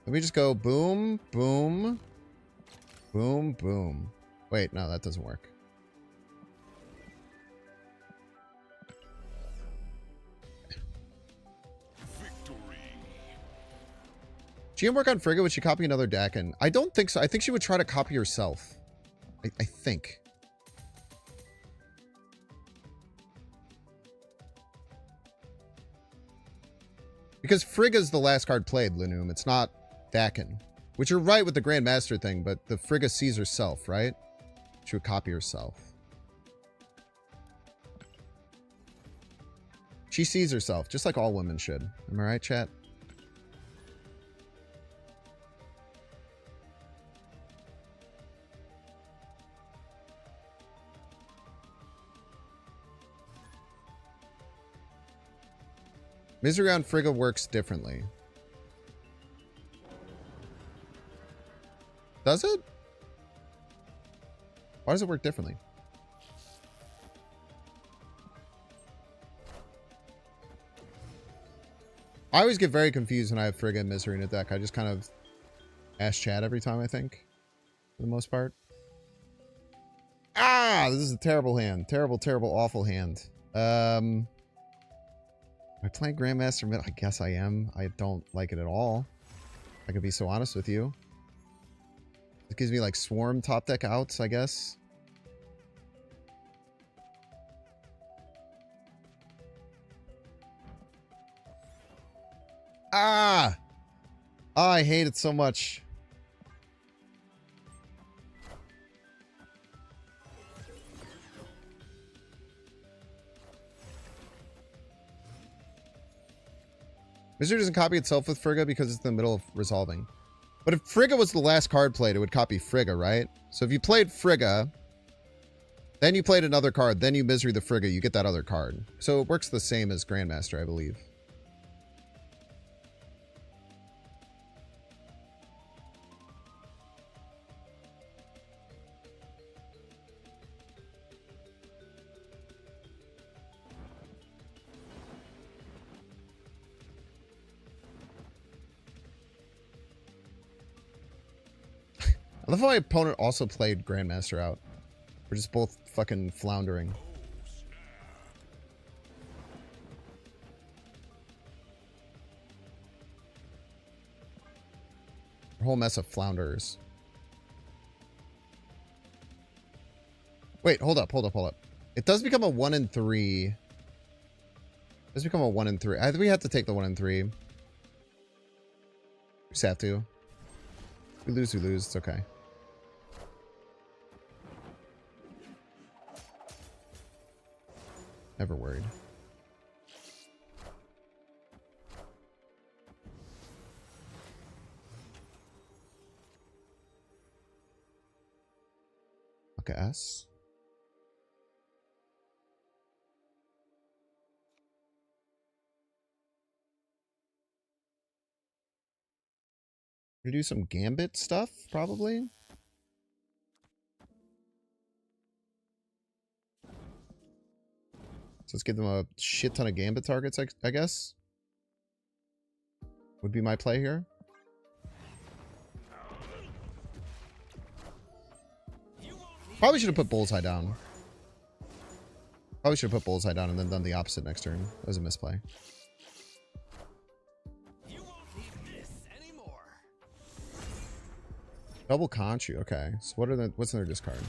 Let me just go boom, boom, boom, boom. Wait, no, that doesn't work. Victory. GM work on Frigga, would she copy another Dakin? I don't think so. I think she would try to copy herself. I think. Because Frigga's the last card played, Linum. It's not Dakin. Which you're right with the Grandmaster thing, but the Frigga sees herself, right? She would copy herself. She sees herself, just like all women should. Am I right, chat? Misery on Frigga works differently. Does it? Why does it work differently? I always get very confused when I have Frigga and Misery in a deck. I just kind of ask chat every time, I think. For the most part. Ah! This is a terrible hand. Terrible, terrible, awful hand. Am I playing Grandmaster Mid? I guess I am. I don't like it at all. I could be so honest with you. It gives me like Swarm top deck outs, I guess. Ah! Oh, I hate it so much. Misery doesn't copy itself with Frigga because it's in the middle of resolving. But if Frigga was the last card played, it would copy Frigga, right? So if you played Frigga, then you played another card, then you Misery the Frigga, you get that other card. So it works the same as Grandmaster, I believe. I love how my opponent also played Grandmaster out. We're just both fucking floundering. A whole mess of flounders. Wait, hold up. It does become a 1 in 3. It does become a 1 in 3. I think we have to take the 1 in 3. We just have to. We lose, it's okay. Never worried. Okay, S. We do some Gambit stuff, probably. So let's give them a shit ton of Gambit targets, I guess. Would be my play here. Probably should have put Bullseye down. Probably should have put Bullseye down and then done the opposite next turn. That was a misplay. You won't need this anymore. Double Conchu. Okay. So what's in their discard?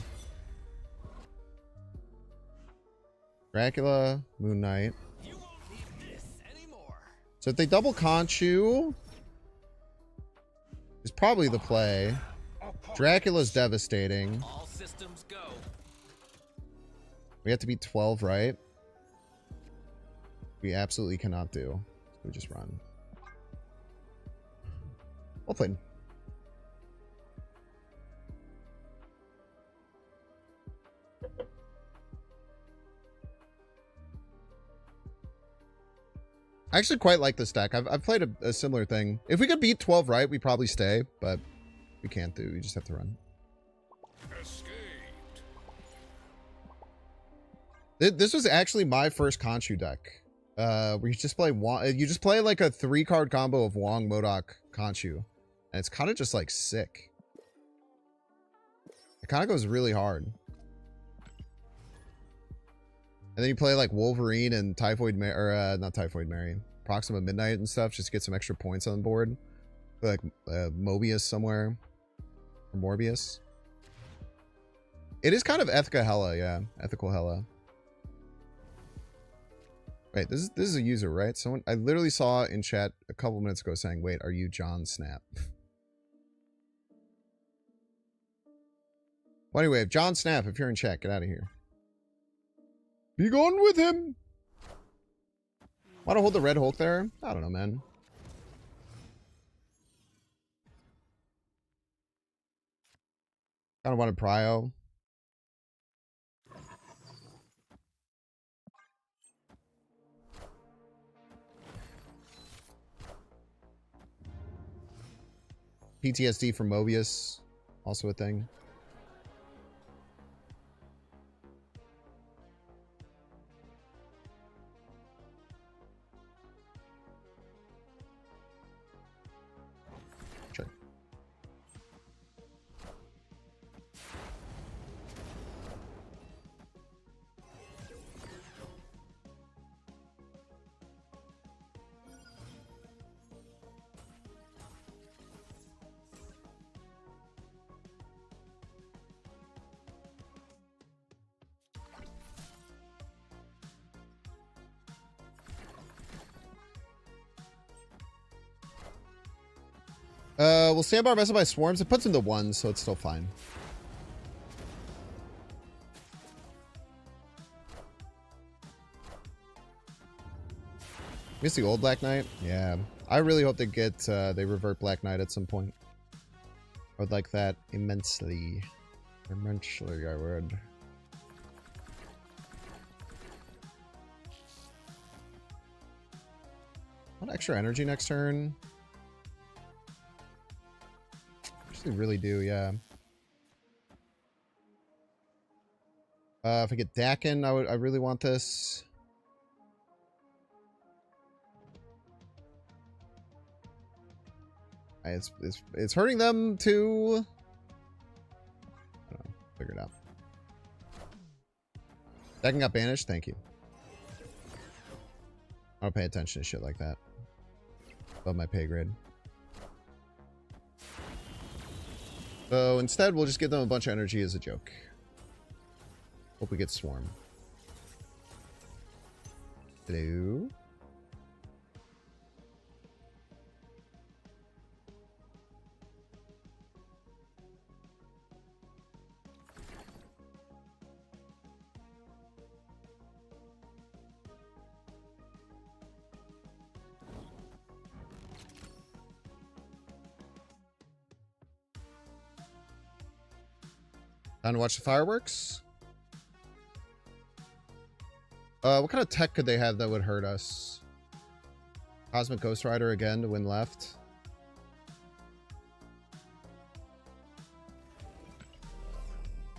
Dracula, Moon Knight. You won't need this anymore. So if they double Conchu, is probably the play. Dracula's devastating. All systems go. We have to beat 12, right? We absolutely cannot do. So we just run. Well played. I actually quite like this deck. I've played a similar thing. If we could beat 12 right, we'd probably stay, but we can't do. We just have to run. Escaped. This was actually my first Conchu deck. Where you just play you just play like a 3-card combo of Wong, MODOK, Conchu. And it's kind of just like sick. It kind of goes really hard. And then you play like Wolverine and Typhoid Mary, or not Typhoid Mary, Proxima Midnight and stuff, just to get some extra points on the board. Like Mobius somewhere. Or Morbius. It is kind of Ethica Hella, yeah. Ethical Hella. Wait, this is a user, right? Someone I literally saw in chat a couple minutes ago saying, wait, are you John Snap? Well, anyway, if John Snap, if you're in chat, get out of here. Be gone with him! Want to hold the Red Hulk there? I don't know, man. Kind of wanted Prio. PTSD from Mobius. also a thing. Sure. Well, Sandbar messed by swarms. It puts him to 1, so it's still fine. Miss the old Black Knight? Yeah. I really hope they get, they revert Black Knight at some point. I would like that immensely. Immensely, I would. Want extra energy next turn? Actually, really do, yeah. If I get Dakin, I really want this. It's hurting them too. I don't know. Figure it out. Dakin got banished. Thank you. I don't pay attention to shit like that. Above my pay grade. So instead, we'll just give them a bunch of energy as a joke. Hope we get Swarm. Hello? Time to watch the fireworks. What kind of tech could they have that would hurt us? Cosmic Ghost Rider again to win left.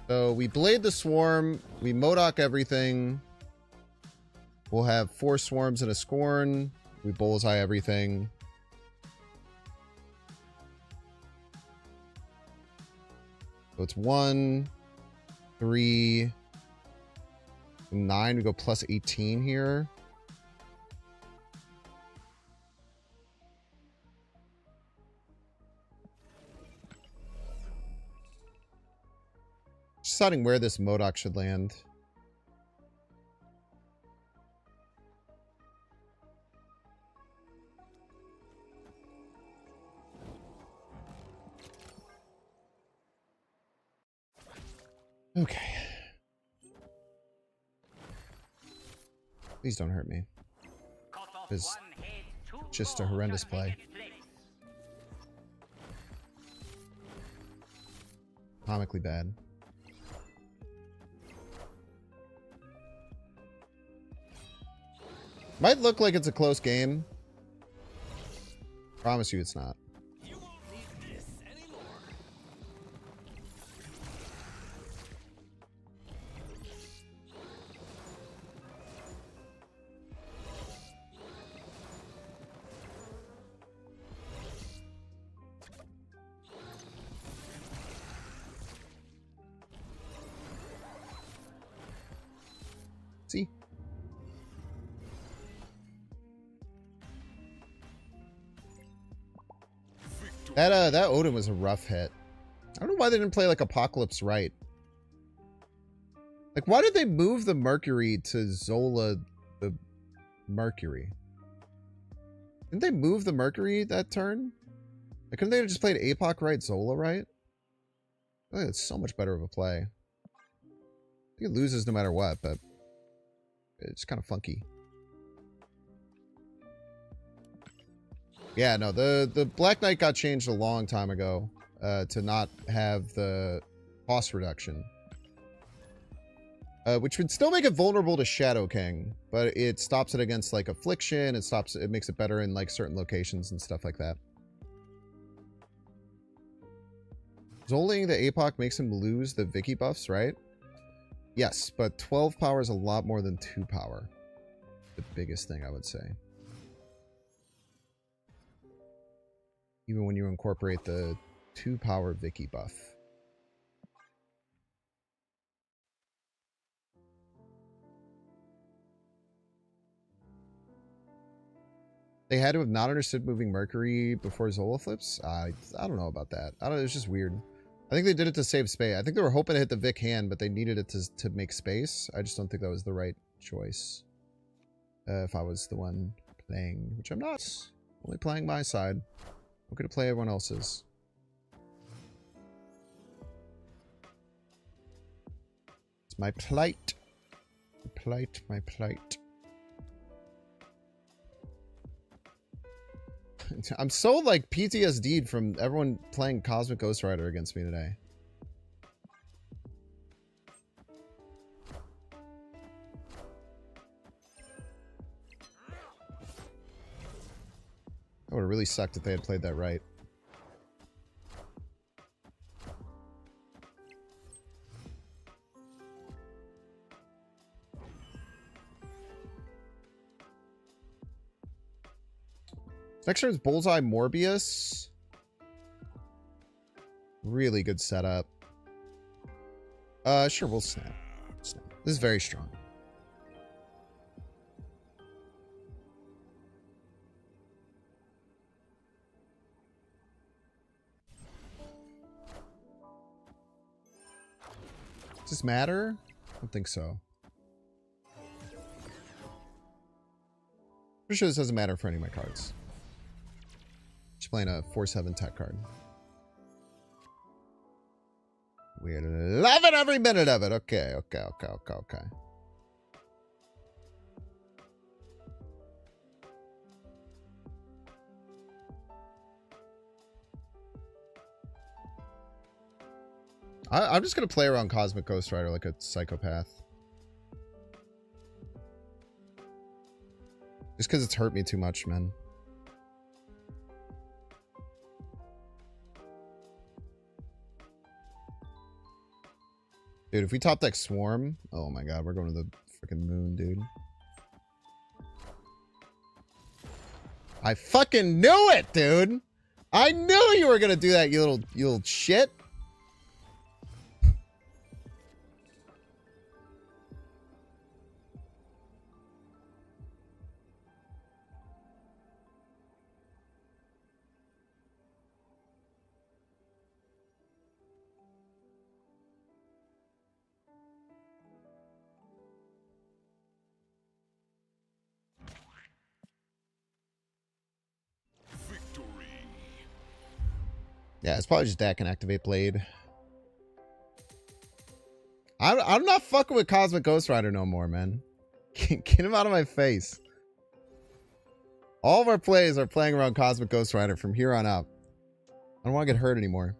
So we blade the swarm. We Modok everything. We'll have 4 swarms and a scorn. We bullseye everything. So it's 1, 3, 9. We go plus 18 here. Deciding where this Modok should land. Okay. Please don't hurt me. It's just a horrendous play. Comically bad. Might look like it's a close game. Promise you it's not. See? That Odin was a rough hit. I don't know why they didn't play like Apocalypse Right. Like, why did they move the Mercury to Zola the Mercury? Didn't they move the Mercury that turn? Like, couldn't they have just played Apoc Right, Zola Right? I think it's so much better of a play. I think it loses no matter what, but it's kind of funky. Yeah, no, the Black Knight got changed a long time ago to not have the cost reduction. Which would still make it vulnerable to Shadow King, but it stops it against like Affliction, it makes it better in like certain locations and stuff like that. Zolling the APOC makes him lose the Vicky buffs, right? Yes, but 12 power is a lot more than 2 power. The biggest thing I would say. Even when you incorporate the 2 power Vicky buff. They had to have not understood moving Mercury before Zola flips? I don't know about that. I don't know, it's just weird. I think they did it to save space. I think they were hoping to hit the Vic hand, but they needed it to make space. I just don't think that was the right choice. If I was the one playing, which I'm not. Only playing my side. I'm going to play everyone else's. It's my plight. My plight, my plight. I'm so like PTSD'd from everyone playing Cosmic Ghost Rider against me today. That would have really sucked if they had played that right. Next turn is Bullseye Morbius. Really good setup. Sure, we'll snap. Snap. This is very strong. Does this matter? I don't think so. Pretty sure this doesn't matter for any of my cards. Just playing a 4/7 tech card. We're loving every minute of it. Okay. I'm just going to play around Cosmic Ghost Rider like a psychopath. Just because it's hurt me too much, man. Dude, if we top deck Swarm, oh my god, we're going to the freaking moon, dude. I fucking knew it, dude! I knew you were gonna do that, you little shit! Yeah, it's probably just deck and activate Blade. I'm not fucking with Cosmic Ghost Rider no more, man. Get him out of my face. All of our plays are playing around Cosmic Ghost Rider from here on out. I don't want to get hurt anymore.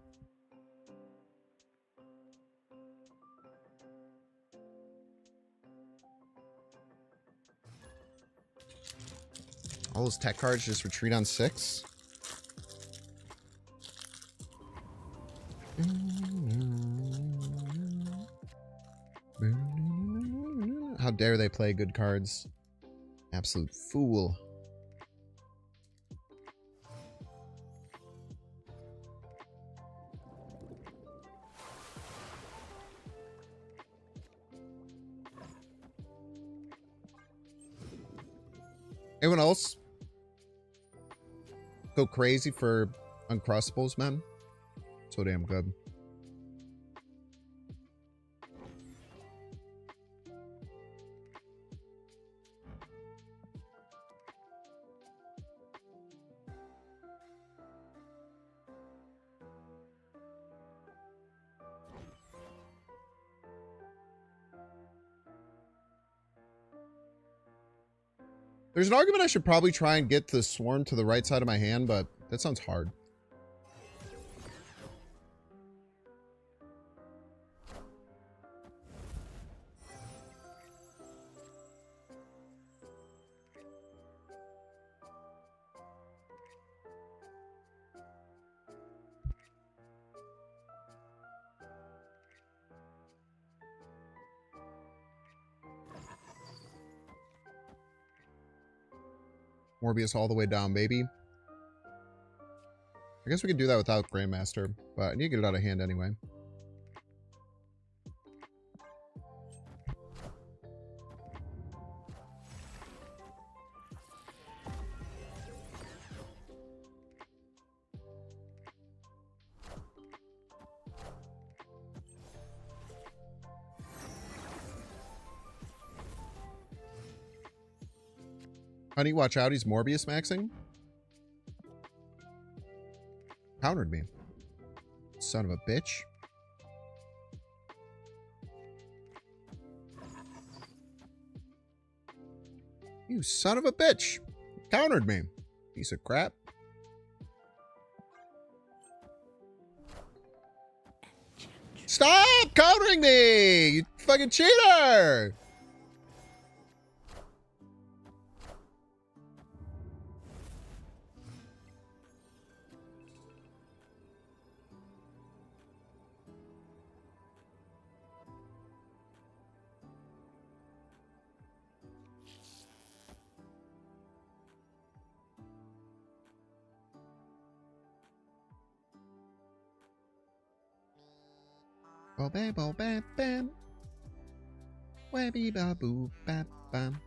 All those tech cards just retreat on 6? How dare they play good cards? Absolute fool. Anyone else go crazy for Uncrustables, man? So damn good. There's an argument I should probably try and get the Swarm to the right side of my hand, but that sounds hard. Morbius all the way down, baby. I guess we can do that without Grandmaster, but I need to get it out of hand anyway. Honey, watch out. He's Morbius maxing. Countered me. Son of a bitch. You son of a bitch. Countered me. Piece of crap. Stop countering me! You fucking cheater! Bo bam bo bam bam. Wabby ba boo bam bam.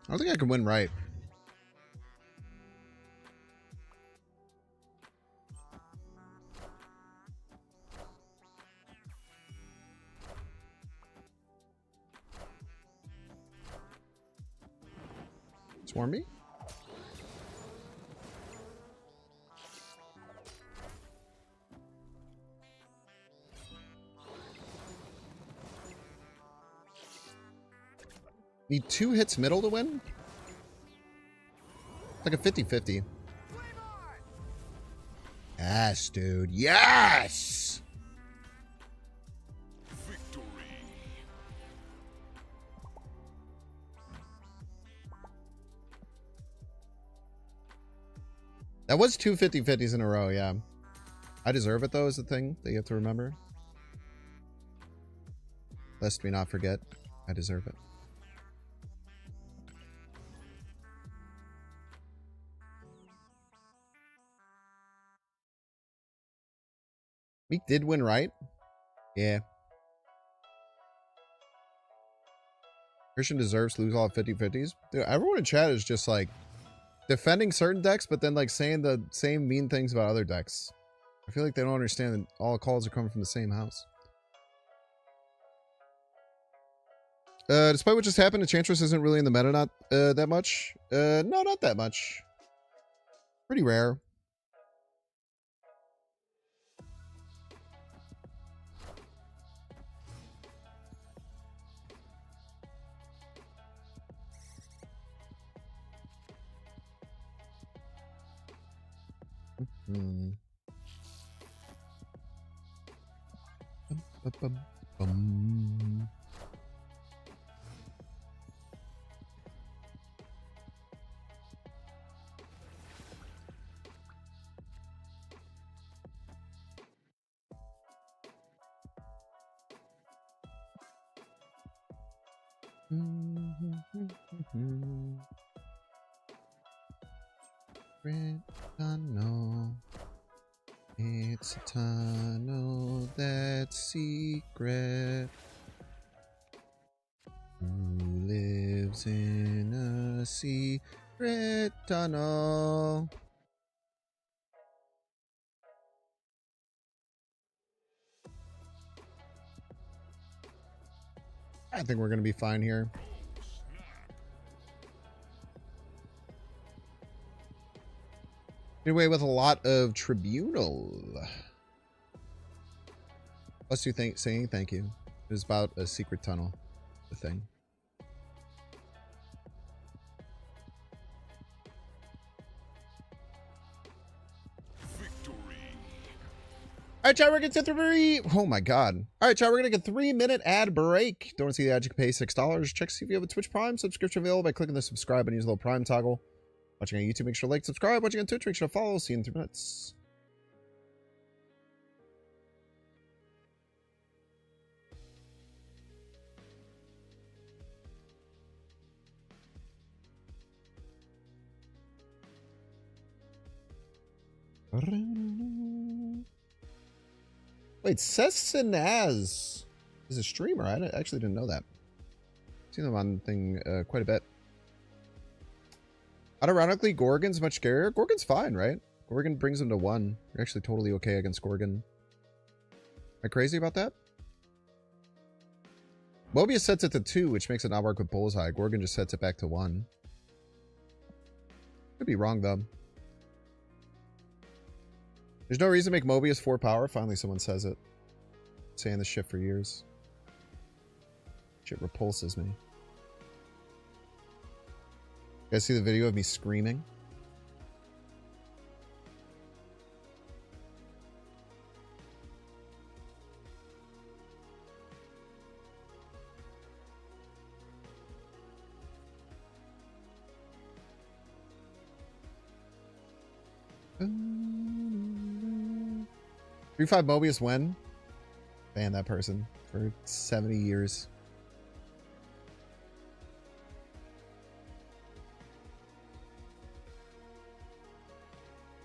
I don't think I can win right. Swarm me? Need 2 hits middle to win? Like a 50-50. Yes, dude. Yes! Victory. That was 2 50-50s in a row, yeah. I deserve it, though, is the thing that you have to remember. Lest me not forget, I deserve it. Meek did win, right? Yeah. Christian deserves to lose all 50-50s. Dude, everyone in chat is just like defending certain decks, but then like saying the same mean things about other decks. I feel like they don't understand that all calls are coming from the same house. Despite what just happened, Enchantress isn't really in the meta not that much. No, not that much. Pretty rare. Bum, bum, bum, bum. Red tunnel. It's a tunnel that's secret. Who lives in a secret tunnel? I think we're going to be fine here. Get away with a lot of Tribunal. Plus you saying thank you. It was about a secret tunnel. The thing. All right, chat, we're going to get three. Oh, my God. All right, chat, we're going to get a 3-minute ad break. Don't want to see the ad, you can pay $6. Check to see if you have a Twitch Prime subscription available by clicking the subscribe and use the little Prime toggle. Watching on YouTube, make sure to like, subscribe. Watching on Twitch, make sure to follow. See you in 3 minutes. Wait, Sessinaz is a streamer. I actually didn't know that. I've seen them on thing quite a bit. Unironically, Gorgon's much scarier. Gorgon's fine, right? Gorgon brings him to 1. You're actually totally okay against Gorgon. Am I crazy about that? Mobius sets it to 2, which makes it not work with Bullseye. Gorgon just sets it back to 1. Could be wrong, though. There's no reason to make Mobius 4 power. Finally, someone says it. Saying this shit for years. Shit repulses me. You guys see the video of me screaming? Three 5 Mobius when? Ban that person for 70 years.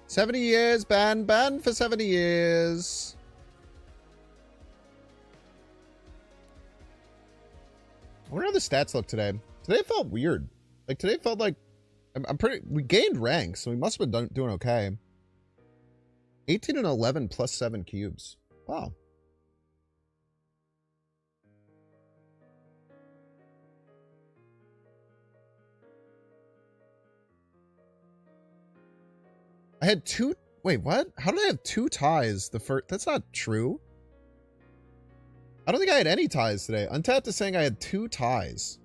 $70 years, ban for 70 years. I wonder how the stats look today. Today felt weird. Like today felt like I'm pretty. We gained ranks, so we must have been doing okay. 18 and 11 plus 7 cubes. Wow. I had 2. Wait, what? How did I have 2 ties? The first. That's not true. I don't think I had any ties today. Untapped is saying I had 2 ties.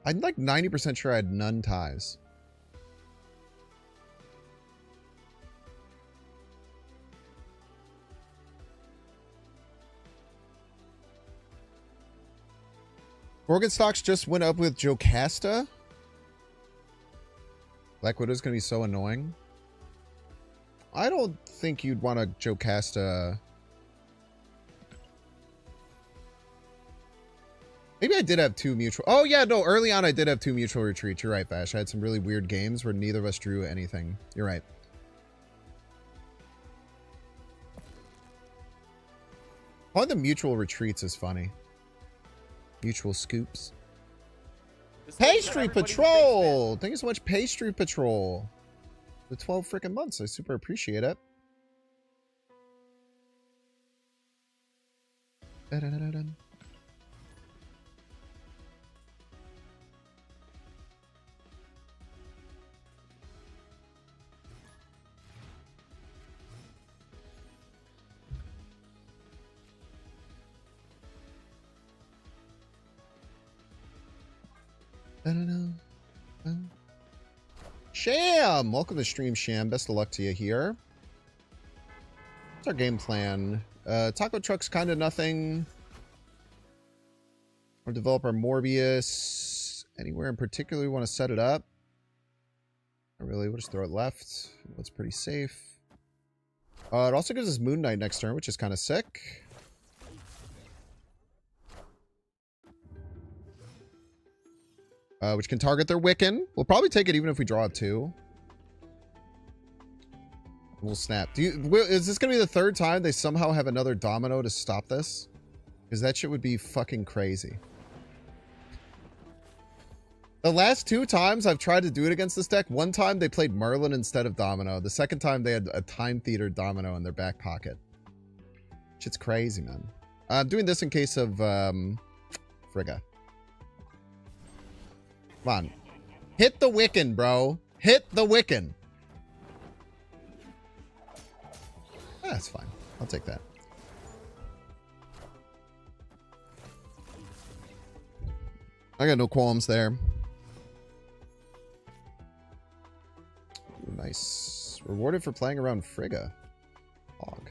I'm like 90% sure I had none ties. Gorgon stocks just went up with Jocasta. Black Widow's gonna be so annoying. I don't think you'd want a Jocasta. Maybe I did have 2 mutual. Oh yeah, no, early on I did have 2 mutual retreats. You're right, Vash. I had some really weird games where neither of us drew anything. You're right. Calling them mutual retreats is funny. Mutual scoops. Pastry Patrol! Thank you so much, Pastry Patrol. The 12 freaking months. I super appreciate it. Da-da-da-da-dum. Sham! Welcome to stream, Sham. Best of luck to you here. What's our game plan? Taco Truck's kind of nothing. Our developer Morbius. Anywhere in particular we want to set it up? Not really. We'll just throw it left. That's pretty safe. It also gives us Moon Knight next turn, which is kind of sick. Which can target their Wiccan. We'll probably take it even if we draw it 2. We'll snap. Is this going to be the 3rd time they somehow have another domino to stop this? Because that shit would be fucking crazy. The last 2 times I've tried to do it against this deck, one time they played Merlin instead of Domino. The second time they had a Time Theater Domino in their back pocket. Shit's crazy, man. I'm doing this in case of Frigga. Come on. Hit the Wiccan, bro. Hit the Wiccan. That's fine. I'll take that. I got no qualms there. Ooh, nice. Rewarded for playing around Frigga. Hog.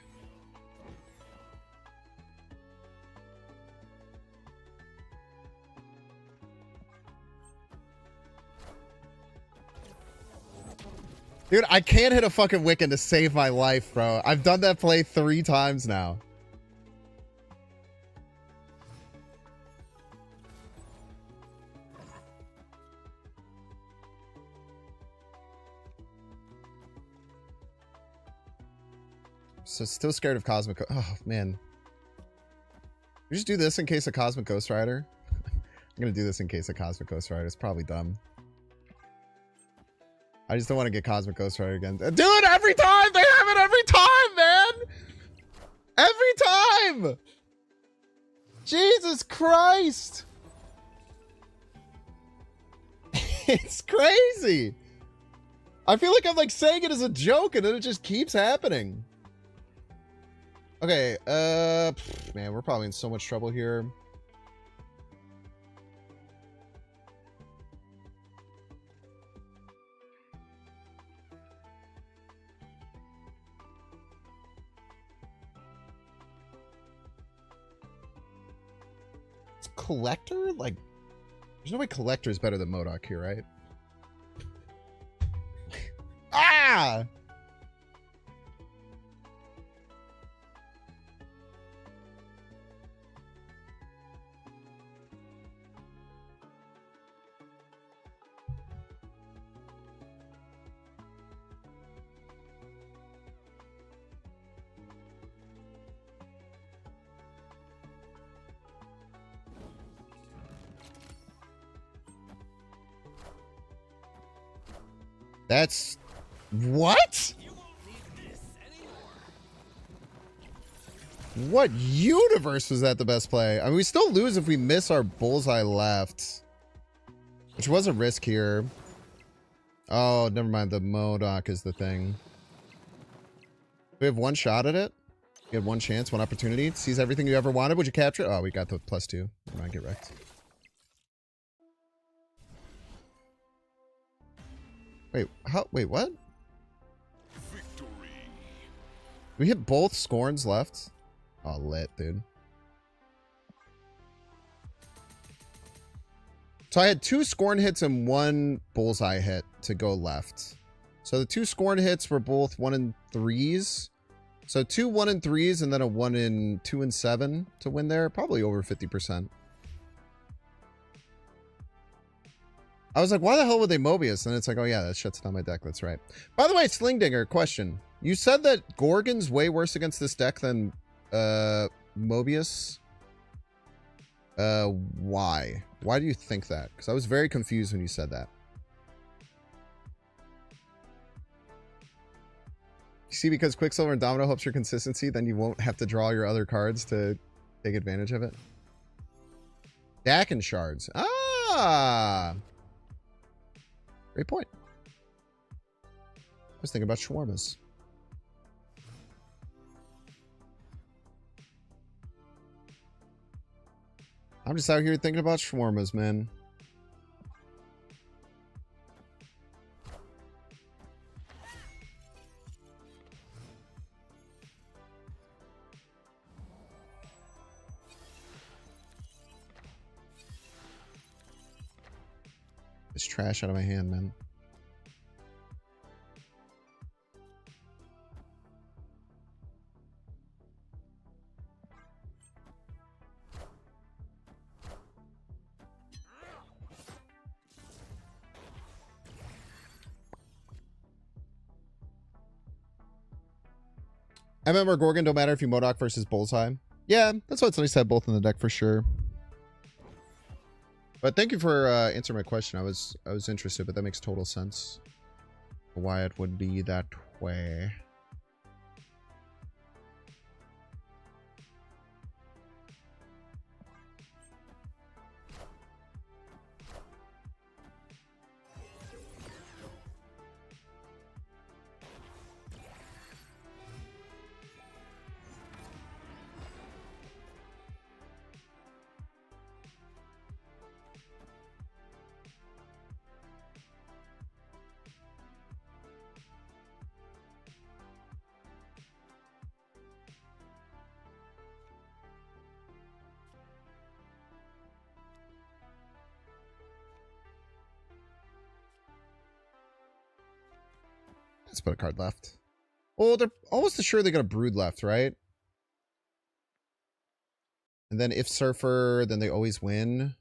Dude, I can't hit a fucking Wiccan to save my life, bro. I've done that play 3 times now. So still scared of Cosmic. Oh, man. We just do this in case of Cosmic Ghost Rider. I'm going to do this in case of Cosmic Ghost Rider. It's probably dumb. I just don't want to get Cosmic Ghost Rider again. Do it every time! They have it every time, man! Every time! Jesus Christ! It's crazy! I feel like I'm like saying it as a joke and then it just keeps happening. Okay, man, we're probably in so much trouble here. Collector? Like, there's no way Collector is better than MODOK here, right? Ah! That's... What? What universe was that the best play? I mean, we still lose if we miss our bullseye left. Which was a risk here. Oh, never mind. The MODOK is the thing. We have one shot at it. You had one chance, one opportunity. Seize everything you ever wanted. Would you capture it? Oh, we got the +2. Never mind, get wrecked. Wait, how? Wait, what? Victory. We hit both Scorns left. Oh, lit, dude. So I had 2 Scorn hits and 1 bullseye hit to go left. So the 2 Scorn hits were both 1 and 3s. So 2 1 and 3s and then a 1 in 2 and 7 to win there. Probably over 50%. I was like, why the hell would they Mobius? And it's like, oh yeah, that shuts down my deck. That's right. By the way, Slingdinger, question. You said that Gorgon's way worse against this deck than Mobius. Why? Why do you think that? Because I was very confused when you said that. You see, because Quicksilver and Domino helps your consistency, then you won't have to draw your other cards to take advantage of it. Dak and Shards. Ah! Great point. I was thinking about shawarmas. I'm just out here thinking about shawarmas, man. This trash out of my hand, man. MM or Gorgon don't matter if you MODOK versus Bullseye. Yeah, that's why it's nice to have both in the deck for sure. But thank you for answering my question. I was interested, but that makes total sense. Why it would be that way. Let's put a card left. Oh, they're almost sure they got a Brood left, right? And then if Surfer, then they always win.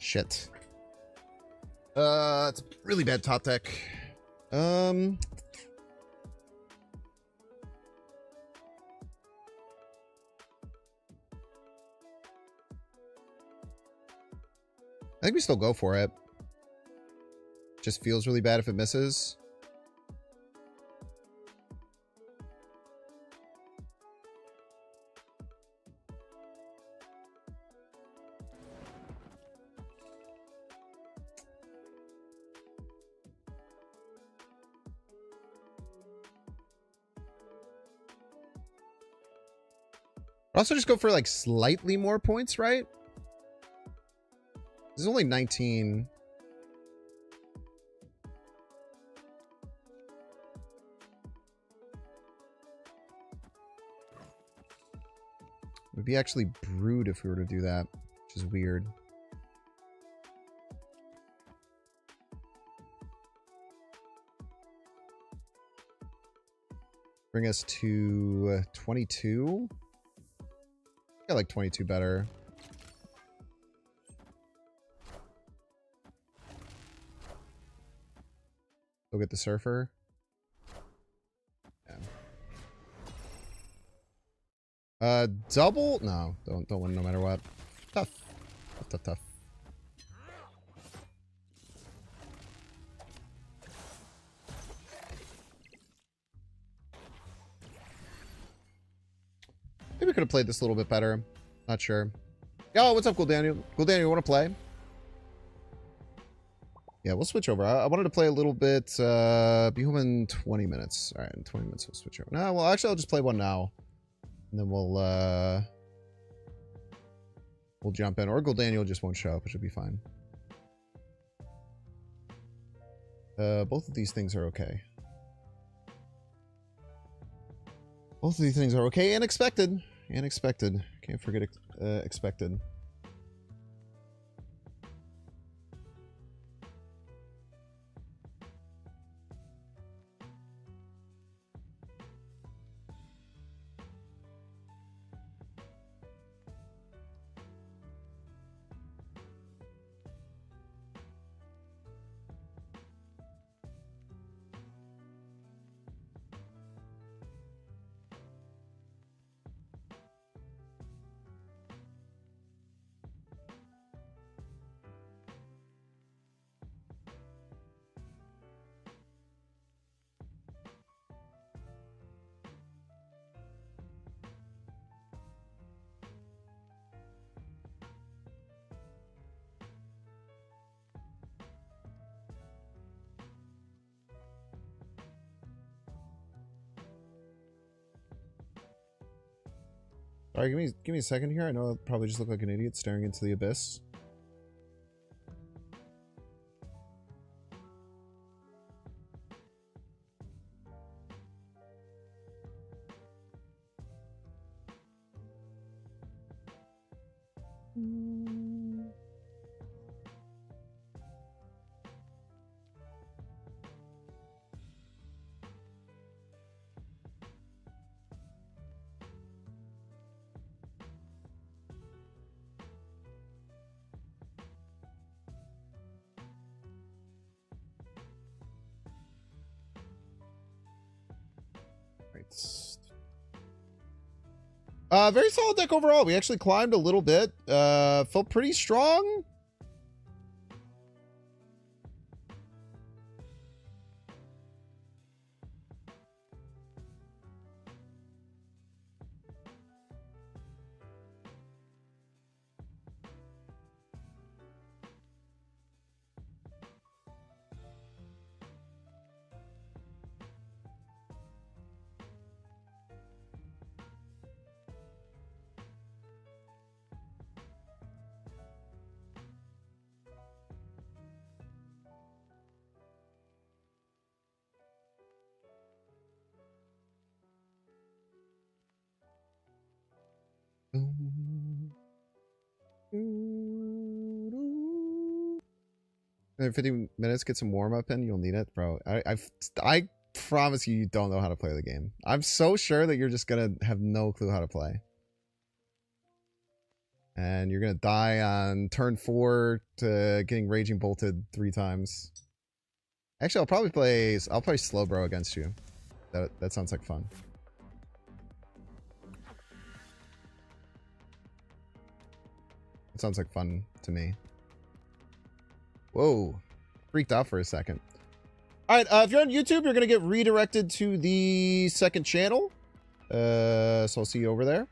Shit. It's a really bad top deck. I think we still go for it. Just feels really bad if it misses. Also just go for like slightly more points, right? This is only 19. It would be actually Brood if we were to do that, which is weird. Bring us to 22. I like 22 better. Go get the Surfer. Yeah. Double? No, don't win no matter what. Tough. Tough. Maybe we could have played this a little bit better. Not sure. Yo, what's up, Cool Daniel? Cool Daniel, you want to play? Yeah, we'll switch over. I wanted to play a little bit. Be home in 20 minutes. All right, in 20 minutes we'll switch over. No, well, actually, I'll just play one now. And then we'll jump in. Or Gold Daniel just won't show up, which will be fine. Both of these things are okay. Both of these things are okay and expected. And expected. Can't forget expected. Alright, give me a second here. I know I'll probably just look like an idiot staring into the abyss. Very solid deck overall. We actually climbed a little bit. Felt pretty strong. In 15 minutes, get some warm up in. You'll need it, bro. I promise you don't know how to play the game. I'm so sure that you're just gonna have no clue how to play. And you're gonna die on turn 4 to getting Raging Bolted 3 times. Actually, I'll play Slowbro against you. That sounds like fun. It sounds like fun to me. Whoa. Freaked out for a second. Alright, if you're on YouTube, you're going to get redirected to the second channel. So I'll see you over there.